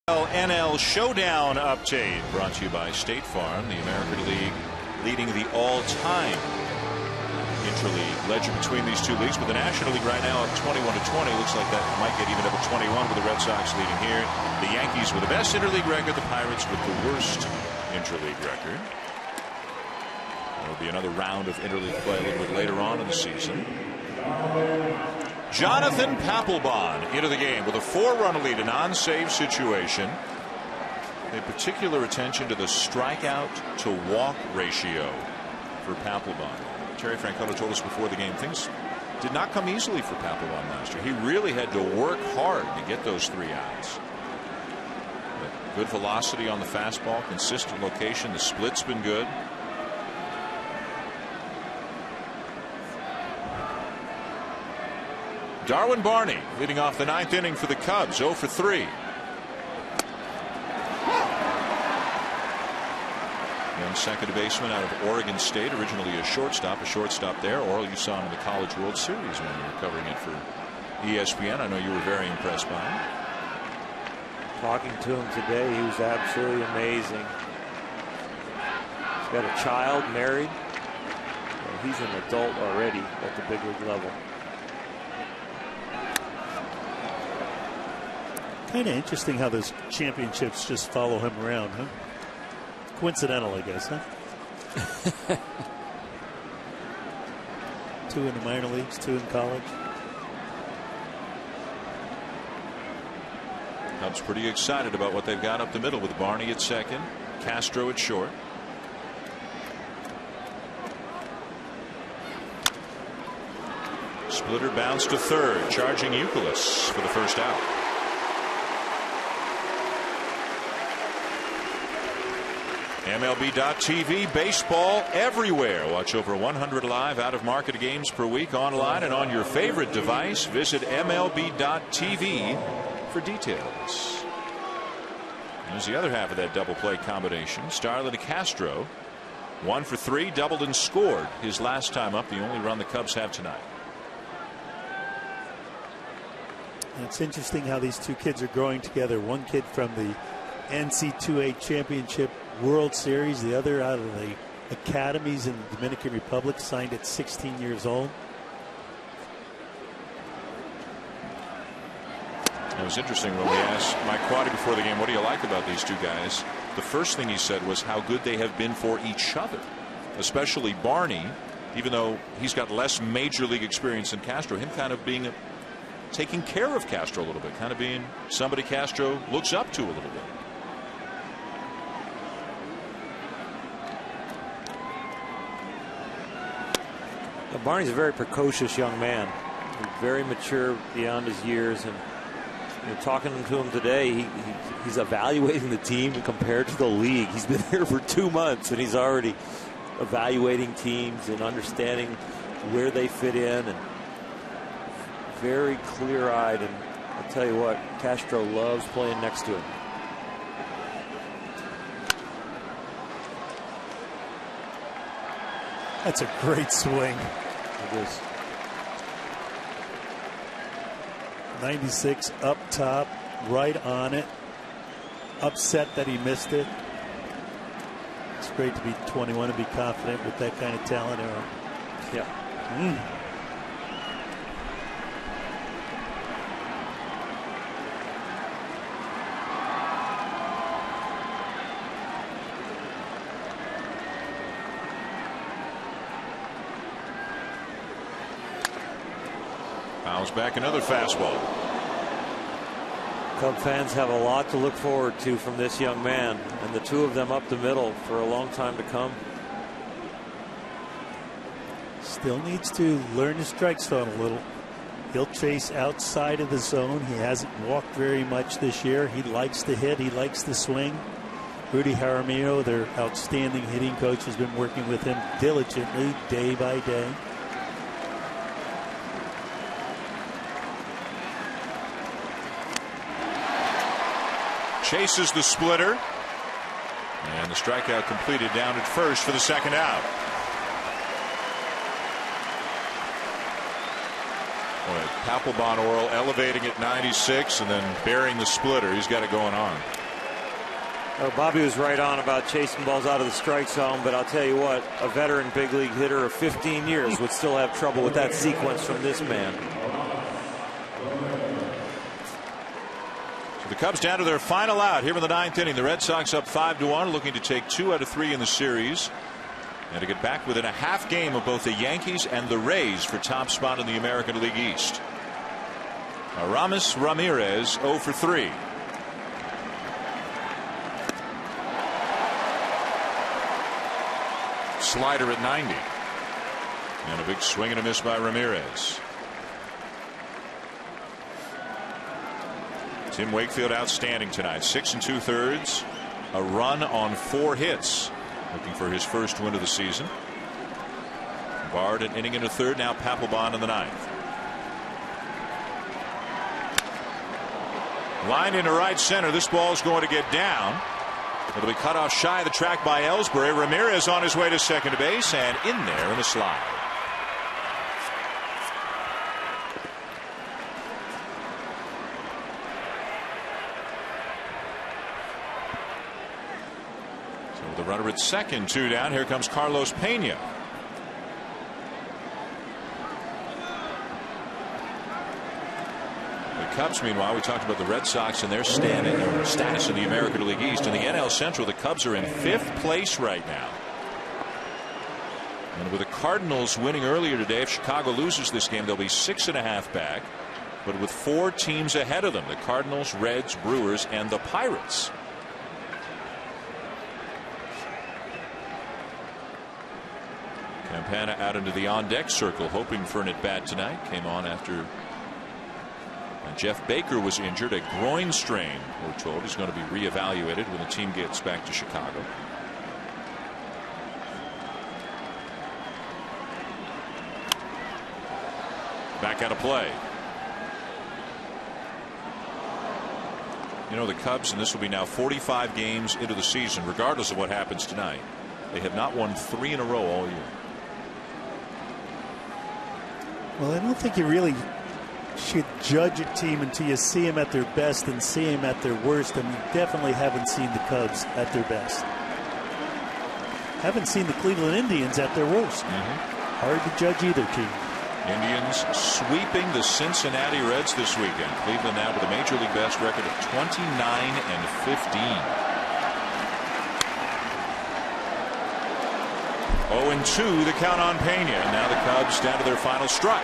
NL Showdown update brought to you by State Farm, the American League leading the all-time interleague ledger between these two leagues, but the National League right now at 21-20. Looks like that might get even up at 21 with the Red Sox leading here. The Yankees with the best interleague record, the Pirates with the worst interleague record. There'll be another round of interleague play a little bit later on in the season. Jonathan Papelbon into the game with a 4-run lead, an on-save situation. Pay particular attention to the strikeout to walk ratio for Papelbon. Terry Francona told us before the game things did not come easily for Papelbon last year. He really had to work hard to get those 3 outs. But good velocity on the fastball, consistent location. The split's been good. Darwin Barney leading off the 9th inning for the Cubs, 0 for 3. Young second baseman out of Oregon State, originally a shortstop there. Oral, you saw him in the College World Series when you were covering it for ESPN. I know you were very impressed by him. Talking to him today, he was absolutely amazing. He's got a child, married. He's an adult already at the big league level. Kind of interesting how those championships just follow him around, huh? Coincidental, I guess, huh? 2 in the minor leagues, 2 in college. Cubs pretty excited about what they've got up the middle with Barney at second, Castro at short. Splitter bounce to third, charging Youkilis for the first out. MLB.TV, baseball everywhere. Watch over 100 live out-of-market games per week online and on your favorite device. Visit MLB.TV for details. There's the other half of that double play combination. Starlin to Castro. 1 for 3, doubled and scored his last time up, the only run the Cubs have tonight. It's interesting how these two kids are growing together. One kid from the NC2A Championship World Series, the other out of the academies in the Dominican Republic, signed at 16 years old. It was interesting when we asked Mike Quaddy before the game, what do you like about these two guys? The first thing he said was how good they have been for each other, especially Barney, even though he's got less major league experience than Castro, him kind of being taking care of Castro a little bit, kind of being somebody Castro looks up to a little bit. Barney's a very precocious young man, very mature beyond his years, and talking to him today, he's evaluating the team compared to the league. He's been here for 2 months and he's already evaluating teams and understanding where they fit in, and very clear-eyed. And I'll tell you what, Castro loves playing next to him. That's a great swing. It is. 96 up top, right on it. Upset that he missed it. It's great to be 21 and be confident with that kind of talent. Yeah. Fouls back another fastball. Cub fans have a lot to look forward to from this young man, and the two of them up the middle for a long time to come. Still needs to learn his strike zone a little. He'll chase outside of the zone. He hasn't walked very much this year. He likes to hit. He likes to swing. Rudy Jaramillo, their outstanding hitting coach, has been working with him diligently day by day. Chases the splitter, and the strikeout completed down at first for the second out. Boy, Papelbon Oral elevating at 96 and then burying the splitter. He's got it going on. Well, Bobby was right on about chasing balls out of the strike zone, but I'll tell you what, a veteran big league hitter of 15 years would still have trouble with that sequence from this man. So the Cubs down to their final out here in the 9th inning. The Red Sox up 5-1, looking to take 2 out of 3 in the series and to get back within a half game of both the Yankees and the Rays for top spot in the American League East. Aramis Ramirez 0 for 3. Slider at 90. And a big swing and a miss by Ramirez. Tim Wakefield outstanding tonight. 6 2/3. A run on 4 hits. Looking for his first win of the season. Bard an inning and a third. Now Papelbon in the 9th. Line into right center. This ball is going to get down. It'll be cut off shy of the track by Ellsbury. Ramirez on his way to second base and in there in the slide. So with the runner at second, 2 down, here comes Carlos Pena. Cubs, meanwhile, we talked about the Red Sox and their status in the American League East. In the NL Central, the Cubs are in 5th place right now. And with the Cardinals winning earlier today, if Chicago loses this game, they'll be 6.5 back. But with 4 teams ahead of them, the Cardinals, Reds, Brewers, and the Pirates. Campana out into the on-deck circle, hoping for an at-bat tonight. Came on after Jeff Baker was injured, a groin strain, we're told. He's going to be reevaluated when the team gets back to Chicago. Back out of play. You know, the Cubs, and this will be now 45 games into the season, regardless of what happens tonight, they have not won 3 in a row all year. Well, I don't think you really should judge a team until you see them at their best and see them at their worst, and we definitely haven't seen the Cubs at their best. Haven't seen the Cleveland Indians at their worst. Hard to judge either team. Indians sweeping the Cincinnati Reds this weekend. Cleveland now with a major league best record of 29-15. 0-2 the count on Pena. Now the Cubs down to their final strike.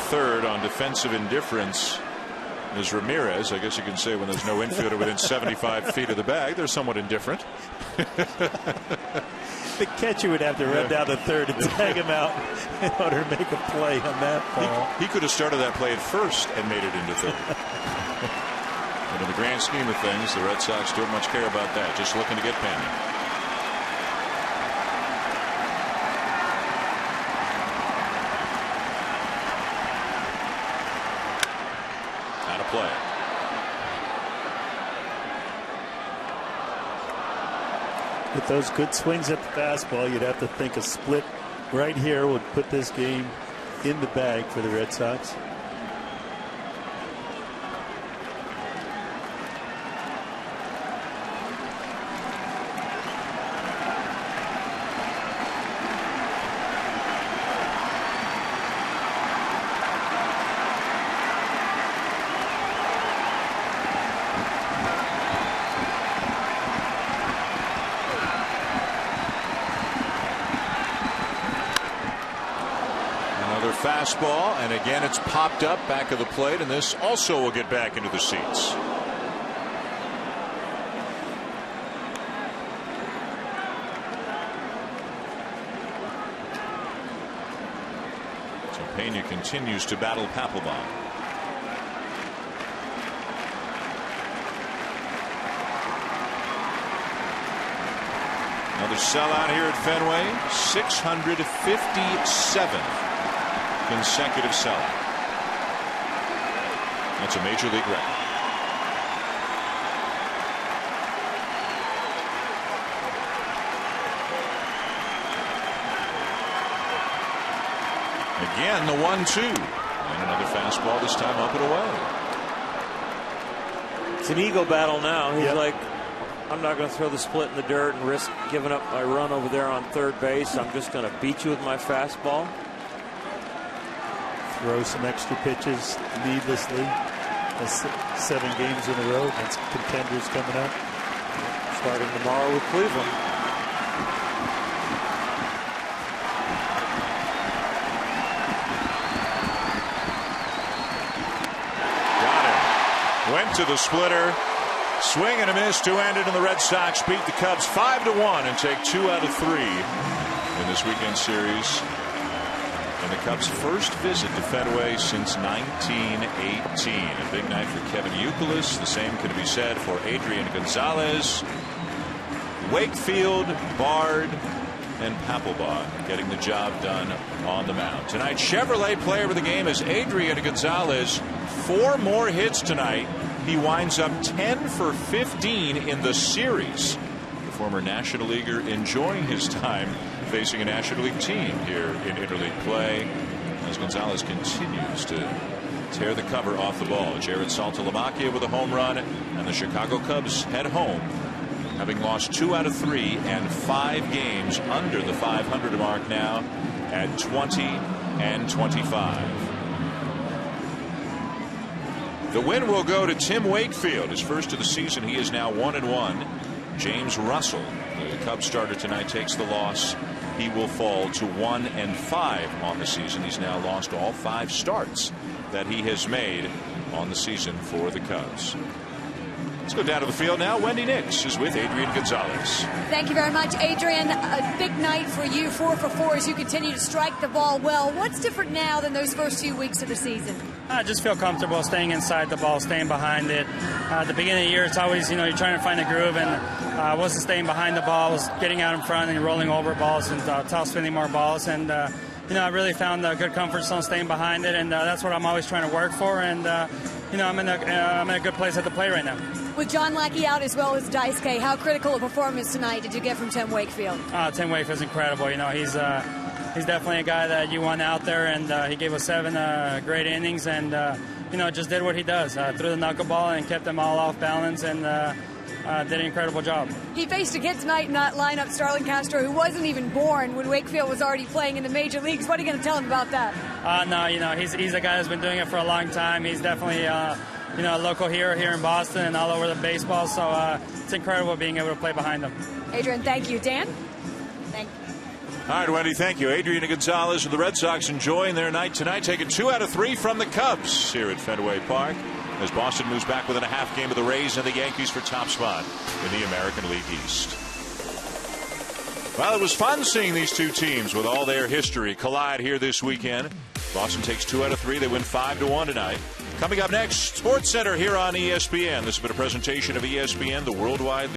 Third on defensive indifference is Ramirez. I guess you can say when there's no infielder within 75 feet of the bag, they're somewhat indifferent. The catcher would have to run down the third and tag him out in order to make a play on that ball. He could have started that play at first and made it into third. But in the grand scheme of things, the Red Sox don't much care about that. Just looking to get Pena. Play. With those good swings at the fastball, you'd have to think a split right here would put this game in the bag for the Red Sox. fastball, and again it's popped up back of the plate, and this also will get back into the seats. So Pena continues to battle Papelbon. Another sellout here at Fenway. 657 consecutive sellout. That's a major league record. Again, the 1-2. And another fastball, this time up and away. It's an ego battle now. He's like, I'm not going to throw the split in the dirt and risk giving up my run over there on third base. I'm just going to beat you with my fastball. Throw some extra pitches needlessly. That's 7 games in a row against contenders coming up. Starting tomorrow with Cleveland. Got him. Went to the splitter. Swing and a miss, two-handed, and the Red Sox beat the Cubs 5-1 and take 2 out of 3 in this weekend series. And the Cubs' first visit to Fenway since 1918. A big night for Kevin Youkilis. The same can be said for Adrian Gonzalez, Wakefield, Bard, and Papelbon getting the job done on the mound. Tonight, Chevrolet player of the game is Adrian Gonzalez. 4 more hits tonight. He winds up 10 for 15 in the series. The former National Leaguer enjoying his time facing a National League team here in interleague play as Gonzalez continues to tear the cover off the ball. Jared Saltalamacchia with a home run, and the Chicago Cubs head home, having lost 2 out of 3 and 5 games under the 500 mark now at 20-25. The win will go to Tim Wakefield, his first of the season. He is now 1-1. James Russell, the Cubs starter tonight, takes the loss. He will fall to 1-5 on the season. He's now lost all 5 starts that he has made on the season for the Cubs. Let's go down to the field now. Wendy Nix is with Adrian Gonzalez. Thank you very much, Adrian. A big night for you, 4 for 4 as you continue to strike the ball well. What's different now than those first few weeks of the season? I just feel comfortable staying inside the ball, staying behind it. At the beginning of the year, it's always, you're trying to find a groove, and I wasn't staying behind the ball. I was getting out in front and rolling over balls and top spinning more balls. And, I really found a good comfort zone staying behind it, and that's what I'm always trying to work for. And, I'm in a good place at the plate right now. With John Lackey out as well as Daisuke, how critical a performance tonight did you get from Tim Wakefield? Tim Wakefield's incredible. He's definitely a guy that you want out there, and he gave us 7 great innings, and just did what he does. Threw the knuckleball and kept them all off balance, and did an incredible job. He faced a kid tonight in that lineup, Starlin Castro, who wasn't even born when Wakefield was already playing in the major leagues. What are you going to tell him about that? No, he's a guy that's been doing it for a long time. He's definitely a local hero here in Boston and all over the baseball, so it's incredible being able to play behind him. Adrian, thank you. Dan? Thank you. All right, Wendy, thank you. Adrian Gonzalez with the Red Sox enjoying their night tonight, taking 2 out of 3 from the Cubs here at Fenway Park as Boston moves back within a half game of the Rays and the Yankees for top spot in the American League East. Well, it was fun seeing these two teams with all their history collide here this weekend. Boston takes 2 out of 3. They win 5-1 tonight. Coming up next, Sports Center here on ESPN. This has been a presentation of ESPN, the worldwide